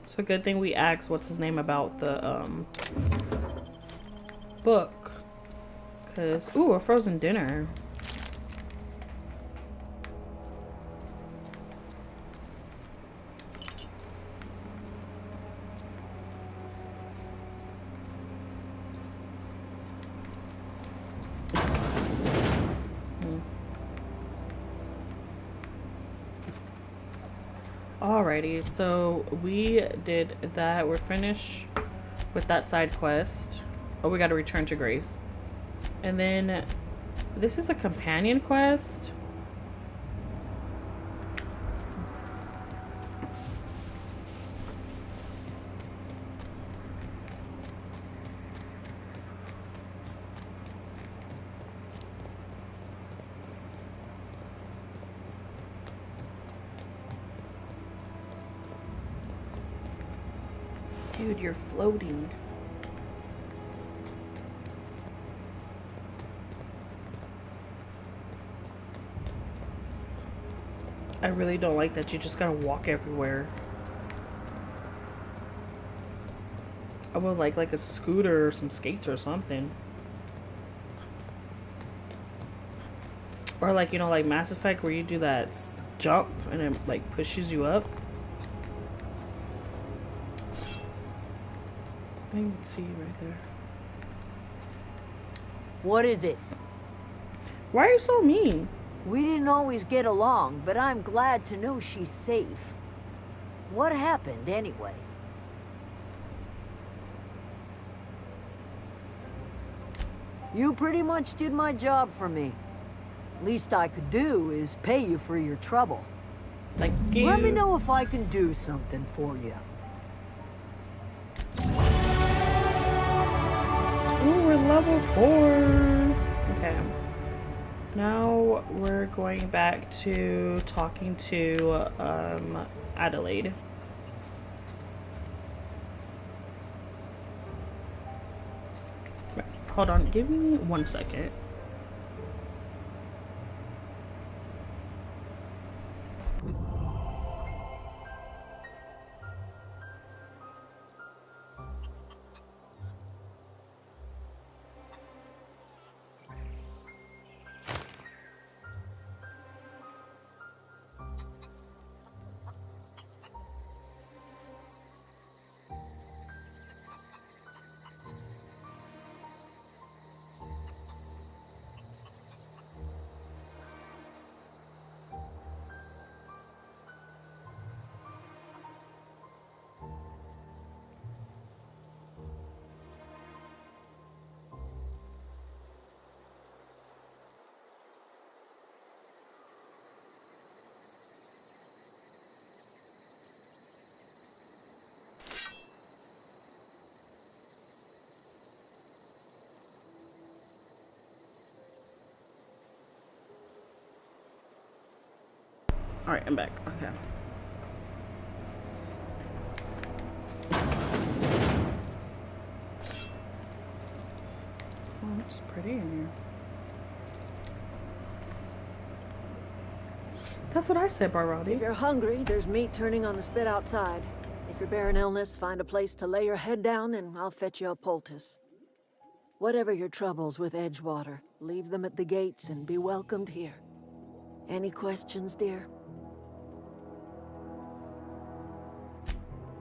So good thing we asked what's his name about the book. Cause ooh, a frozen dinner. Alrighty, so we did that. We're finished with that side quest. Oh, we gotta return to Grace. And then this is a companion quest. Dude, you're floating. I really don't like that you just gotta walk everywhere. I would like a scooter or some skates or something. Or like, you know, like Mass Effect where you do that jump and it like pushes you up. I can see you right there. What is it? Why are you so mean? We didn't always get along, but I'm glad to know she's safe. What happened, anyway? You pretty much did my job for me. Least I could do is pay you for your trouble. Thank you. Let me know if I can do something for you. Ooh, we're level 4. Okay. Now we're going back to talking to Adelaide. Right, hold on, give me 1 second. Alright, I'm back. Okay. Oh, it's pretty in here. That's what I said, Barati. If you're hungry, there's meat turning on the spit outside. If you're bearing illness, find a place to lay your head down and I'll fetch you a poultice. Whatever your troubles with Edgewater, leave them at the gates and be welcomed here. Any questions, dear?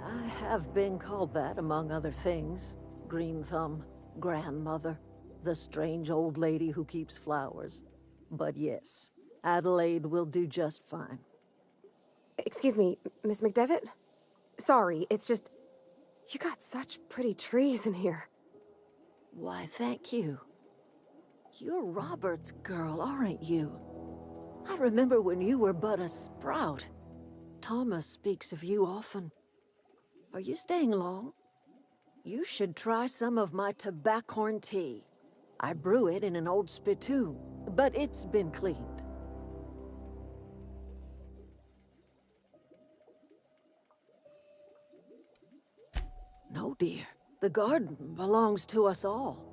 I have been called that, among other things. Green Thumb, grandmother, the strange old lady who keeps flowers. But yes, Adelaide will do just fine. Excuse me, Miss McDevitt? Sorry, it's just... You got such pretty trees in here. Why, thank you. You're Robert's girl, aren't you? I remember when you were but a sprout. Thomas speaks of you often. Are you staying long? You should try some of my tobaccorn tea. I brew it in an old spittoon, but it's been cleaned. No, dear. The garden belongs to us all.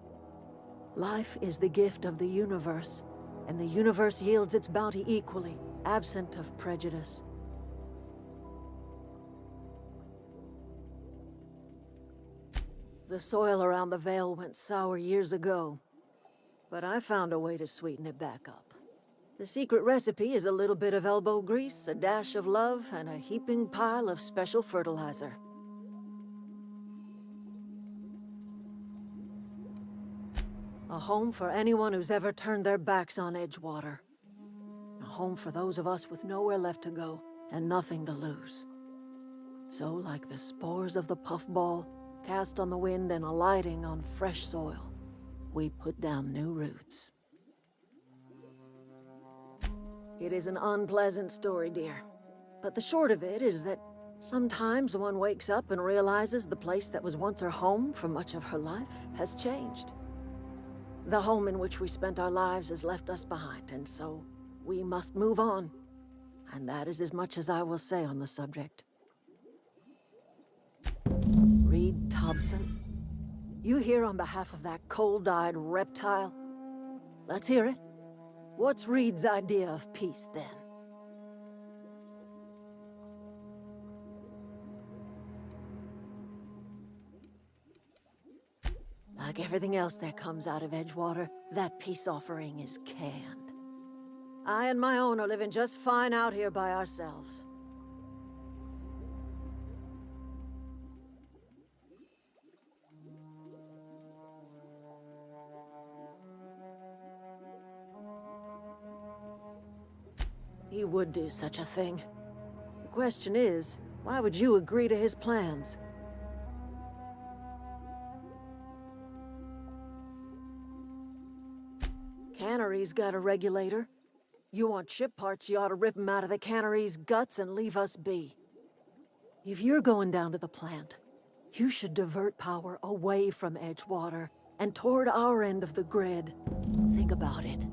Life is the gift of the universe, and the universe yields its bounty equally, absent of prejudice. The soil around the Vale went sour years ago, but I found a way to sweeten it back up. The secret recipe is a little bit of elbow grease, a dash of love, and a heaping pile of special fertilizer. A home for anyone who's ever turned their backs on Edgewater. A home for those of us with nowhere left to go and nothing to lose. So, like the spores of the puffball, cast on the wind and alighting on fresh soil, we put down new roots. It is an unpleasant story, dear. But the short of it is that sometimes one wakes up and realizes the place that was once her home for much of her life has changed. The home in which we spent our lives has left us behind, and so we must move on. And that is as much as I will say on the subject. Reed Thompson, you here on behalf of that cold-eyed reptile? Let's hear it. What's Reed's idea of peace, then? Like everything else that comes out of Edgewater, that peace offering is canned. I and my own are living just fine out here by ourselves. He would do such a thing. The question is, why would you agree to his plans? Cannery's got a regulator. You want ship parts, you ought to rip 'em out of the cannery's guts and leave us be. If you're going down to the plant, you should divert power away from Edgewater and toward our end of the grid. Think about it.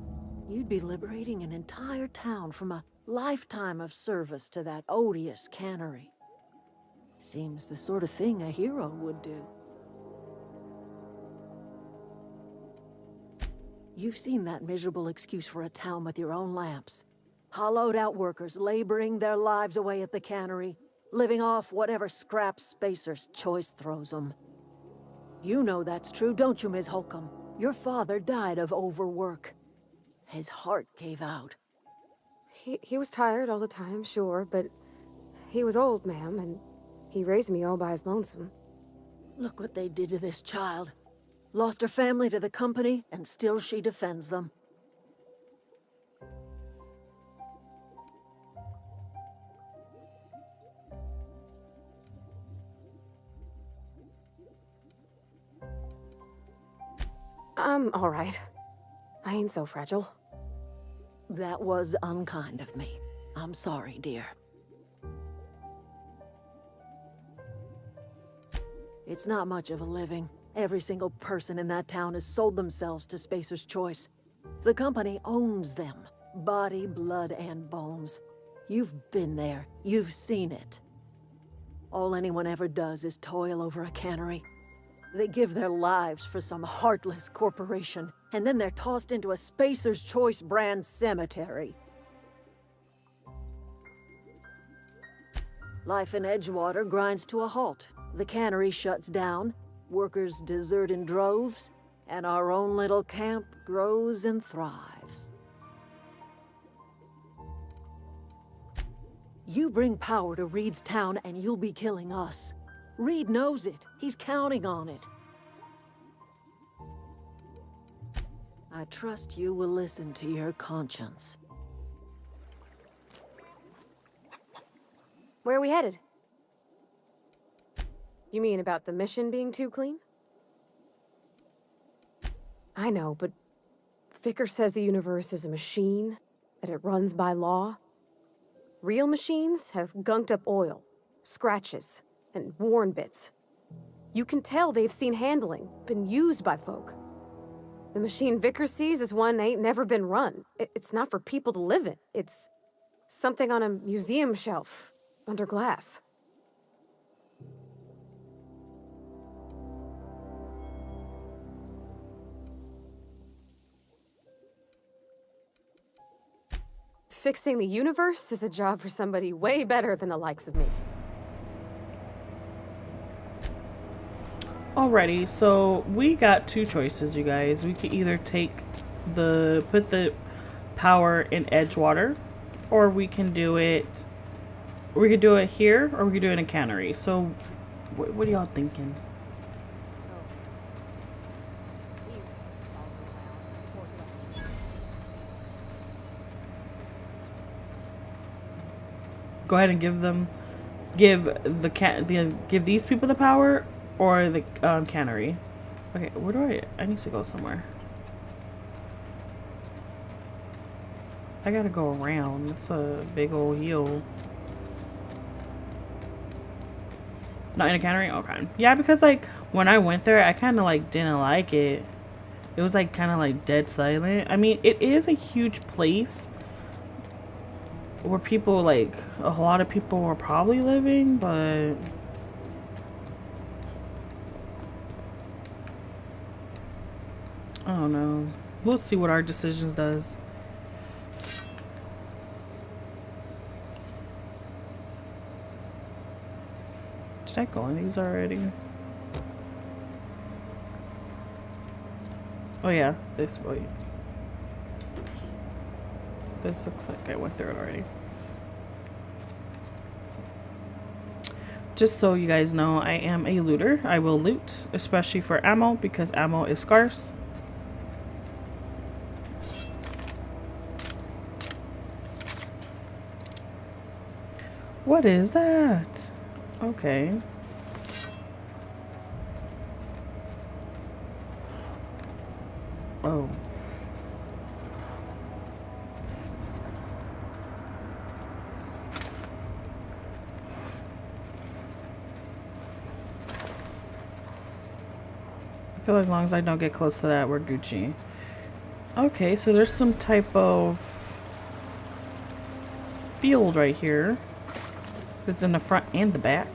You'd be liberating an entire town from a lifetime of service to that odious cannery. Seems the sort of thing a hero would do. You've seen that miserable excuse for a town with your own lamps. Hollowed out workers laboring their lives away at the cannery, living off whatever scraps Spacer's Choice throws them. You know that's true, don't you, Ms. Holcomb? Your father died of overwork. His heart gave out. He was tired all the time, sure, but he was old, ma'am, and he raised me all by his lonesome. Look what they did to this child. Lost her family to the company, and still she defends them. I'm all right. I ain't so fragile. That was unkind of me. I'm sorry, dear. It's not much of a living. Every single person in that town has sold themselves to Spacer's Choice. The company owns them. Body, blood, and bones. You've been there. You've seen it. All anyone ever does is toil over a cannery. They give their lives for some heartless corporation, and then they're tossed into a Spacer's Choice brand cemetery. Life in Edgewater grinds to a halt. The cannery shuts down, workers desert in droves, and our own little camp grows and thrives. You bring power to Reed's town and you'll be killing us. Reed knows it. He's counting on it. I trust you will listen to your conscience. Where are we headed? You mean about the mission being too clean? I know, but Vicker says the universe is a machine, that it runs by law. Real machines have gunked up oil, scratches, and worn bits. You can tell they've seen handling, been used by folk. The machine Vicker sees is one ain't never been run. It's not for people to live in. It's something on a museum shelf, under glass. Fixing the universe is a job for somebody way better than the likes of me. Alrighty, so we got two choices, you guys. We could either put the power in Edgewater, or we can do it here, or we could do it in a cannery. So what are y'all thinking? Go ahead and give them give give these people the power or the cannery. Okay, where do I need to go somewhere. I gotta go around. It's a big old hill. Not in a cannery? Okay. Yeah, because like when I went there, I kind of like didn't like it. It was like kind of like dead silent. I mean, it is a huge place where people like a lot of people were probably living, but I don't know. We'll see what our decisions does. Did I go on these already? Oh yeah, this way. This looks like I went through it already. Just so you guys know, I am a looter. I will loot, especially for ammo, because ammo is scarce. What is that? Okay. Oh. I feel as long as I don't get close to that, we're Gucci. Okay, so there's some type of field right here. It's in the front and the back.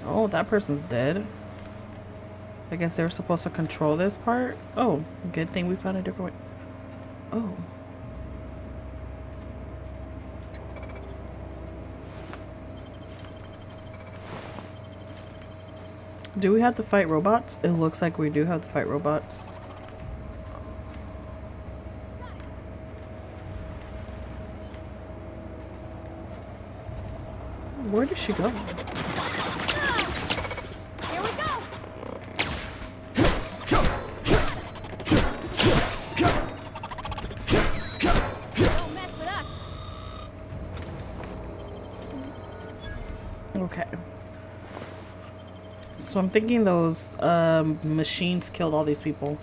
Oh, that person's dead. I guess they were supposed to control this part. Oh, good thing we found a different way. Oh. Do we have to fight robots? It looks like we do have to fight robots. Where did she go? Here we go. Don't mess with us. Okay. So I'm thinking those machines killed all these people.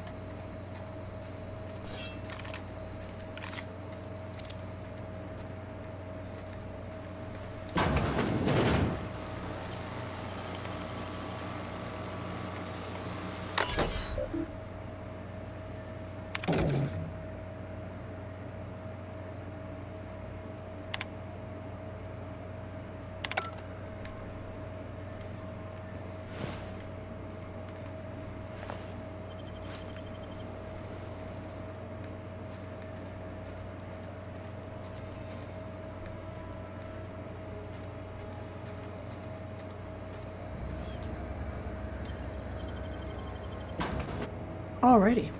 Alrighty.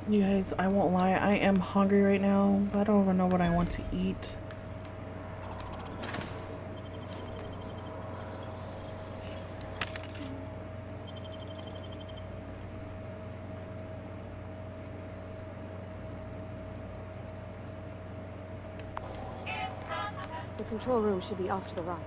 You guys, I won't lie, I am hungry right now, but I don't even know what I want to eat. The control room should be off to the right.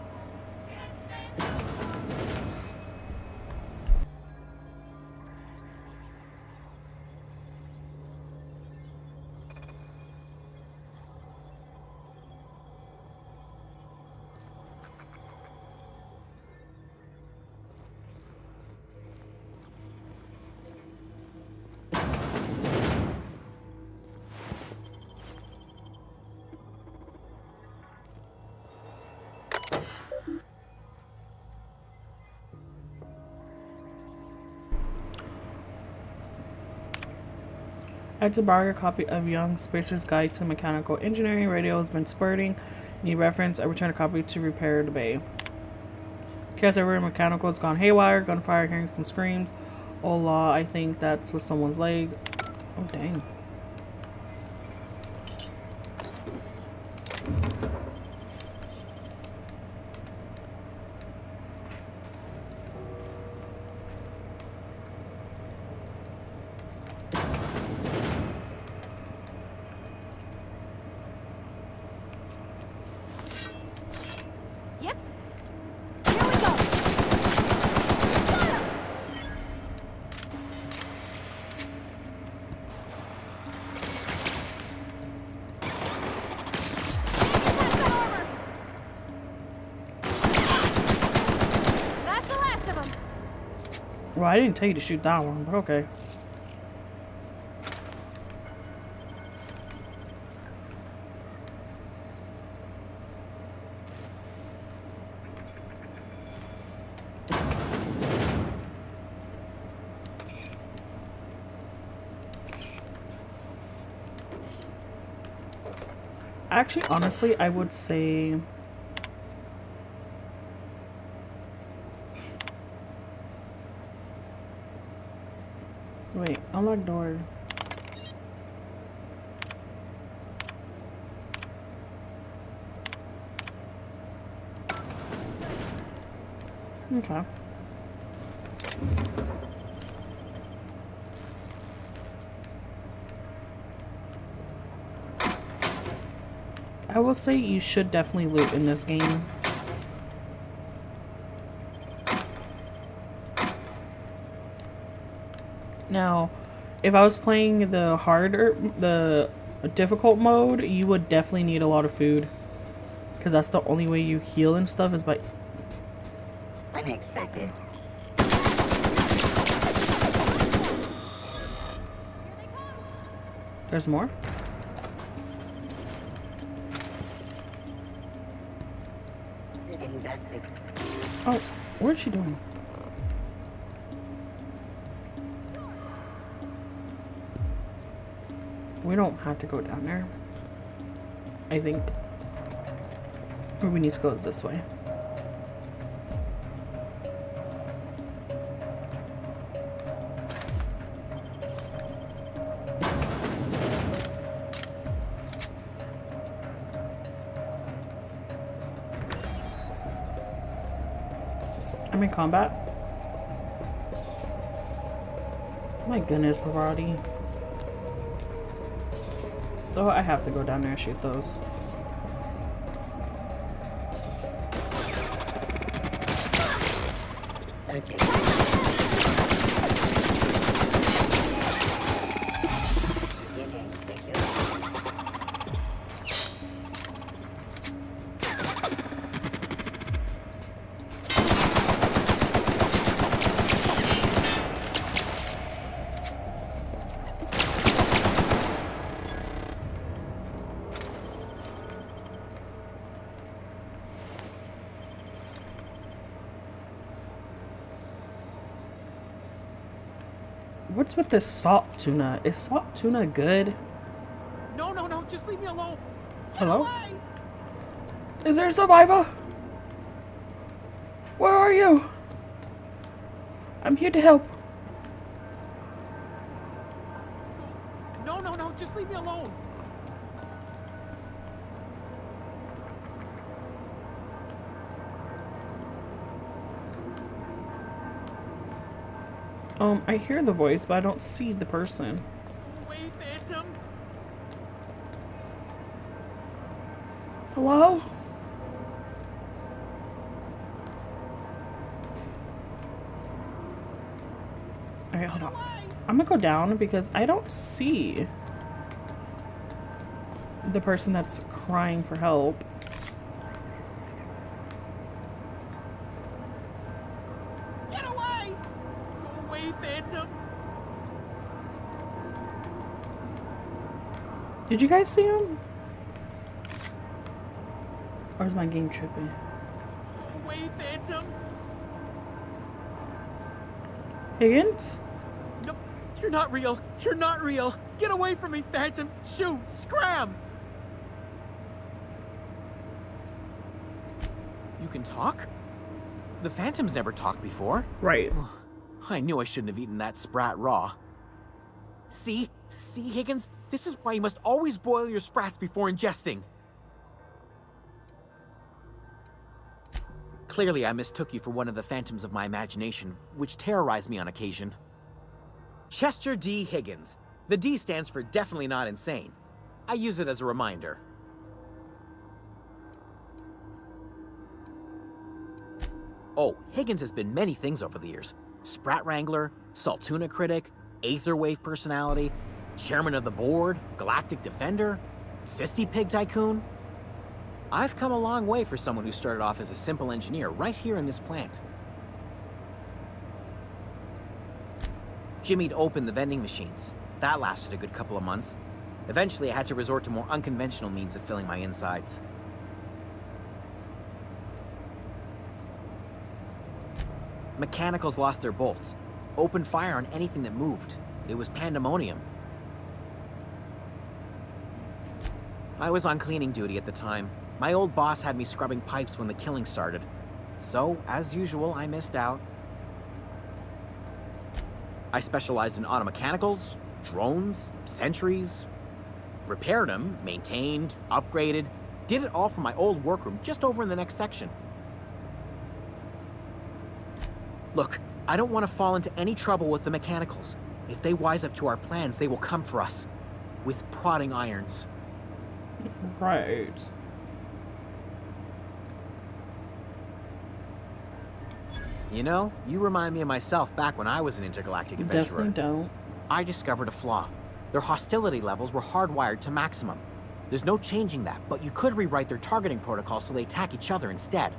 I had to borrow a copy of Young Spacer's Guide to Mechanical Engineering. Radio has been spurting. Need reference. I returned a copy to repair the bay. Chaos everywhere. Mechanical has gone haywire. Gunfire. Hearing some screams. Oh law. I think that's with someone's leg. Oh dang. Well, I didn't tell you to shoot that one, but okay. Actually, honestly, I would say... Wait, unlock door. Okay. I will say you should definitely loot in this game. Now, if I was playing the difficult mode, you would definitely need a lot of food. Because that's the only way you heal and stuff is by... Unexpected. There's more? Invested. Oh, what is she doing? We don't have to go down there. I think where we need to go is this way. I'm in combat. My goodness, Parvati. So I have to go down there and shoot those. Searching. Getting secure. What's with this salt tuna? Is salt tuna good? No, just leave me alone. Hello? Is there a survivor? Where are you? I'm here to help. No, just leave me alone. I hear the voice, but I don't see the person. Wait, Phantom. Hello? Alright, hold on. I'm gonna go down because I don't see the person that's crying for help. Get away! Go away, Phantom. Did you guys see him? Or is my game tripping? Go away, Phantom. Higgins? No, you're not real. You're not real. Get away from me, Phantom. Shoot! Scram! You can talk? The Phantom's never talked before. Right. I knew I shouldn't have eaten that sprat raw. See, Higgins? This is why you must always boil your sprats before ingesting. Clearly, I mistook you for one of the phantoms of my imagination, which terrorized me on occasion. Chester D. Higgins. The D stands for definitely not insane. I use it as a reminder. Oh, Higgins has been many things over the years. Sprat Wrangler, Saltuna Critic, Aetherwave Personality, Chairman of the Board, Galactic Defender, Sisty Pig Tycoon. I've come a long way for someone who started off as a simple engineer right here in this plant. Jimmy'd opened the vending machines. That lasted a good couple of months. Eventually, I had to resort to more unconventional means of filling my insides. Mechanicals lost their bolts. Opened fire on anything that moved. It was pandemonium. I was on cleaning duty at the time. My old boss had me scrubbing pipes when the killing started. So, as usual, I missed out. I specialized in automechanicals, drones, sentries. Repaired them, maintained, upgraded. Did it all from my old workroom just over in the next section. Look, I don't want to fall into any trouble with the mechanicals. If they wise up to our plans, they will come for us. With prodding irons. Right. You know, you remind me of myself back when I was an intergalactic adventurer. Definitely don't. I discovered a flaw. Their hostility levels were hardwired to maximum. There's no changing that, but you could rewrite their targeting protocol so they attack each other instead.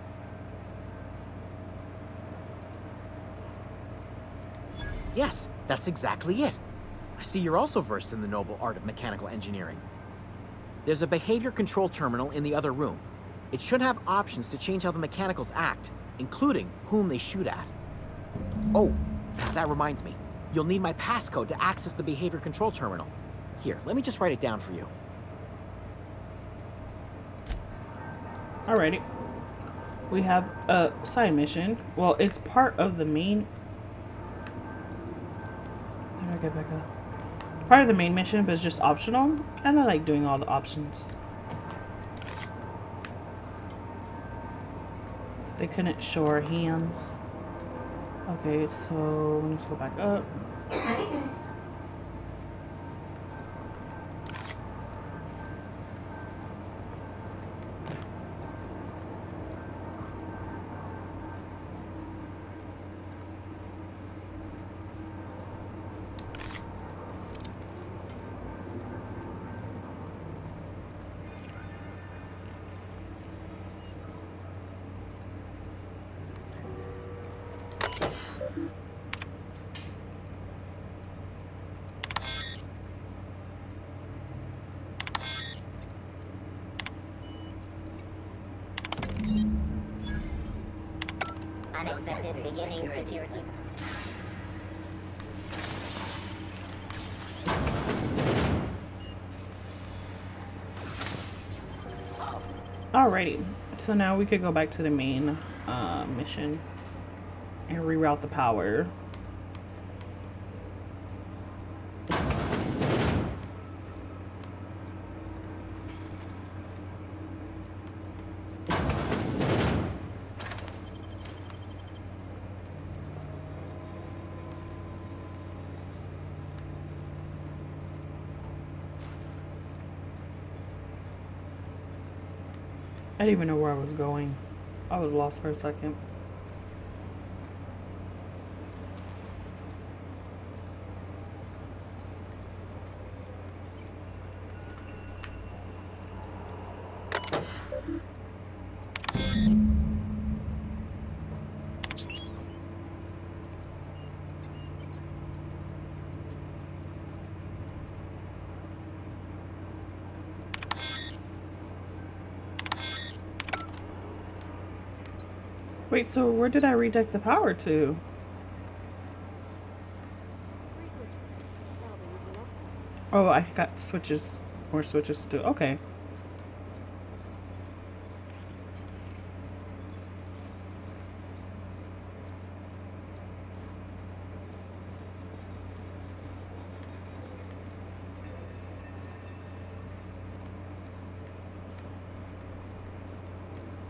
Yes, that's exactly it. I see you're also versed in the noble art of mechanical engineering. There's a behavior control terminal in the other room. It should have options to change how the mechanicals act, including whom they shoot at. Oh, that reminds me. You'll need my passcode to access the behavior control terminal. Here, let me just write it down for you. Alrighty. We have a side mission. Well, it's part of the main... How do I get back up? Part of the main mission, but it's just optional. And I like doing all the options. They couldn't show our hands. Okay, so let's go back up. Unexpected beginning security. Alrighty, so now we could go back to the main mission and reroute the power. I didn't even know where I was going. I was lost for a second. Wait, so where did I redirect the power to? Oh, I got switches, more switches to do. Okay.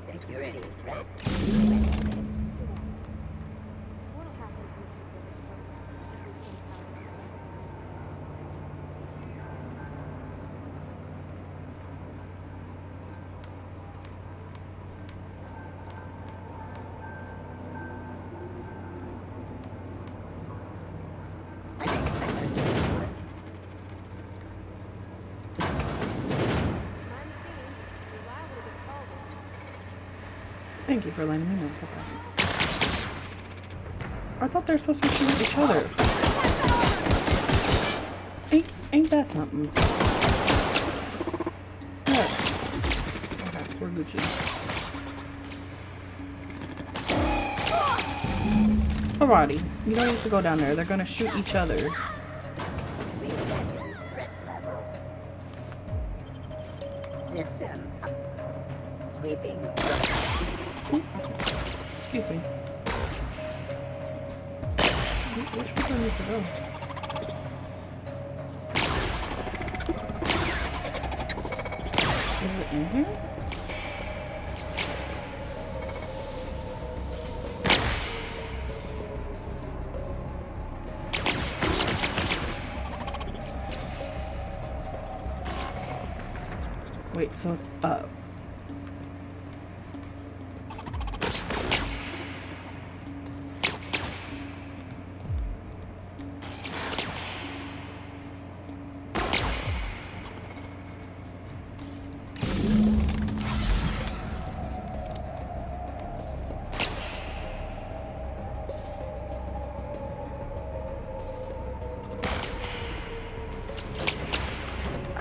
Security threat. Thank you for letting me know. I thought they were supposed to be shooting at each other. Ain't that something? Yeah. Okay, we're Gucci. Alrighty, you don't need to go down there. They're gonna shoot each other. System. Sweeping. Excuse me. Which way do I need to go? Is it in here? Wait, so it's up.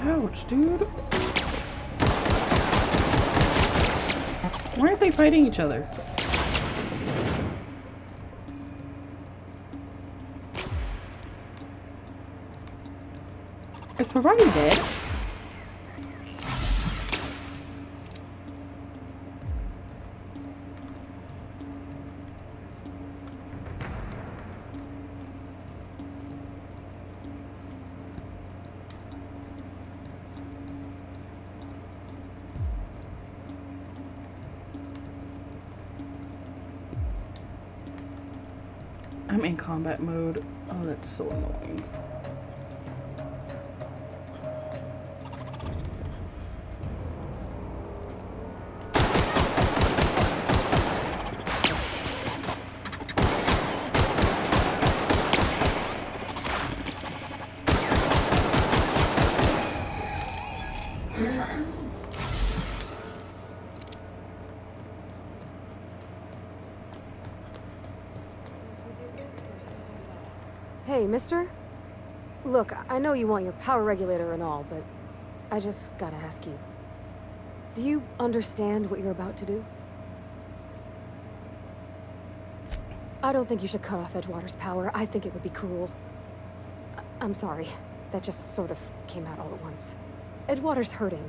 Ouch, dude. Why aren't they fighting each other? Is Parvati dead? I'm in combat mode. Oh, that's so annoying. Hey, mister? Look, I know you want your power regulator and all, but I just gotta ask you. Do you understand what you're about to do? I don't think you should cut off Edgewater's power. I think it would be cruel. I'm sorry. That just sort of came out all at once. Edgewater's hurting.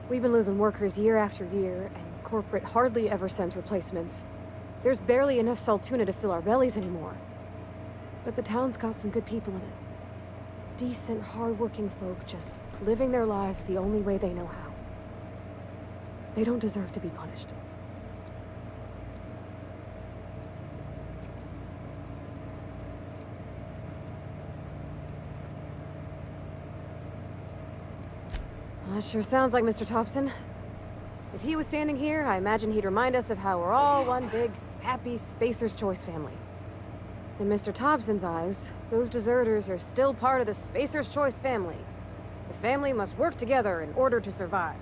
We've been losing workers year after year, and corporate hardly ever sends replacements. There's barely enough Saltuna to fill our bellies anymore. But the town's got some good people in it. Decent, hard-working folk just living their lives the only way they know how. They don't deserve to be punished. Well, that sure sounds like Mr. Thompson. If he was standing here, I imagine he'd remind us of how we're all one big, happy Spacer's Choice family. In Mr. Thompson's eyes, those deserters are still part of the Spacer's Choice family. The family must work together in order to survive.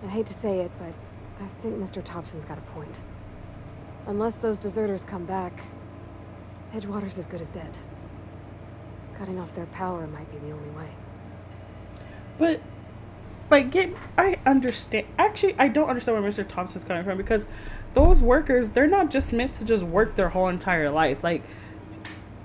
I hate to say it, but I think Mr. Thompson's got a point. Unless those deserters come back, Edgewater's as good as dead. Cutting off their power might be the only way. But, like, I understand. Actually, I don't understand where Mr. Thompson's coming from, because those workers, they're not just meant to just work their whole entire life. Like,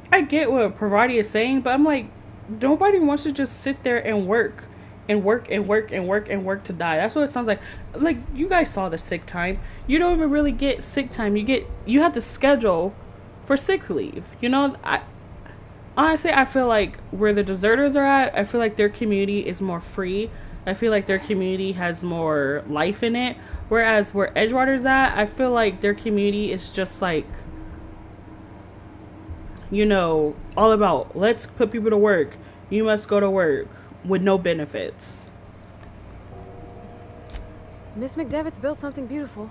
I get what Parvati is saying, but I'm like, nobody wants to just sit there and work and work and work and work and work to die. That's what it sounds like. Like, you guys saw the sick time. You don't even really get sick time. You have to schedule for sick leave. You know, honestly, I feel like where the deserters are at, I feel like their community is more free. I feel like their community has more life in it. Whereas where Edgewater's at, I feel like their community is just like, you know, all about let's put people to work. You must go to work with no benefits. Miss McDevitt's built something beautiful.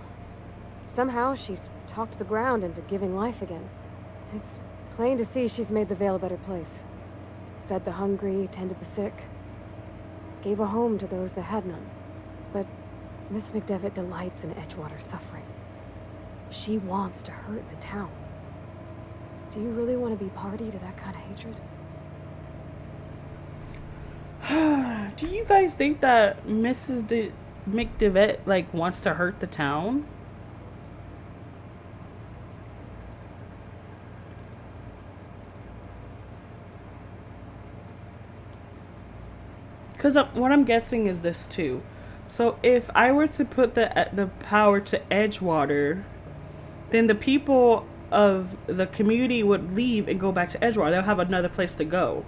Somehow she's talked the ground into giving life again. It's plain to see she's made the Vale a better place. Fed the hungry, tended the sick. Gave a home to those that had none. But Miss McDevitt delights in Edgewater's suffering. She wants to hurt the town. Do you really want to be party to that kind of hatred? Do you guys think that McDevitt like wants to hurt the town? Because what I'm guessing is this too. So if I were to put the power to Edgewater, then the people of the community would leave and go back to Edgewater. They'll have another place to go.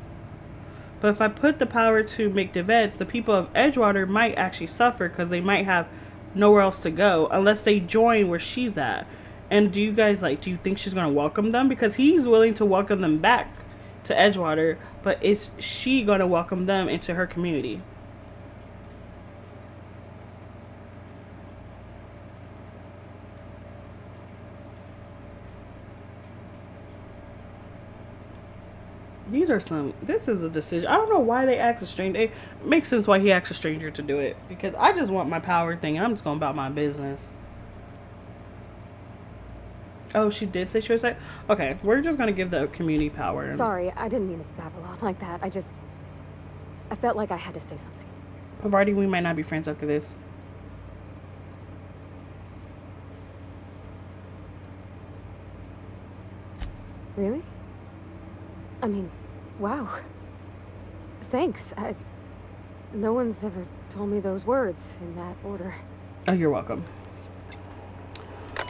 But if I put the power to McDevitt's, the people of Edgewater might actually suffer because they might have nowhere else to go unless they join where she's at. And do you guys do you think she's going to welcome them? Because he's willing to welcome them back to Edgewater, but is she going to welcome them into her community? This is a decision. I don't know why they asked a stranger. It makes sense why he asked a stranger to do it. Because I just want my power thing and I'm just going about my business. Oh, she did say she was like, okay, we're just going to give the community power. Sorry, I didn't mean to babble on like that. I felt like I had to say something. Pavarti, we might not be friends after this. Really? I mean, wow. Thanks. No one's ever told me those words in that order. Oh, you're welcome.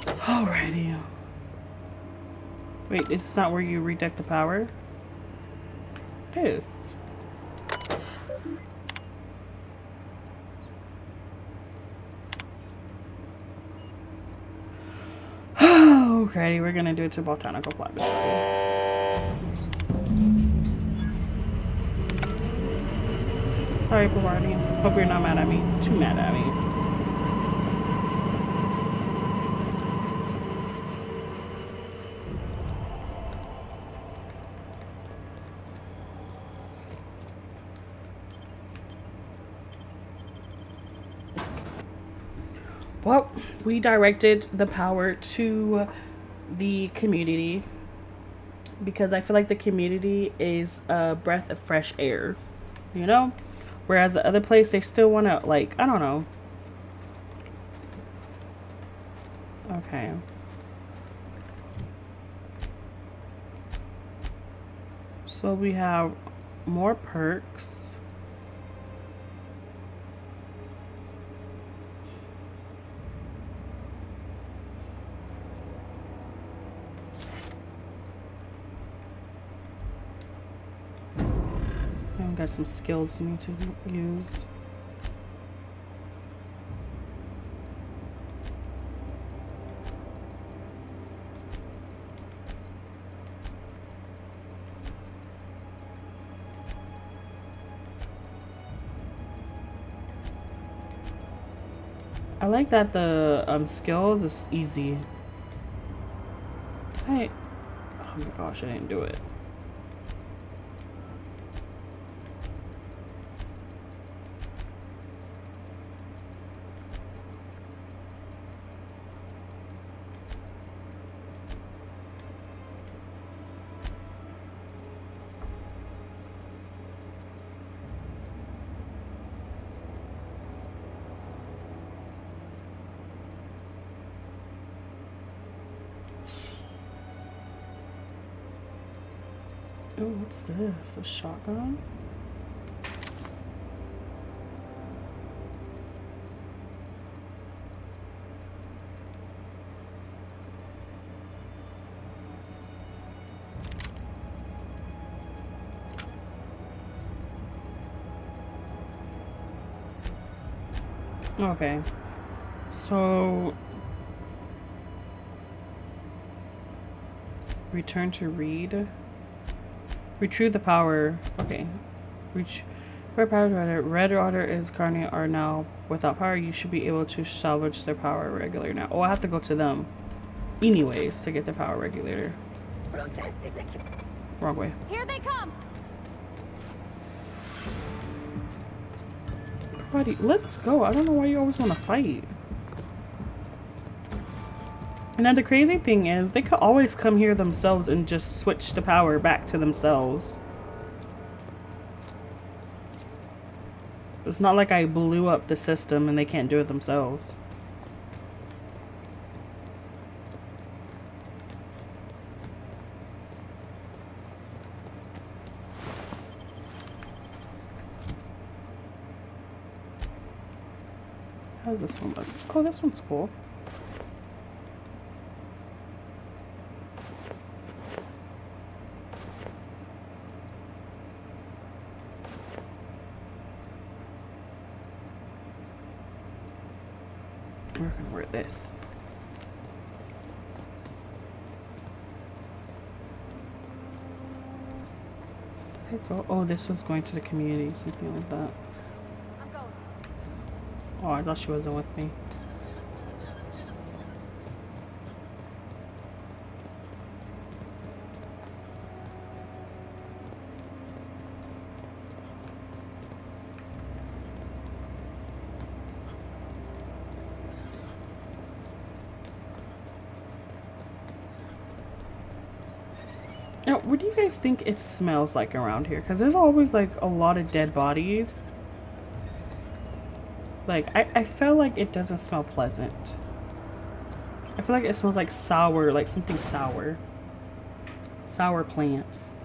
Alrighty. Wait, is this not where you redeck the power? It is. Alrighty, we're gonna do it to Botanical Planet. Sorry, Pavarti. Hope you're not mad at me. Too mad at me. Well, we directed the power to the community because I feel like the community is a breath of fresh air, you know? Whereas the other place, they still want to, like, I don't know. Okay. So we have more perks. Got some skills you need to use. I like that the skills is easy. Oh my gosh, I didn't do it. Oh, what's this? A shotgun? Okay. So return to read. Retrieve the power. Okay. Red power. Red order is Carney are now without power. You should be able to salvage their power regulator now. Oh, I have to go to them anyways to get the power regulator. Wrong way. Here they come. Buddy, let's go. I don't know why you always want to fight. And then the crazy thing is, they could always come here themselves and just switch the power back to themselves. It's not like I blew up the system and they can't do it themselves. How's this one look? Oh, this one's cool. We're gonna wear this. Did I go? Oh, this was going to the community, something like that. Oh, I thought she wasn't with me. Now, what do you guys think it smells like around here? Because there's always like a lot of dead bodies. Like, I feel like it doesn't smell pleasant. I feel like it smells like sour, like something sour. Sour plants.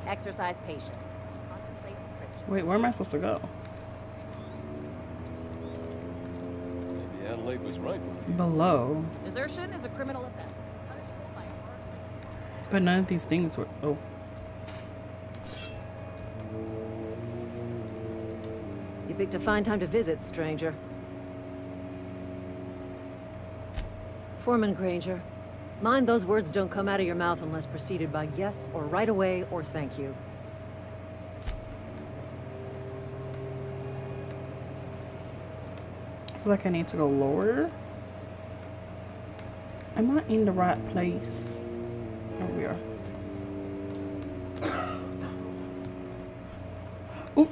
Exercise patience. Contemplate prescription. Wait, where am I supposed to go? Maybe Adelaide was right. Below. Desertion is a criminal offense. Punishable by But none of these things were. Oh. You picked a fine time to visit, stranger. Foreman Granger, mind those words don't come out of your mouth unless preceded by yes or right away or thank you. I feel like I need to go lower. Am I in the right place? There we are. Ooh.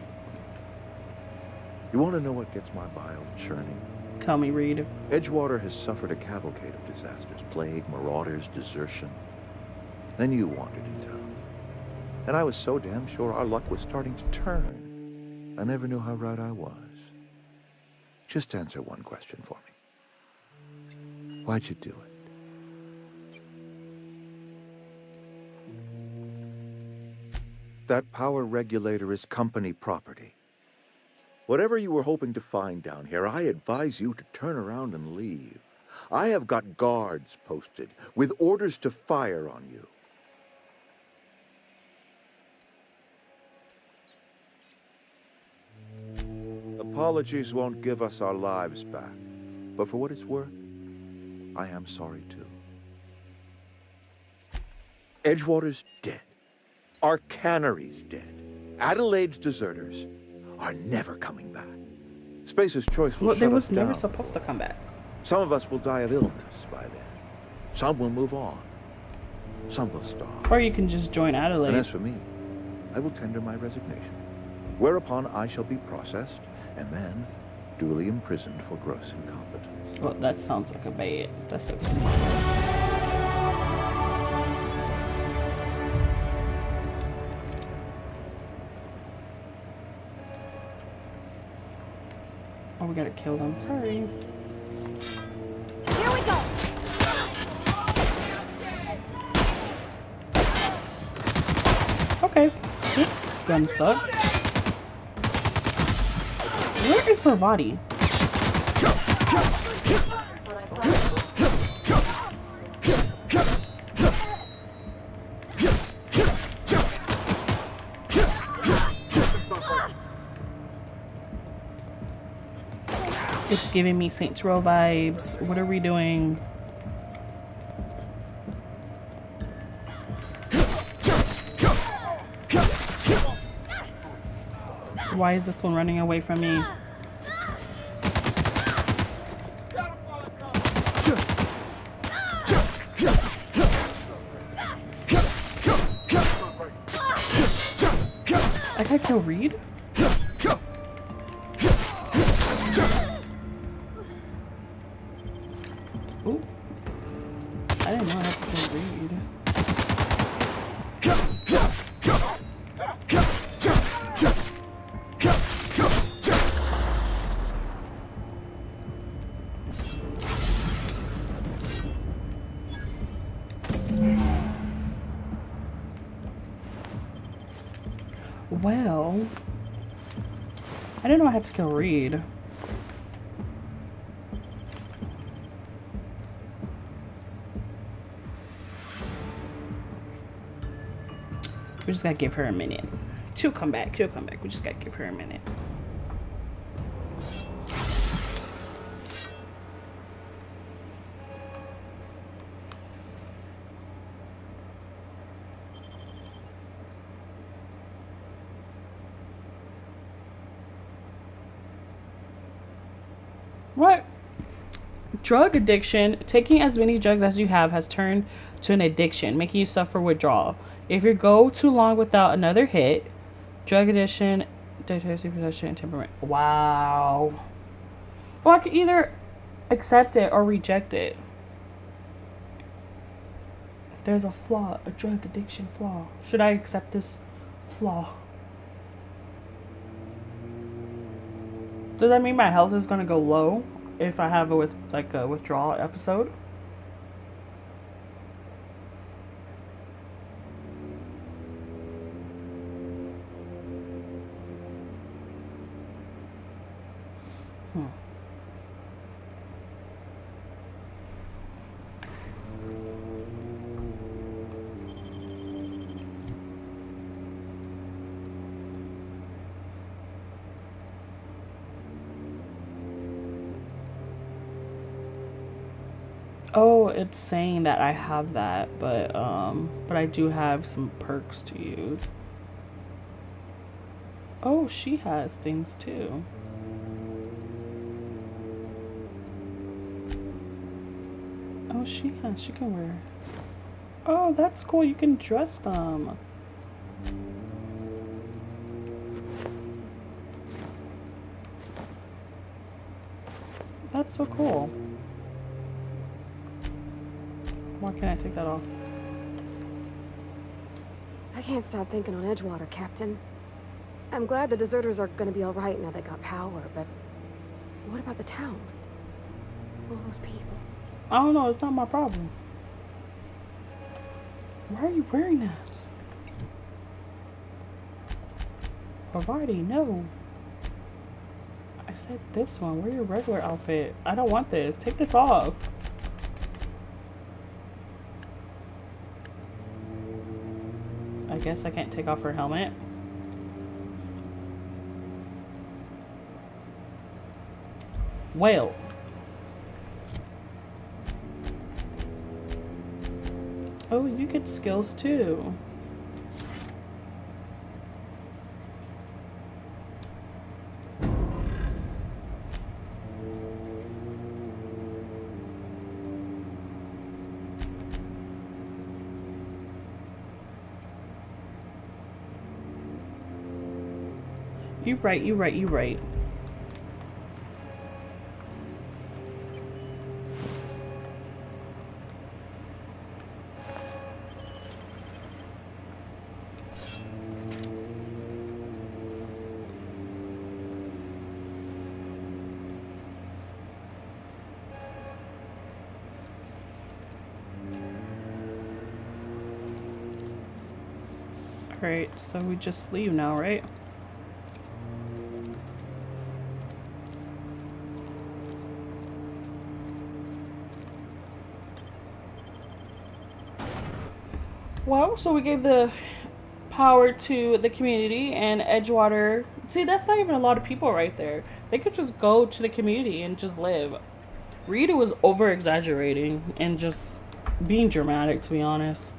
You want to know what gets my bile churning? Tell me, Reed. Edgewater has suffered a cavalcade of disasters. Plague, marauders, desertion. Then you wandered in town. And I was so damn sure our luck was starting to turn. I never knew how right I was. Just answer one question for me. Why'd you do it? That power regulator is company property. Whatever you were hoping to find down here, I advise you to turn around and leave. I have got guards posted with orders to fire on you. Apologies won't give us our lives back, but for what it's worth, I am sorry too. Edgewater's dead. Our cannery's dead. Adelaide's deserters are never coming back. Spacer's Choice will shut They us was never down. supposed to come back. Some of us will die of illness by then. Some will move on. Some will starve. Or you can just join Adelaide. And as for me, I will tender my resignation, whereupon I shall be processed and then duly imprisoned for gross incompetence. Well, that sounds like a bait. That's so Oh, we gotta kill them. Sorry. Here we go. Okay. This gun sucks. Where is her body? It's giving me Saints Row vibes. What are we doing? Why is this one running away from me? I gotta kill Reed? Ooh. I didn't know I had to kill Reed. Well, I didn't know I had to kill Reed. We just gotta give her a minute. She'll come back. She'll come back. We just gotta give her a minute. What? Drug addiction. Taking as many drugs as you have has turned to an addiction, making you suffer withdrawal. If you go too long without another hit, drug addiction, possession, and temperament. Wow. Well, I could either accept it or reject it. There's a flaw, a drug addiction flaw. Should I accept this flaw? Does that mean my health is gonna go low if I have a withdrawal episode? Oh, it's saying that I have that, but I do have some perks to use. Oh, she has things too. Oh, she can wear. Oh, that's cool. You can dress them. That's so cool. Why can't I take that off? I can't stop thinking on Edgewater, Captain. I'm glad the deserters are gonna be alright now they got power, but what about the town? All those people. I don't know, it's not my problem. Why are you wearing that? Bavardi, no. I said this one. Wear your regular outfit. I don't want this. Take this off. I guess I can't take off her helmet. Well. Oh, you get skills too. You right. Alright, so we just leave now, right? Well, so we gave the power to the community and Edgewater. See, that's not even a lot of people right there. They could just go to the community and just live. Rita was over exaggerating and just being dramatic, to be honest.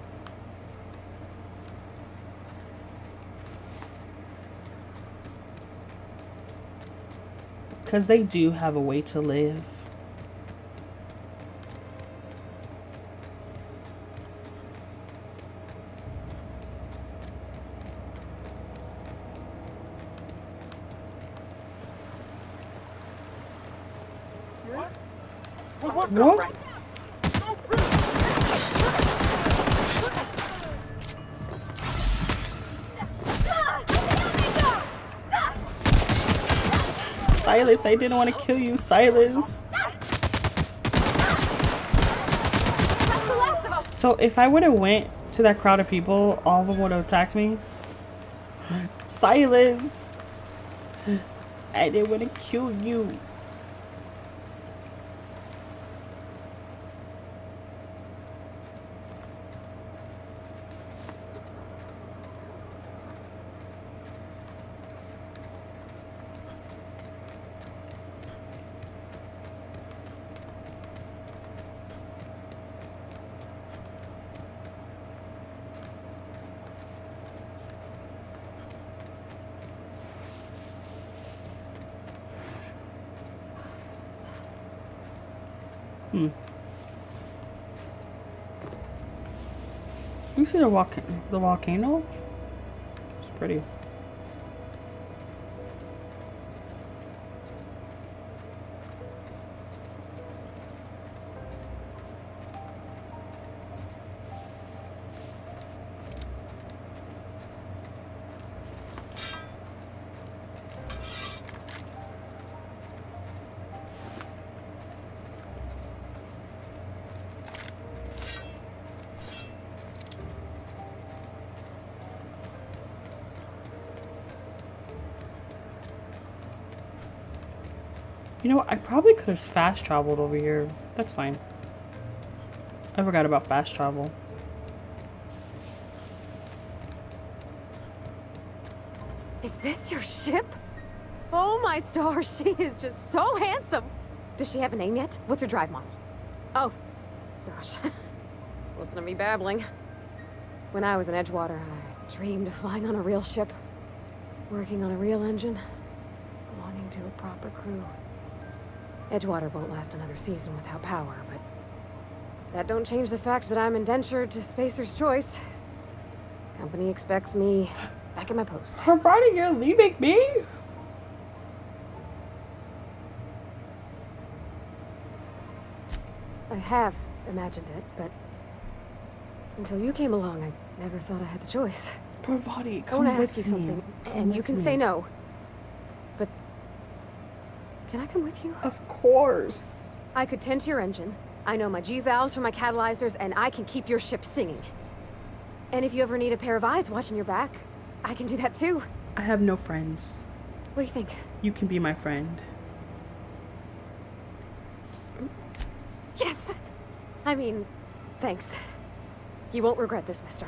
Because they do have a way to live. What? Silas, I didn't want to kill you, Silas. So if I would have went to that crowd of people, all of them would have attacked me. Silas, I didn't want to kill you. You see the volcano? It's pretty. You know what? I probably could have fast traveled over here. That's fine. I forgot about fast travel. Is this your ship? Oh my stars, she is just so handsome. Does she have a name yet? What's her drive model? Oh, gosh. Listen to me babbling. When I was in Edgewater, I dreamed of flying on a real ship, working on a real engine, belonging to a proper crew. Edgewater won't last another season without power, but that don't change the fact that I'm indentured to Spacer's Choice. Company expects me back at my post. Provided you're leaving me? I have imagined it, but until you came along, I never thought I had the choice. Parvati, I come want to with ask you me. something, Come and you with can me. say no. But can I come with you? Of course. I could tend to your engine. I know my G-valves from my catalyzers, and I can keep your ship singing. And if you ever need a pair of eyes watching your back, I can do that too. I have no friends. What do you think? You can be my friend. Yes! I mean, thanks. You won't regret this, mister.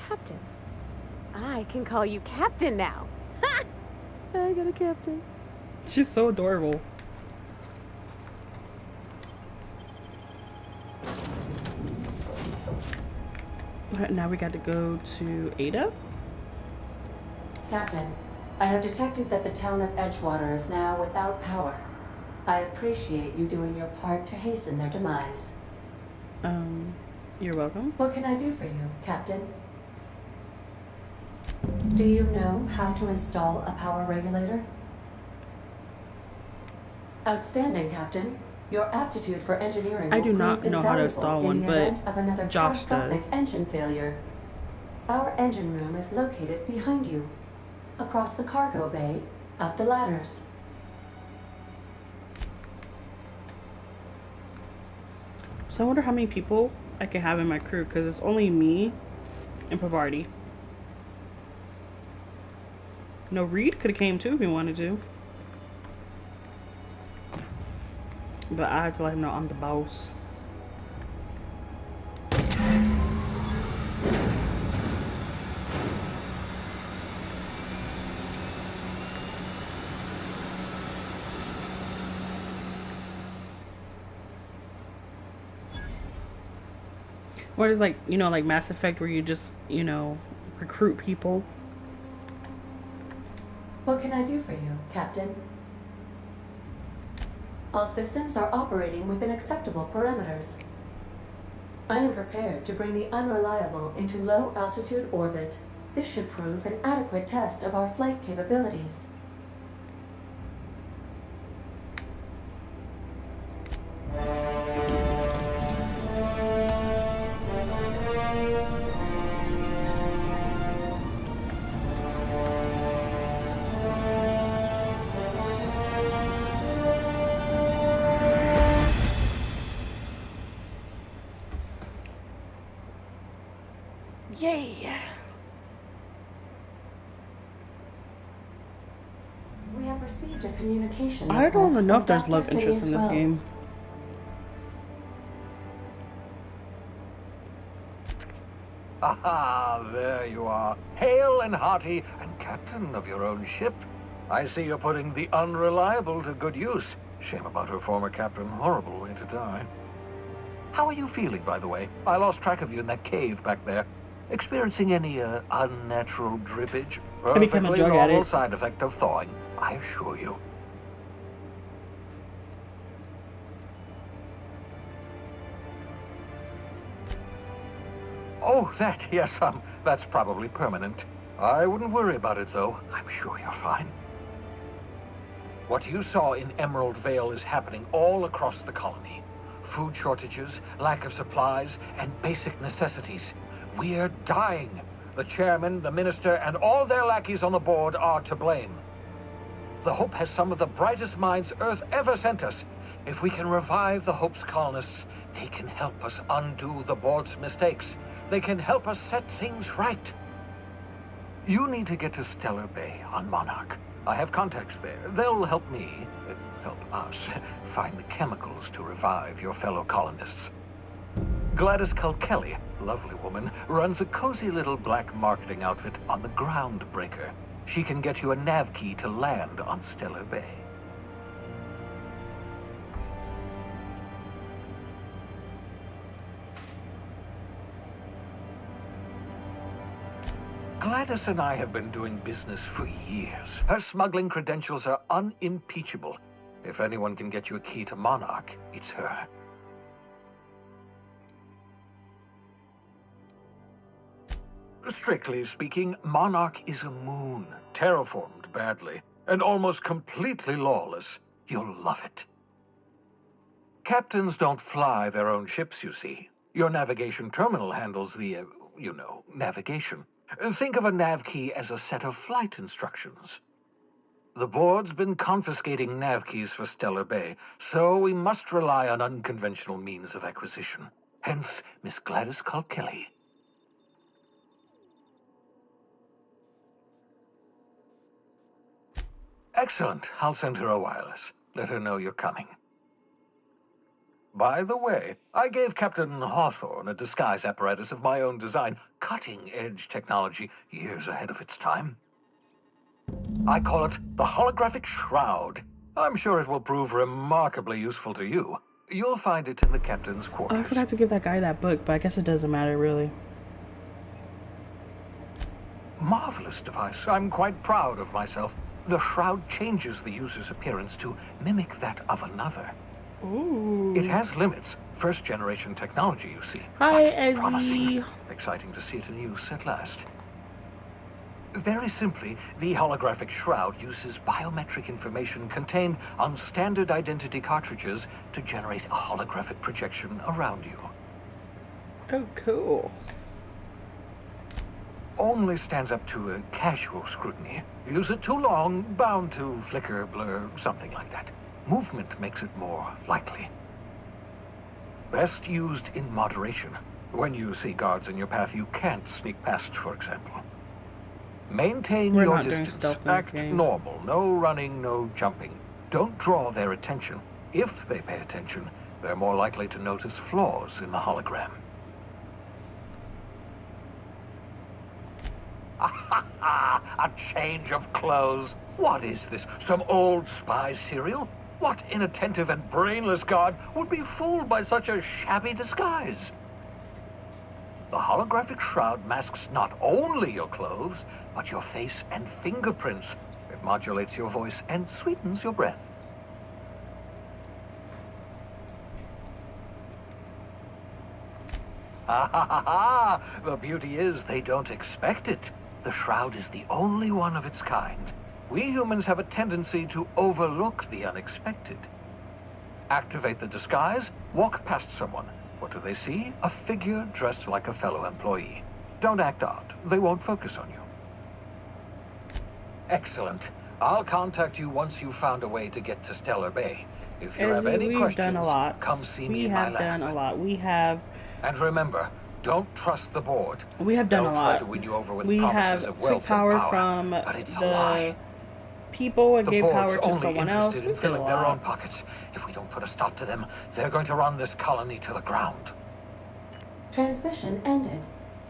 Captain. I can call you Captain now. Ha! I got a captain. She's so adorable. Alright, now we got to go to Ada. Captain, I have detected that the town of Edgewater is now without power. I appreciate you doing your part to hasten their demise. You're welcome. What can I do for you, Captain? Do you know how to install a power regulator? Outstanding, Captain. Your aptitude for engineering I do will not prove know how to invaluable install in one, the but event of another Josh catastrophic does. engine failure. Our engine room is located behind you, across the cargo bay, up the ladders. So I wonder how many people I can have in my crew, because it's only me and Pavarti. No, Reed could have came too if he wanted to. But I have to let him know I'm the boss. What is like, you know, like Mass Effect where you just, you know, recruit people? What can I do for you, Captain? All systems are operating within acceptable parameters. I am prepared to bring the unreliable into low-altitude orbit. This should prove an adequate test of our flight capabilities. Yay! We have received a communication. I don't even know if there's Dr. love interest in this Phineas game. Wells. Aha, there you are. Hale and hearty, and captain of your own ship. I see you're putting the unreliable to good use. Shame about her former captain. Horrible way to die. How are you feeling, by the way? I lost track of you in that cave back there. Experiencing any unnatural drippage? I become a Perfectly drug normal addict. side effect of thawing, I assure you. Oh, that, yes, that's probably permanent. I wouldn't worry about it, though. I'm sure you're fine. What you saw in Emerald Vale is happening all across the colony. Food shortages, lack of supplies, and basic necessities. We're dying. The chairman, the minister, and all their lackeys on the board are to blame. The Hope has some of the brightest minds Earth ever sent us. If we can revive the Hope's colonists, they can help us undo the board's mistakes. They can help us set things right. You need to get to Stellar Bay on Monarch. I have contacts there. They'll help me, help us, find the chemicals to revive your fellow colonists. Gladys Culkelly, lovely woman, runs a cozy little black marketing outfit on the Groundbreaker. She can get you a nav key to land on Stellar Bay. Gladys and I have been doing business for years. Her smuggling credentials are unimpeachable. If anyone can get you a key to Monarch, it's her. Strictly speaking, Monarch is a moon, terraformed badly, and almost completely lawless. You'll love it. Captains don't fly their own ships, you see. Your navigation terminal handles the, navigation. Think of a nav key as a set of flight instructions. The board's been confiscating nav keys for Stellar Bay, so we must rely on unconventional means of acquisition. Hence, Miss Gladys Culkelly. Excellent. I'll send her a wireless. Let her know you're coming. By the way, I gave Captain Hawthorne a disguise apparatus of my own design, cutting-edge technology, years ahead of its time. I call it the Holographic Shroud. I'm sure it will prove remarkably useful to you. You'll find it in the captain's quarters. Oh, I forgot to give that guy that book, but I guess it doesn't matter, really. Marvelous device. I'm quite proud of myself. The shroud changes the user's appearance to mimic that of another. Ooh. It has limits. First-generation technology, you see. Hi, But Ezzy. promising. Exciting to see it in use at last. Very simply, the holographic shroud uses biometric information contained on standard identity cartridges to generate a holographic projection around you. Oh, cool. Only stands up to a casual scrutiny. Use it too long, bound to flicker, blur, something like that. Movement makes it more likely. Best used in moderation. When you see guards in your path you can't sneak past, for example. Maintain We're your not doing distance. stealth in this Act game. normal. No running, no jumping. Don't draw their attention. If they pay attention, they're more likely to notice flaws in the hologram. A change of clothes. What is this? Some old spy serial? What inattentive and brainless guard would be fooled by such a shabby disguise? The holographic shroud masks not only your clothes, but your face and fingerprints. It modulates your voice and sweetens your breath. The beauty is they don't expect it. The shroud is the only one of its kind. We humans have a tendency to overlook the unexpected. Activate the disguise, walk past someone. What do they see? A figure dressed like a fellow employee. Don't act odd. They won't focus on you. Excellent. I'll contact you once you've found a way to get to Stellar Bay. If you have Ezzy, any we've questions, done a lot. come see me We in my have lab. done a lot. We have... And remember, Don't trust the board. We have done They'll a try lot. to win you over with We promises have of took wealth power and from but it's a the lie. people and The gave board's power to only someone else. interested We in did a filling their own lot. pockets. If we don't put a stop to them, they're going to run this colony to the ground. Transmission ended.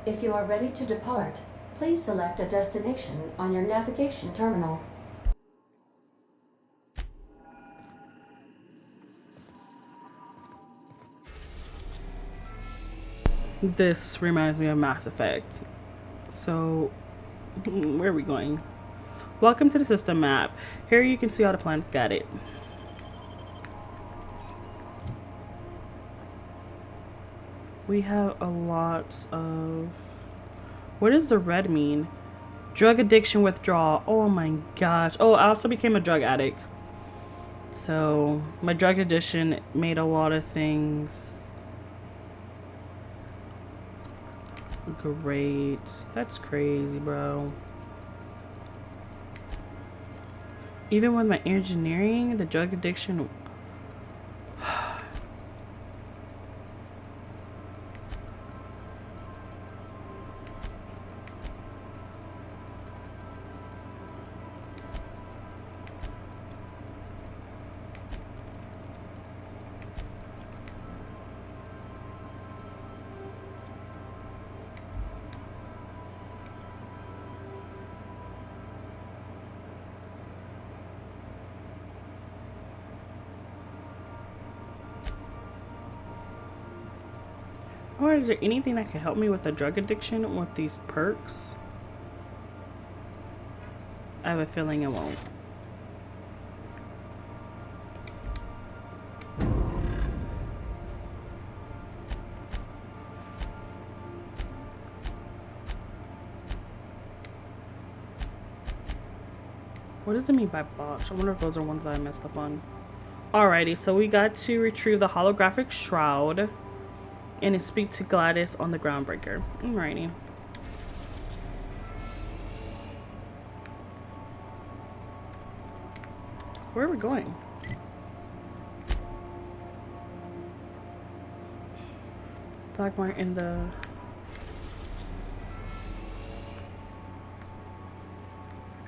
If you are ready to depart, please select a destination on your navigation terminal. This reminds me of Mass Effect. So, where are we going? Welcome to the system map. Here you can see all the planets. Got it. We have a lot of... What does the red mean? Drug addiction withdrawal. Oh my gosh. Oh, I also became a drug addict. So, my drug addiction made a lot of things... Great. That's crazy, bro. Even with my engineering, the drug addiction... Or is there anything that can help me with the drug addiction with these perks? I have a feeling it won't. What does it mean by botch? I wonder if those are ones that I messed up on. Alrighty, so we got to retrieve the holographic shroud and speak to Gladys on the groundbreaker. Alrighty. Where are we going? Blackmore in the...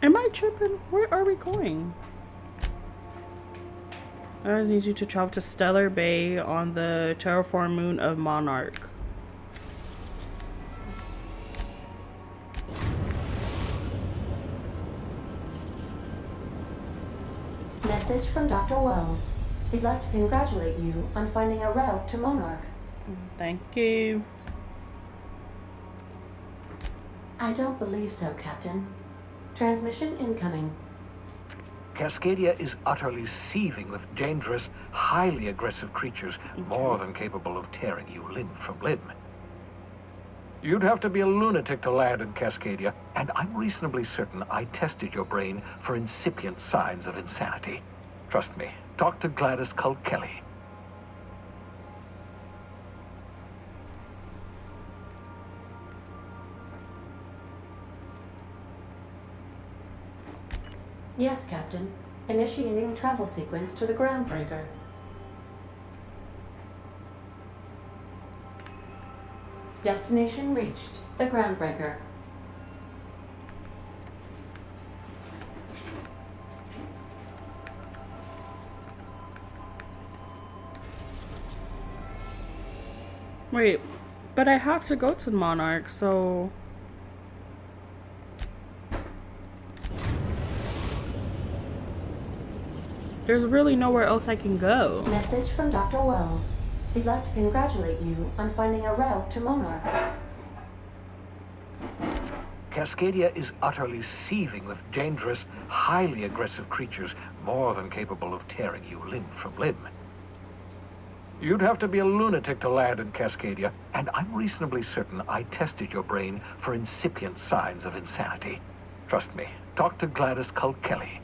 Am I tripping? Where are we going? I need you to travel to Stellar Bay on the terraform moon of Monarch. Message from Dr. Wells. He'd like to congratulate you on finding a route to Monarch. Thank you. I don't believe so, Captain. Transmission incoming. Cascadia is utterly seething with dangerous, highly aggressive creatures, more than capable of tearing you limb from limb. You'd have to be a lunatic to land in Cascadia, and I'm reasonably certain I tested your brain for incipient signs of insanity. Trust me, talk to Gladys Colt Kelly. Yes, Captain. Initiating travel sequence to the groundbreaker. Destination reached. The groundbreaker. Wait, but I have to go to the Monarch, so... There's really nowhere else I can go. Message from Dr. Wells. He'd like to congratulate you on finding a route to Monarch. Cascadia is utterly seething with dangerous, highly aggressive creatures, more than capable of tearing you limb from limb. You'd have to be a lunatic to land in Cascadia, and I'm reasonably certain I tested your brain for incipient signs of insanity. Trust me, talk to Gladys Colt Kelly.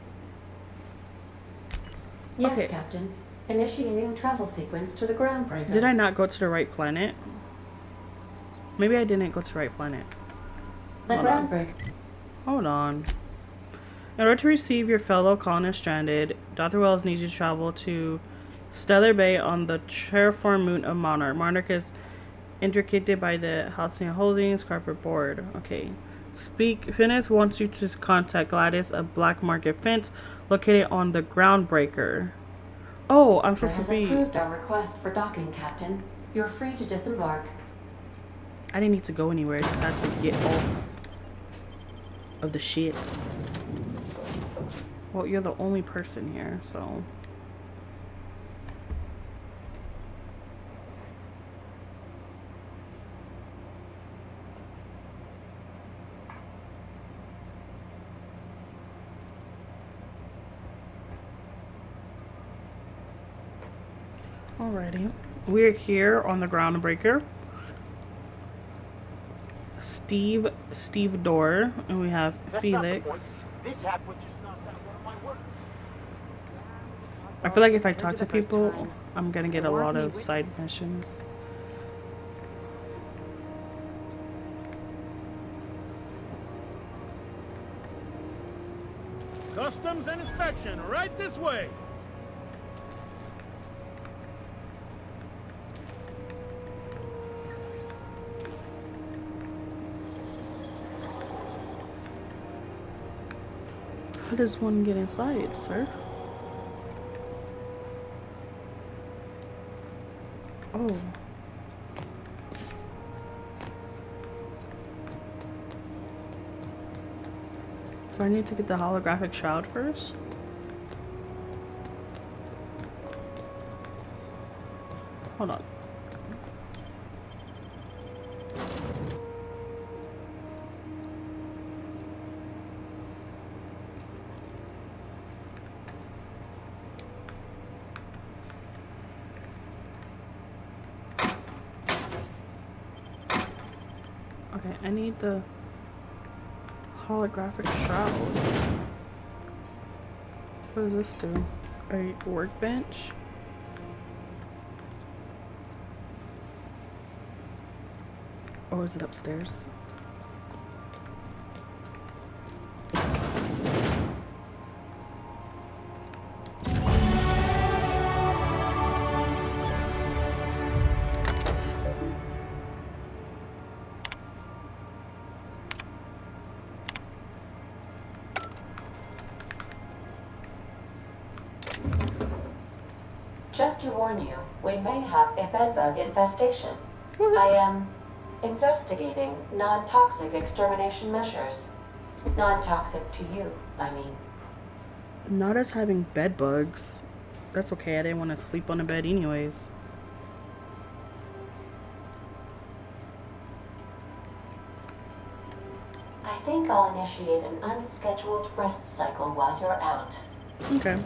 Yes, Okay. Captain. Initiating travel sequence to the groundbreaker. Did I not go to the right planet? Maybe I didn't go to the right planet. The groundbreaker. Hold on. In order to receive your fellow colonists stranded, Dr. Wells needs you to travel to Stellar Bay on the terraform moon of Monarch. Monarch is Indicated by the Halcyon Holdings corporate board. Okay. Speak. Finis wants you to contact Gladys of Black Market Fence located on the Groundbreaker. Oh, I'm supposed to be... approved our request for docking, Captain. You're free to disembark. I didn't need to go anywhere. I just had to get off of the shit. Well, you're the only person here, so... Alrighty. We're here on the Groundbreaker. Steve Dorr, and we have Felix. I feel like if I talk to people, I'm gonna get a lot of side missions. Customs and inspection, right this way. How does one get inside, sir? Oh. Do I need to get the holographic shroud first? Hold on. Okay, I need the holographic shroud. What does this do? A workbench? Or is it upstairs? Just to warn you, we may have a bedbug infestation. I am investigating non-toxic extermination measures. Non-toxic to you, I mean. Not us having bed bugs. That's okay, I didn't want to sleep on a bed anyways. I think I'll initiate an unscheduled rest cycle while you're out. Okay.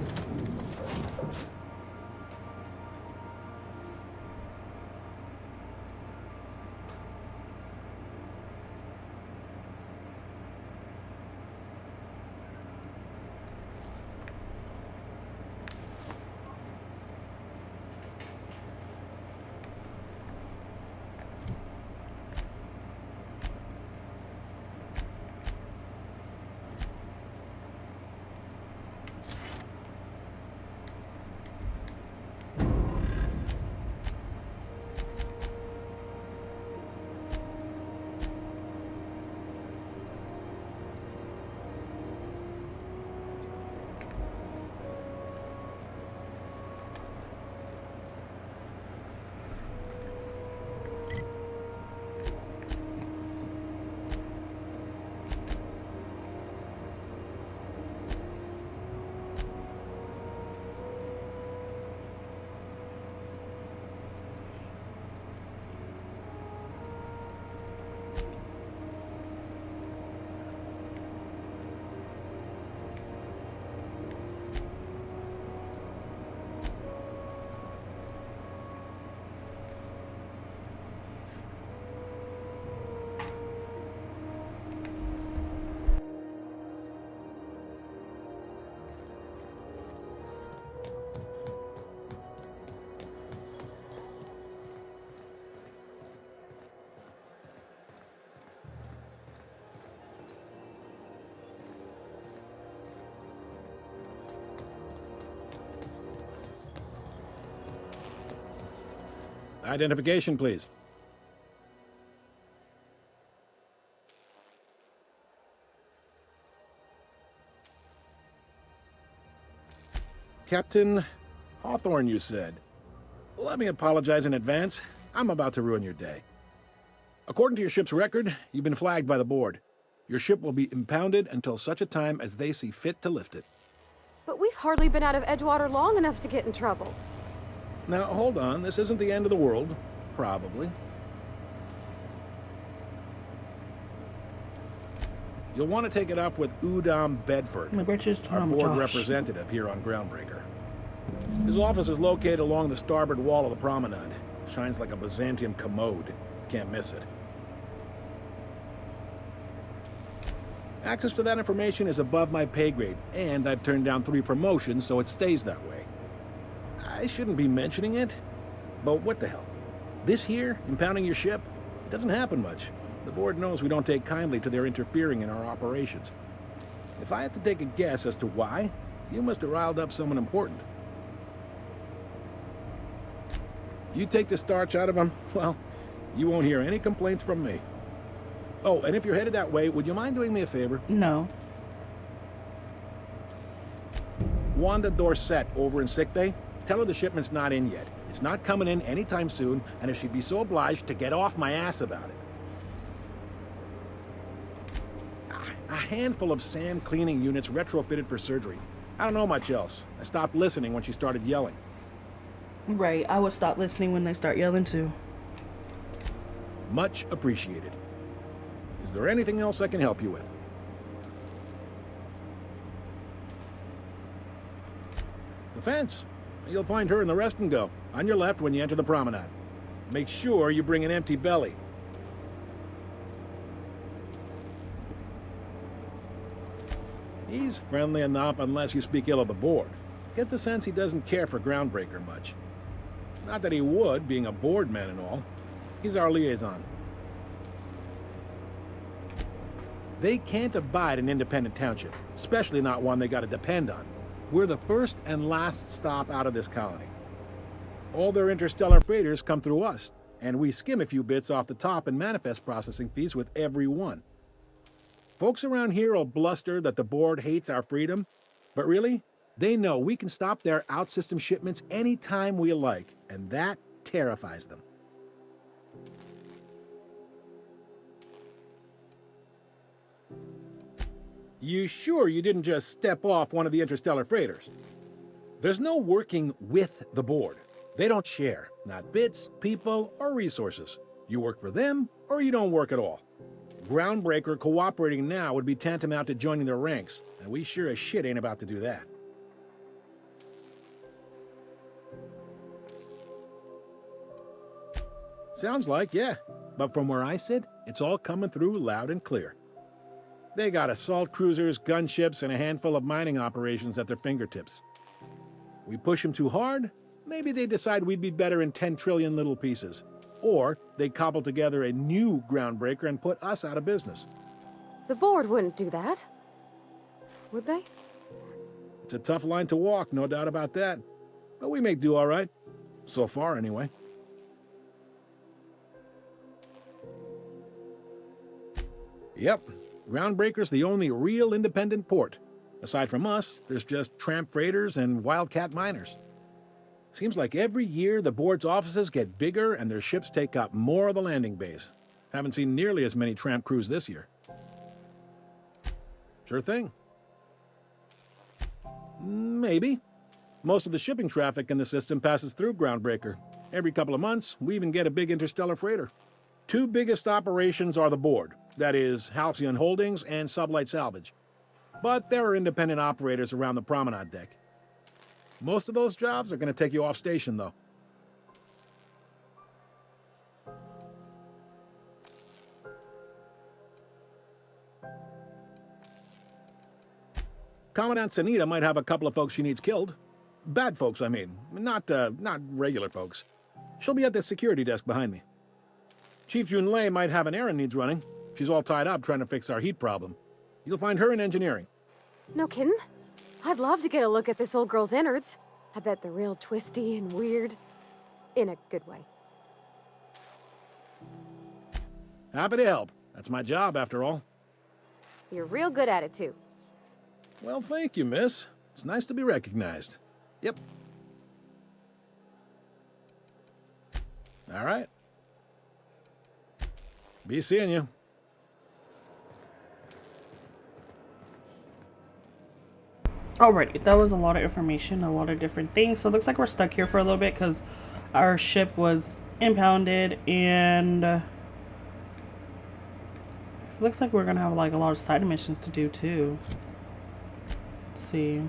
Identification, please. Captain Hawthorne, you said. Let me apologize in advance. I'm about to ruin your day. According to your ship's record, you've been flagged by the board. Your ship will be impounded until such a time as they see fit to lift it. But we've hardly been out of Edgewater long enough to get in trouble. Now, hold on. This isn't the end of the world. Probably. You'll want to take it up with Udom Bedford, our board representative here on Groundbreaker. His office is located along the starboard wall of the promenade. Shines like a Byzantium commode. Can't miss it. Access to that information is above my pay grade, and I've turned down 3 promotions, so it stays that way. I shouldn't be mentioning it, but what the hell? This here, impounding your ship, it doesn't happen much. The board knows we don't take kindly to their interfering in our operations. If I had to take a guess as to why, you must have riled up someone important. You take the starch out of them, well, you won't hear any complaints from me. Oh, and if you're headed that way, would you mind doing me a favor? No. Wanda Dorset over in sickbay, tell her the shipment's not in yet. It's not coming in anytime soon, and if she'd be so obliged to get off my ass about it. A handful of sand cleaning units retrofitted for surgery. I don't know much else. I stopped listening when she started yelling. Right, I would stop listening when they start yelling too. Much appreciated. Is there anything else I can help you with? The fence. You'll find her in the rest and go, on your left when you enter the promenade. Make sure you bring an empty belly. He's friendly enough unless you speak ill of the board. Get the sense he doesn't care for Groundbreaker much. Not that he would, being a board man and all. He's our liaison. They can't abide an independent township, especially not one they gotta depend on. We're the first and last stop out of this colony. All their interstellar freighters come through us, and we skim a few bits off the top in manifest processing fees with every one. Folks around here will bluster that the board hates our freedom, but really, they know we can stop their out-system shipments anytime we like, and that terrifies them. You sure you didn't just step off one of the interstellar freighters? There's no working with the board. They don't share, not bits, people, or resources. You work for them, or you don't work at all. Groundbreaker cooperating now would be tantamount to joining their ranks, and we sure as shit ain't about to do that. Sounds like, yeah. But from where I sit, it's all coming through loud and clear. They got assault cruisers, gunships, and a handful of mining operations at their fingertips. We push them too hard, maybe they decide we'd be better in 10 trillion little pieces. Or they cobble together a new Groundbreaker and put us out of business. The board wouldn't do that. Would they? It's a tough line to walk, no doubt about that. But we make do all right. So far, anyway. Yep. Groundbreaker's the only real independent port. Aside from us, there's just tramp freighters and wildcat miners. Seems like every year the board's offices get bigger and their ships take up more of the landing base. Haven't seen nearly as many tramp crews this year. Sure thing. Maybe. Most of the shipping traffic in the system passes through Groundbreaker. Every couple of months, we even get a big interstellar freighter. 2 biggest operations are the board. That is, Halcyon Holdings and Sublight Salvage. But there are independent operators around the promenade deck. Most of those jobs are going to take you off station, though. Commandant Sanita might have a couple of folks she needs killed. Bad folks, I mean. Not regular folks. She'll be at the security desk behind me. Chief Junlei might have an errand needs running. She's all tied up trying to fix our heat problem. You'll find her in engineering. No kidding? I'd love to get a look at this old girl's innards. I bet they're real twisty and weird. In a good way. Happy to help. That's my job, after all. You're real good at it, too. Well, thank you, miss. It's nice to be recognized. Yep. All right. Be seeing you. Alrighty, that was a lot of information, a lot of different things. So it looks like we're stuck here for a little bit because our ship was impounded, and it looks like we're gonna have like a lot of side missions to do too. Let's see.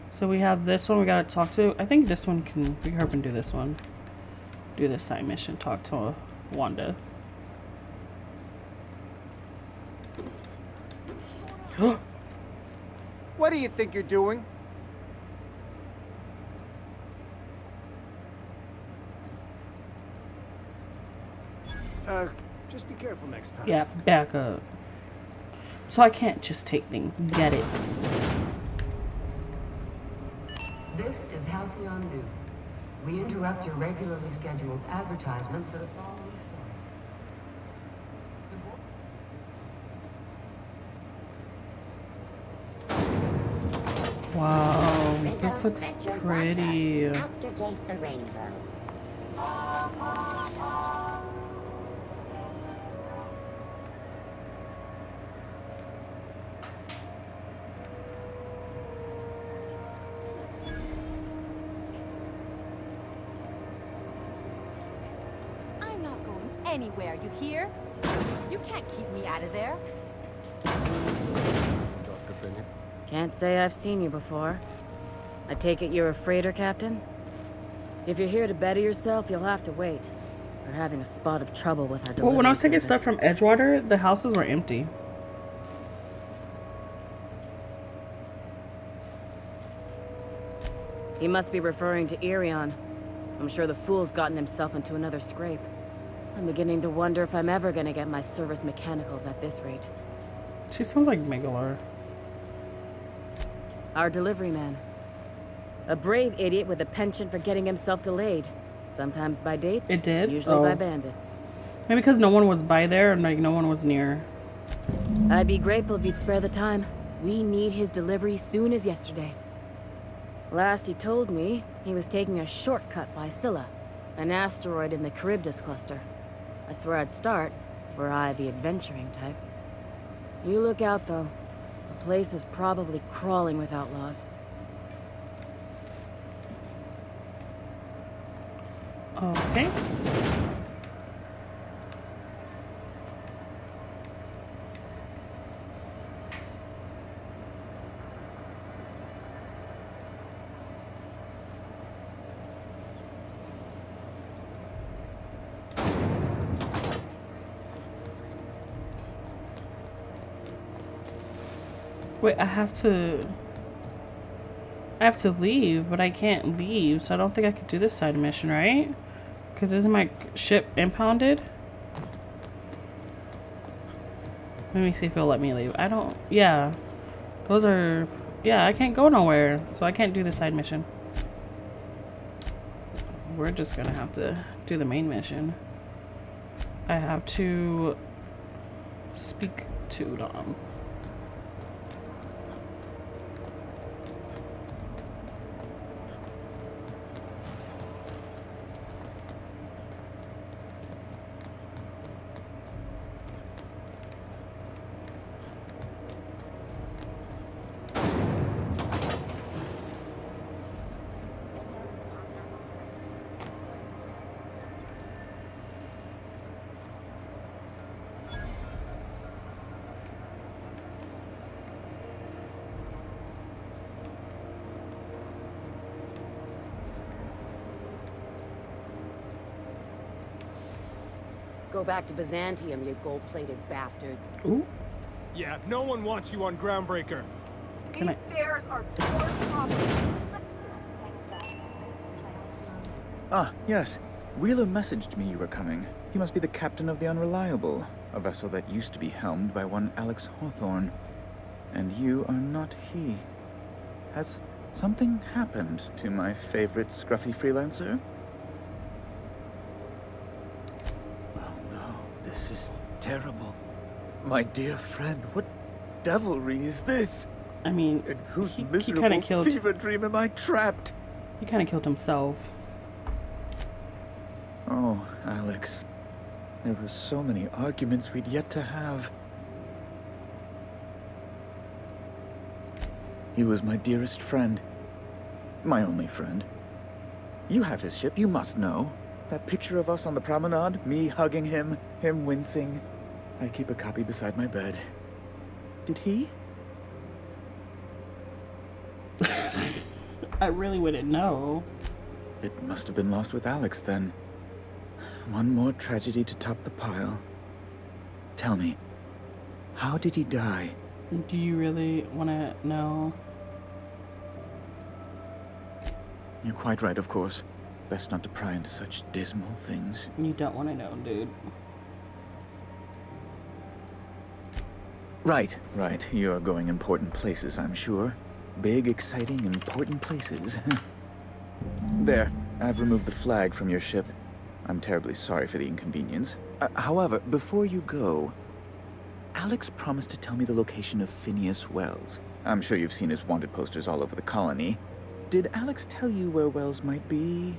So we have this one we gotta talk to. I think this one can, we can do this one. Do this side mission, talk to Wanda. What do you think you're doing? Just be careful next time. Yeah, back up. So I can't just take things. Get it. This is Halcyon News. We interrupt your regularly scheduled advertisement for the following story. Wow, this looks pretty. Aftertaste the rainbow. I'm not going anywhere, you hear? You can't keep me out of there. Dr. Finney? Can't say I've seen you before. I take it you're a freighter captain? If you're here to better yourself, you'll have to wait. We're having a spot of trouble with our delivery Well, when I was taking service. stuff from Edgewater, the houses were empty. He must be referring to Irion. I'm sure the fool's gotten himself into another scrape. I'm beginning to wonder if I'm ever gonna get my service mechanicals at this rate. She sounds like Megalor. Our delivery man. A brave idiot with a penchant for getting himself delayed. Sometimes by dates. It did? Usually by Oh. bandits. Maybe because no one was by there and like no one was near. I'd be grateful if you'd spare the time. We need his delivery soon as yesterday. Last he told me, he was taking a shortcut by Scylla, an asteroid in the Charybdis cluster. That's where I'd start, were I the adventuring type. You look out, though. The place is probably crawling with outlaws. Okay. Wait, I have to leave, but I can't leave, so I don't think I could do this side mission, right? Because isn't my ship impounded? Let me see if it'll let me leave. I don't, yeah. Those are, yeah, I can't go nowhere, so I can't do the side mission. We're just gonna have to do the main mission. I have to speak to Dom. Go back to Byzantium, you gold-plated bastards. Ooh. Yeah, no one wants you on Groundbreaker. Can I? Stairs are Ah, yes. Wheeler messaged me you were coming. He must be the captain of the Unreliable, a vessel that used to be helmed by one Alex Hawthorne. And you are not he. Has something happened to my favorite scruffy freelancer? Oh no, this is terrible. My dear friend, what devilry is this? I mean, In whose he miserable kind of killed. fever dream am I trapped? He kind of killed himself. Oh, Alex. There were so many arguments we'd yet to have. He was my dearest friend. My only friend. You have his ship, you must know. That picture of us on the promenade, me hugging him, him wincing. I keep a copy beside my bed. Did he? I really wouldn't know. It must have been lost with Alex then. One more tragedy to top the pile. Tell me, how did he die? Do you really want to know? You're quite right, of course. Best not to pry into such dismal things. You don't want to know, dude. Right. You're going important places, I'm sure. Big, exciting, important places. There, I've removed the flag from your ship. I'm terribly sorry for the inconvenience. However, before you go, Alex promised to tell me the location of Phineas Wells. I'm sure you've seen his wanted posters all over the colony. Did Alex tell you where Wells might be?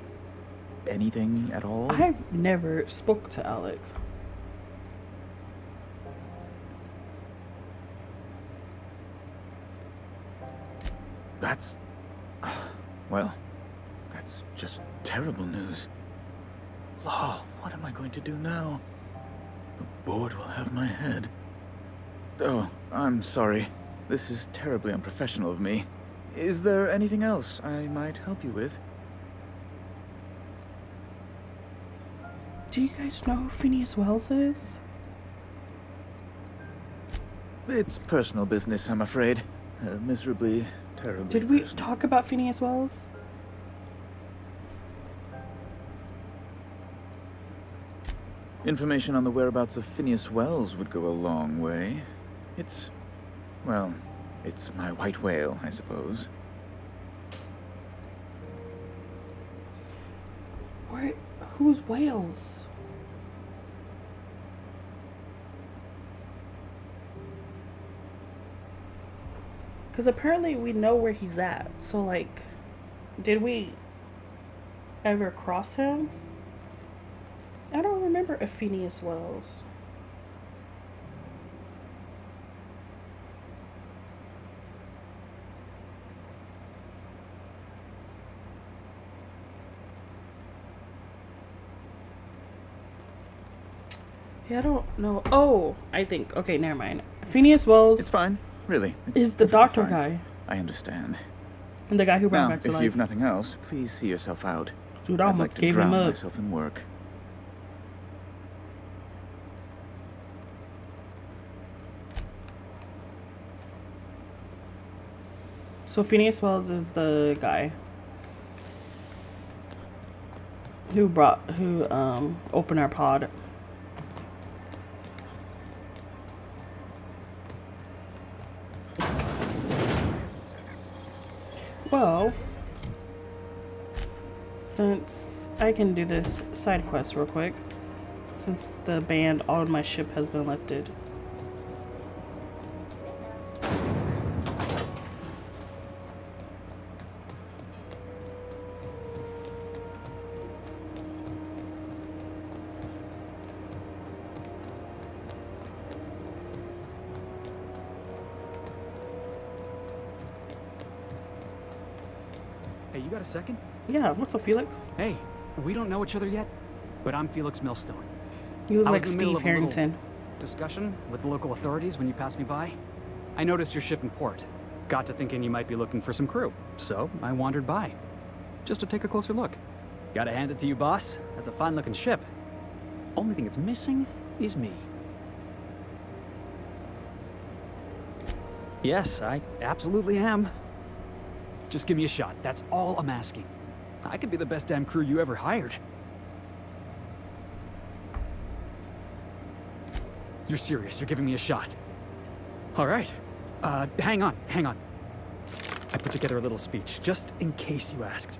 Anything at all? I've never spoke to Alex. That's... well, that's just terrible news. Law, what am I going to do now? The board will have my head. Oh, I'm sorry. This is terribly unprofessional of me. Is there anything else I might help you with? Do you guys know who Phineas Wells is? It's personal business, I'm afraid. Miserably, terribly Did we personal. talk about Phineas Wells? Information on the whereabouts of Phineas Wells would go a long way. It's... well, it's my white whale, I suppose. Where? Who's Wales? Because apparently we know where he's at. So, like, did we ever cross him? I don't remember a Phineas Wells. Yeah, I don't know. Oh, I think. Okay, never mind. Phineas Wells. It's fine, really. It's is the perfectly doctor fine. guy. I understand. And the guy who brought him Now, back to if life. you've nothing else, please see yourself out. Dude, I I'd almost like to gave him drown up. myself in work. So Phineas Wells is the guy who opened our pod. Well, since I can do this side quest real quick, since the band on my ship has been lifted. Hey, you got a second? Yeah, what's up, Felix? Hey, we don't know each other yet, but I'm Felix Millstone. You look I like was in the middle Steve of a little Harrington. discussion with the local authorities when you passed me by. I noticed your ship in port. Got to thinking you might be looking for some crew, so I wandered by. Just to take a closer look. Gotta hand it to you, boss. That's a fine-looking ship. Only thing it's missing is me. Yes, I absolutely am. Just give me a shot. That's all I'm asking. I could be the best damn crew you ever hired. You're serious. You're giving me a shot. All right. Hang on. I put together a little speech, just in case you asked.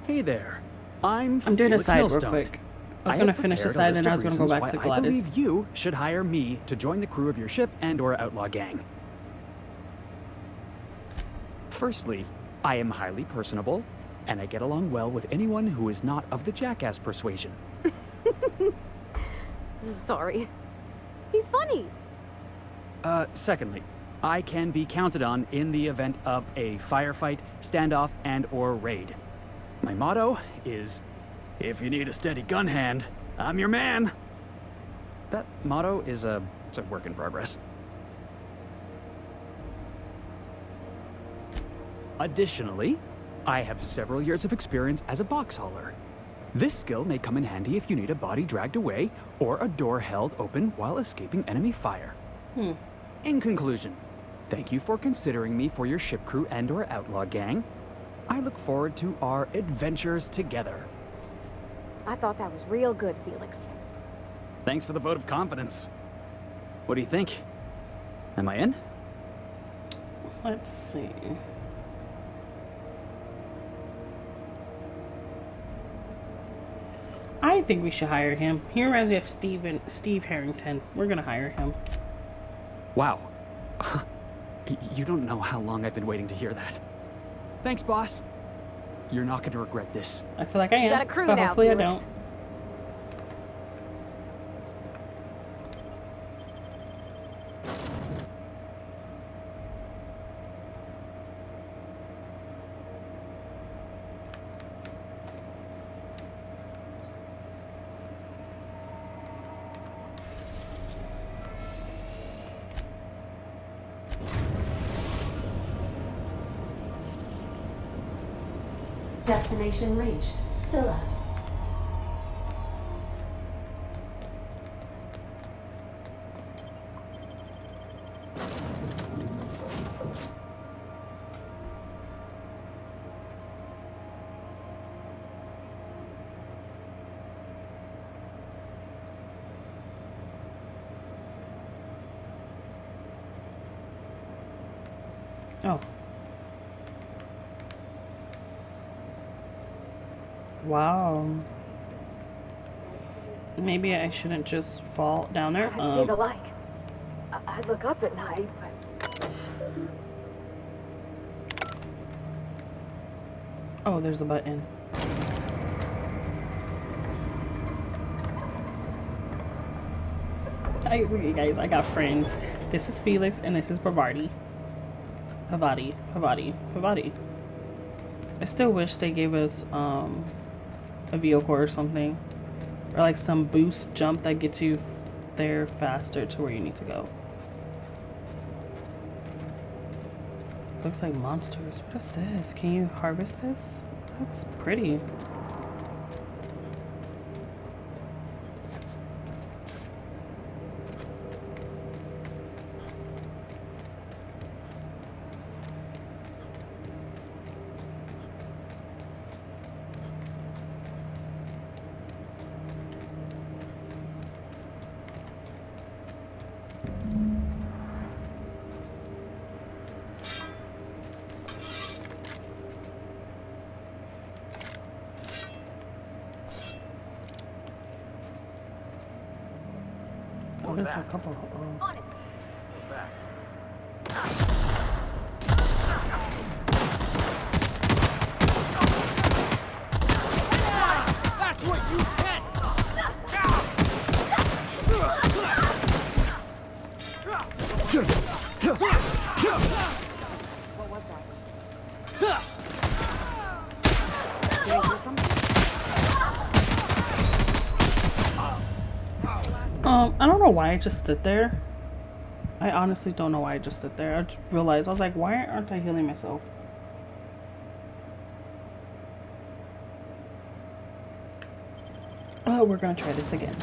Hey there. I'm doing a Felix side real Millstone. quick. I was have gonna finish the prepared a side, list then I of was gonna go reasons back to why Gladys. I believe you should hire me to join the crew of your ship and/or outlaw gang. Firstly, I am highly personable, and I get along well with anyone who is not of the jackass persuasion. Sorry. He's funny. Secondly, I can be counted on in the event of a firefight, standoff, and/or raid. My motto is, if you need a steady gun hand, I'm your man. That motto is it's a work in progress. Additionally, I have several years of experience as a box hauler. This skill may come in handy if you need a body dragged away or a door held open while escaping enemy fire. In conclusion, thank you for considering me for your ship crew and/or outlaw gang. I look forward to our adventures together. I thought that was real good, Felix. Thanks for the vote of confidence. What do you think? Am I in? Let's see. I think we should hire him. He reminds me of Steve Harrington. We're gonna hire him. Wow. You don't know how long I've been waiting to hear that. Thanks, boss. You're not gonna regret this. I feel like I am. You got a crew but now, hopefully Felix. I don't. Destination reached. Scylla. Oh. Wow. Maybe I shouldn't just fall down there. I see the light. I look up at night, but... Oh, there's a button. Okay, guys, I got friends. This is Felix and this is Pavati. Pavati. I still wish they gave us a vehicle or something, or like some boost jump that gets you there faster to where you need to go. Looks like monsters. What is this? Can you harvest this? That's pretty. Oh, there's a couple of... What's that? That's what you get! What was that? Did I hear something? I don't know why I just stood there. I honestly don't know why I just stood there. I just realized, I was like, why aren't I healing myself? Oh, we're gonna try this again.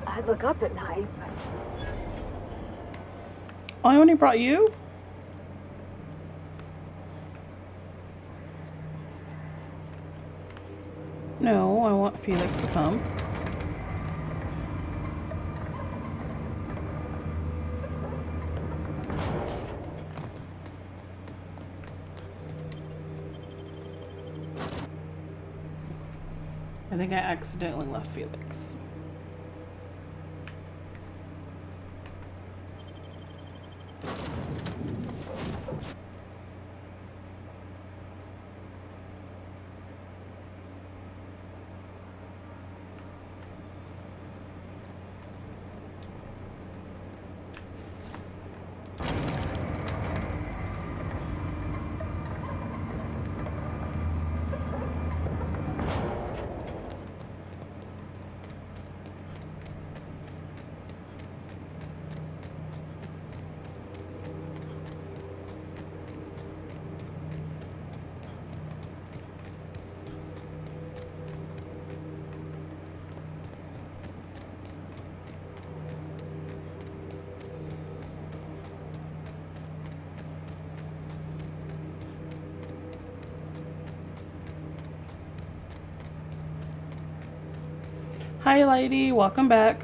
I look up at night, but... Oh, I only brought you? No, I want Felix to come. I think I accidentally left Felix. Hi, lady. Welcome back.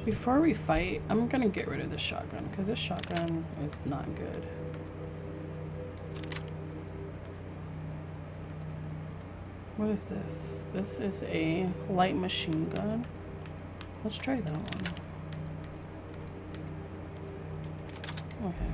Before we fight, I'm gonna get rid of this shotgun because this shotgun is not good. What is this? This is a light machine gun. Let's try that one. Okay.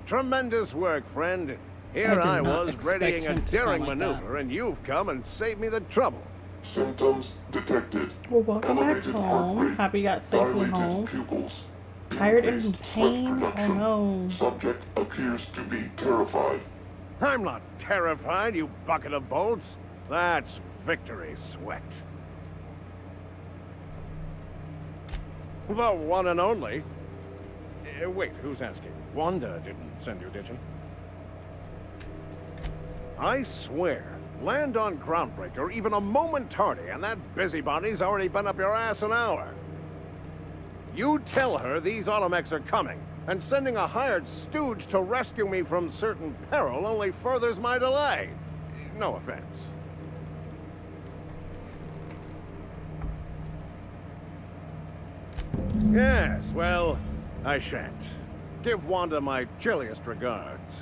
Tremendous work, friend. Here I was readying a daring maneuver, and you've come and saved me the trouble. Symptoms detected. Well, welcome back home. Happy you got safely home. Pupils. Tired and in pain? Oh no. Subject appears to be terrified. I'm not terrified, you bucket of bolts. That's victory sweat. The one and only. Wait, who's asking? Wanda didn't send you, did she? I swear, land on Groundbreaker even a moment tardy, and that busybody's already been up your ass an hour. You tell her these automechs are coming, and sending a hired stooge to rescue me from certain peril only furthers my delay. No offense. Yes, well, I shan't. Give Wanda my chilliest regards.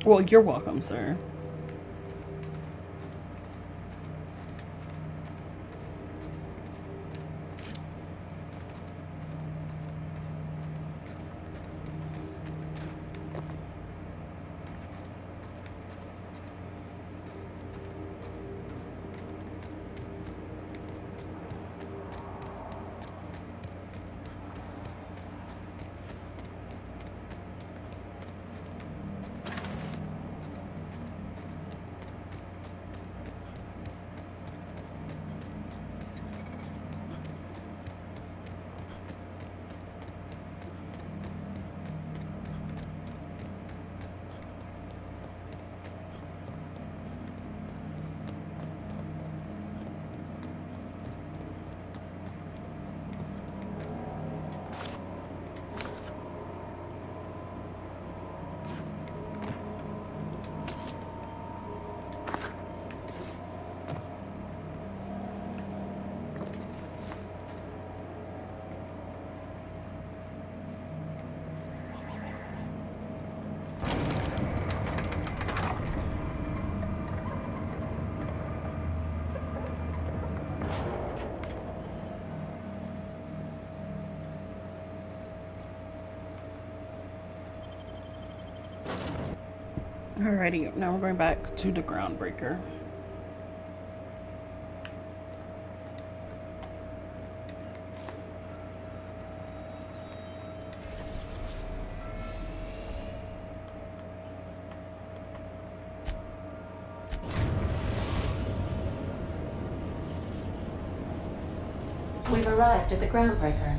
Well, you're welcome, sir. Alrighty, now we're going back to the Groundbreaker. We've arrived at the Groundbreaker.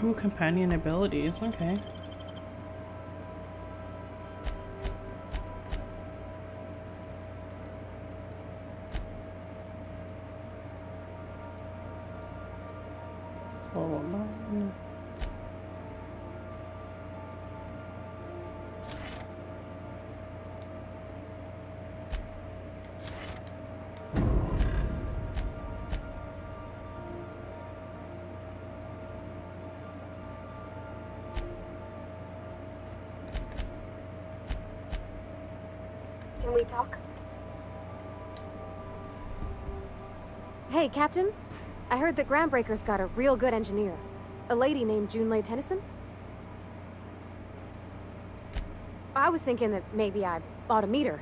Ooh, companion abilities, okay. It's level 9. Can we talk? Hey, Captain. I heard that Groundbreaker's got a real good engineer. A lady named Junlei Tennyson. I was thinking that maybe I ought to meet her.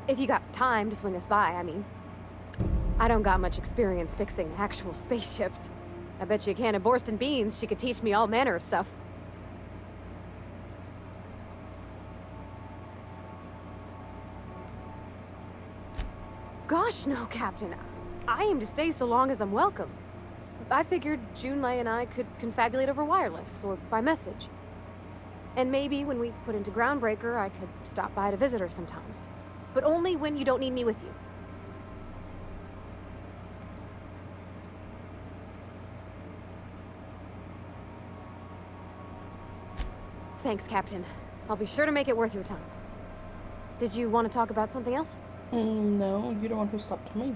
If you got time to swing us by, I mean. I don't got much experience fixing actual spaceships. I bet you a can of Borston beans she could teach me all manner of stuff. Gosh, no, Captain. I aim to stay so long as I'm welcome. I figured Junlei and I could confabulate over wireless, or by message. And maybe when we put into Groundbreaker, I could stop by to visit her sometimes. But only when you don't need me with you. Thanks, Captain. I'll be sure to make it worth your time. Did you want to talk about something else? No, you're the one who stopped me.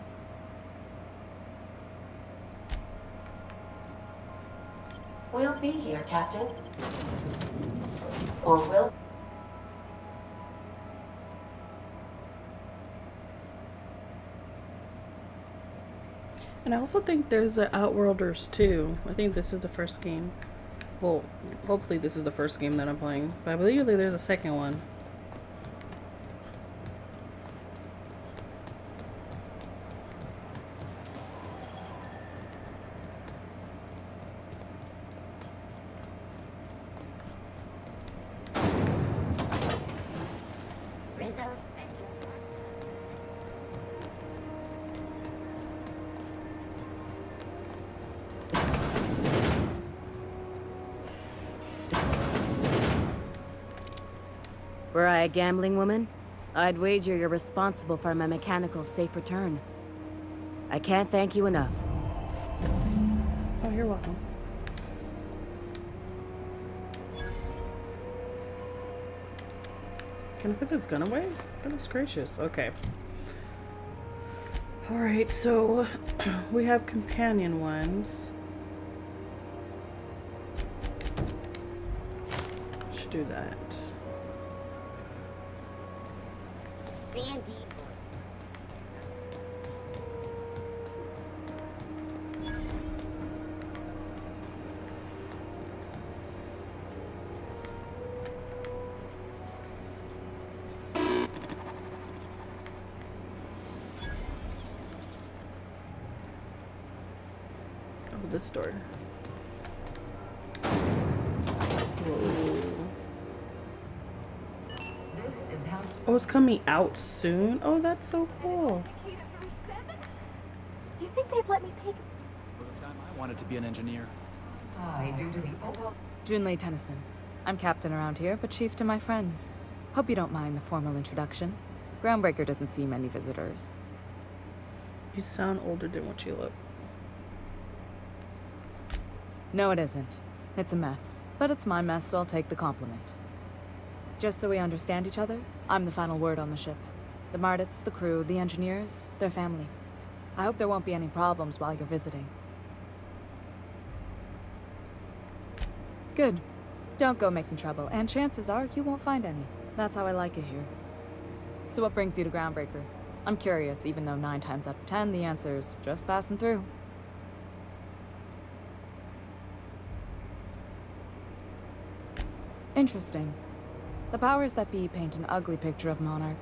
We'll be here, Captain. Or will... And I also think there's an Outworlders too. I think this is the first game. Well, hopefully this is the first game that I'm playing. But I believe that there's a second one. Were I a gambling woman, I'd wager you're responsible for my mechanical safe return. I can't thank you enough. Oh, you're welcome. Can I put this gun away? Goodness gracious. Okay. Alright, so we have companion ones. Should do that. Sandy. Oh, this door. Whoa. Oh, it's coming out soon? Oh, that's so cool. You think they'd let me take... For the time I wanted to be an engineer. Junlei Tennyson. I'm captain around here, but chief to my friends. Hope you don't mind the formal introduction. Groundbreaker doesn't see many visitors. You sound older than what you look. No, it isn't. It's a mess. But it's my mess, so I'll take the compliment. Just so we understand each other, I'm the final word on the ship. The Mardits, the crew, the engineers, their family. I hope there won't be any problems while you're visiting. Good. Don't go making trouble, and chances are you won't find any. That's how I like it here. So what brings you to Groundbreaker? I'm curious, even though 9 times out of 10 the answer's just passing through. Interesting. The powers that be paint an ugly picture of Monarch.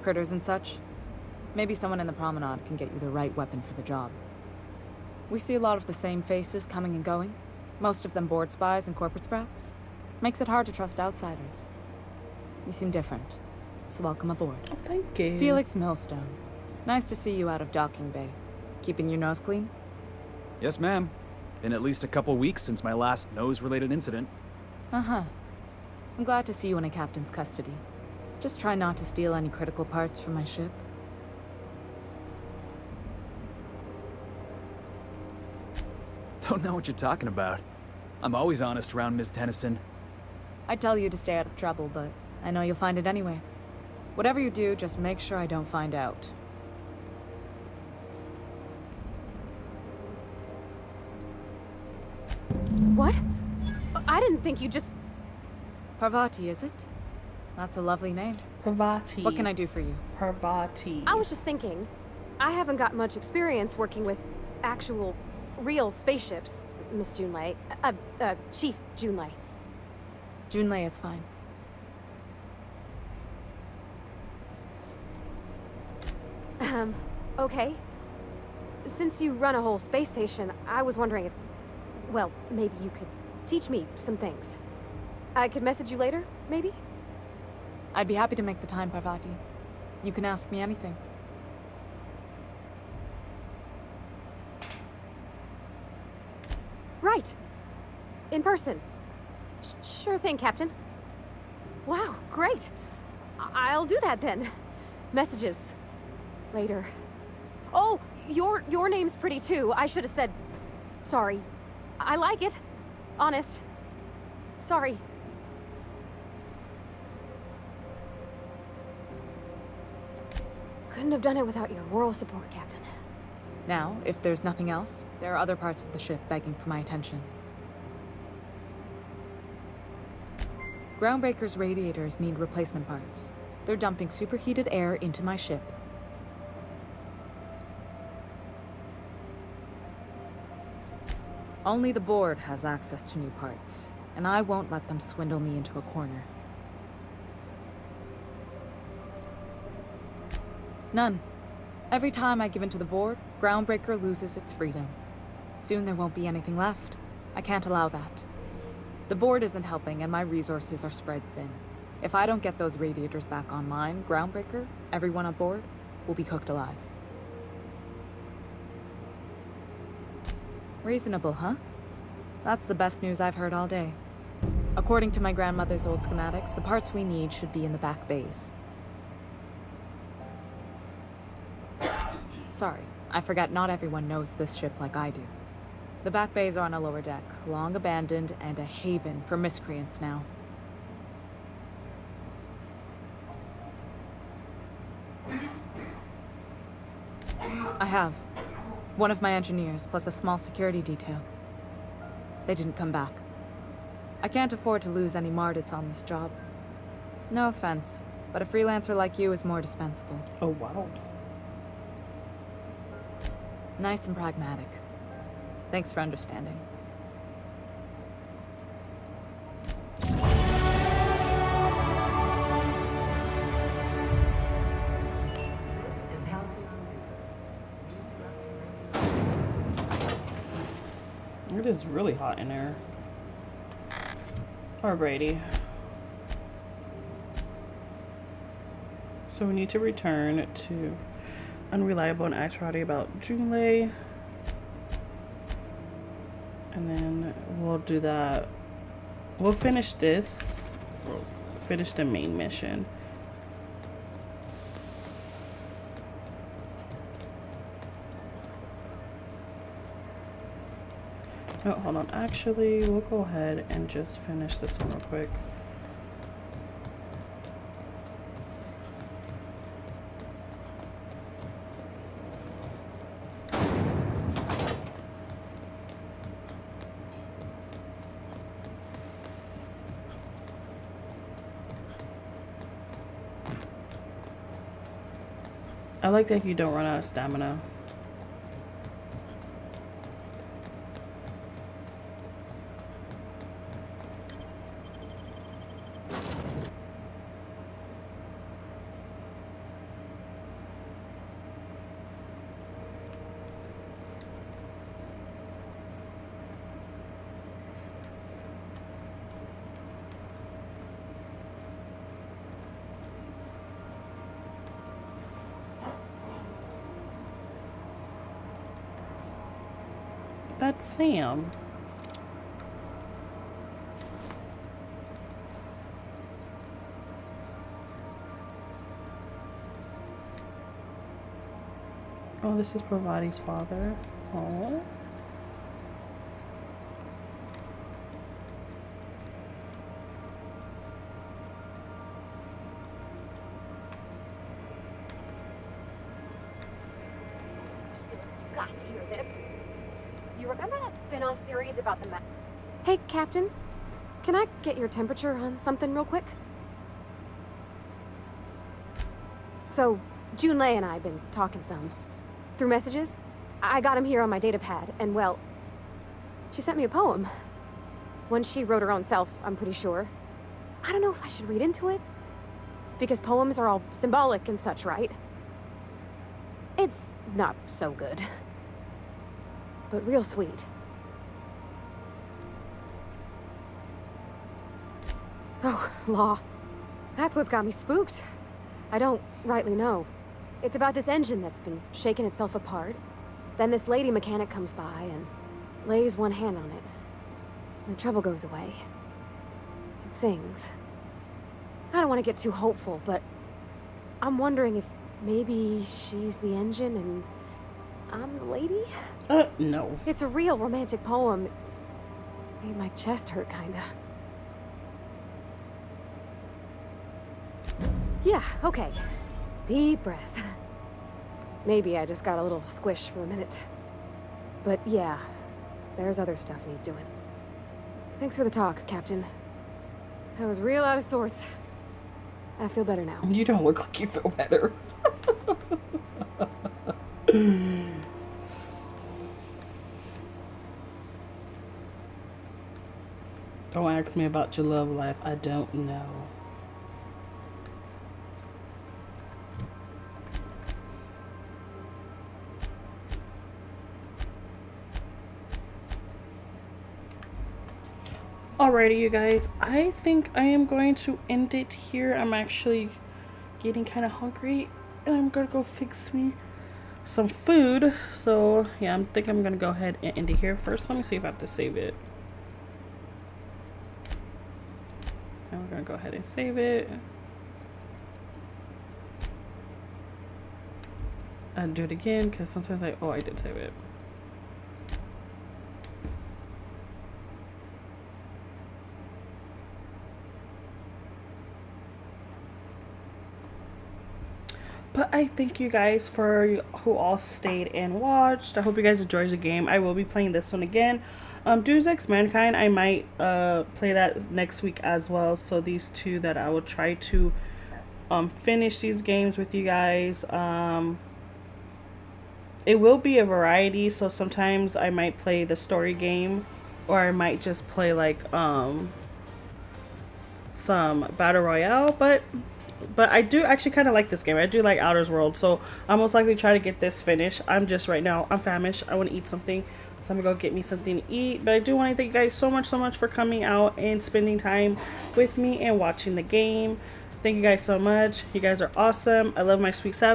Critters and such. Maybe someone in the promenade can get you the right weapon for the job. We see a lot of the same faces coming and going. Most of them board spies and corporate sprats. Makes it hard to trust outsiders. You seem different, so welcome aboard. Oh, thank you. Felix Millstone. Nice to see you out of docking bay. Keeping your nose clean? Yes, ma'am. Been at least a couple weeks since my last nose-related incident. Uh-huh. I'm glad to see you in a captain's custody. Just try not to steal any critical parts from my ship. Don't know what you're talking about. I'm always honest around Miss Tennyson. I'd tell you to stay out of trouble, but I know you'll find it anyway. Whatever you do, just make sure I don't find out. What? I didn't think you just... Parvati, is it? That's a lovely name. Parvati. What can I do for you? Parvati. I was just thinking, I haven't got much experience working with actual, real spaceships, Miss Junlei. Chief Junlei. Junlei is fine. Okay. Since you run a whole space station, I was wondering if, well, maybe you could teach me some things. I could message you later, maybe? I'd be happy to make the time, Parvati. You can ask me anything. Right. In person. Sure thing, Captain. Wow, great. I'll do that then. Messages. Later. Oh, your name's pretty too. I should have said... Sorry. I like it. Honest. Sorry. Couldn't have done it without your moral support, Captain. Now, if there's nothing else, there are other parts of the ship begging for my attention. Groundbreaker's radiators need replacement parts. They're dumping superheated air into my ship. Only the board has access to new parts, and I won't let them swindle me into a corner. None. Every time I give in to the board, Groundbreaker loses its freedom. Soon there won't be anything left. I can't allow that. The board isn't helping, and my resources are spread thin. If I don't get those radiators back online, Groundbreaker, everyone on board, will be cooked alive. Reasonable, huh? That's the best news I've heard all day. According to my grandmother's old schematics, the parts we need should be in the back bays. Sorry, I forgot not everyone knows this ship like I do. The back bays are on a lower deck, long abandoned and a haven for miscreants now. I have. One of my engineers, plus a small security detail. They didn't come back. I can't afford to lose any Mardits on this job. No offense, but a freelancer like you is more dispensable. Oh, wow. Nice and pragmatic. Thanks for understanding. It is really hot in there. Alrighty. So we need to return to Unreliable and ask Roddy about Junlei. And then we'll do that. We'll finish this. We'll finish the main mission. Oh, hold on. Actually, we'll go ahead and just finish this one real quick. I like that you don't run out of stamina. That's Sam. Oh, this is Pravati's father. Oh. You got to hear this. You remember that spin-off series about the Hey, Captain. Can I get your temperature on something real quick? So, Junlei and I have been talking some. Through messages. I got him here on my data pad, and well, she sent me a poem. One she wrote her own self, I'm pretty sure. I don't know if I should read into it. Because poems are all symbolic and such, right? It's not so good. But real sweet. Oh, law. That's what's got me spooked. I don't rightly know. It's about this engine that's been shaking itself apart. Then this lady mechanic comes by and lays one hand on it. And the trouble goes away. It sings. I don't want to get too hopeful, but I'm wondering if maybe she's the engine and I'm the lady? No. It's a real romantic poem. Made my chest hurt, kinda. Yeah, okay. Deep breath. Maybe I just got a little squish for a minute. But yeah, there's other stuff needs doing. Thanks for the talk, Captain. I was real out of sorts. I feel better now. You don't look like you feel better. Don't ask me about your love life. I don't know. Alrighty, you guys. I think I am going to end it here. I'm actually getting kind of hungry, and I'm gonna go fix me some food. So yeah, I think I'm gonna go ahead and end it here. First, let me see if I have to save it. And we're gonna go ahead and save it. I'll do it again because sometimes I did save it. But I thank you guys for who all stayed and watched. I hope you guys enjoyed the game. I will be playing this one again. Deus Ex Mankind, I might play that next week as well. So these two that I will try to finish these games with you guys. It will be a variety. So sometimes I might play the story game, or I might just play like some battle royale. But I do actually kind of like this game. I do like Outer Worlds, so I'll most likely try to get this finished. I'm famished. I want to eat something, so I'm gonna go get me something to eat. But I do want to thank you guys so much for coming out and spending time with me and watching the game. Thank you guys so much. You guys are awesome. I love my sweet Sabbath.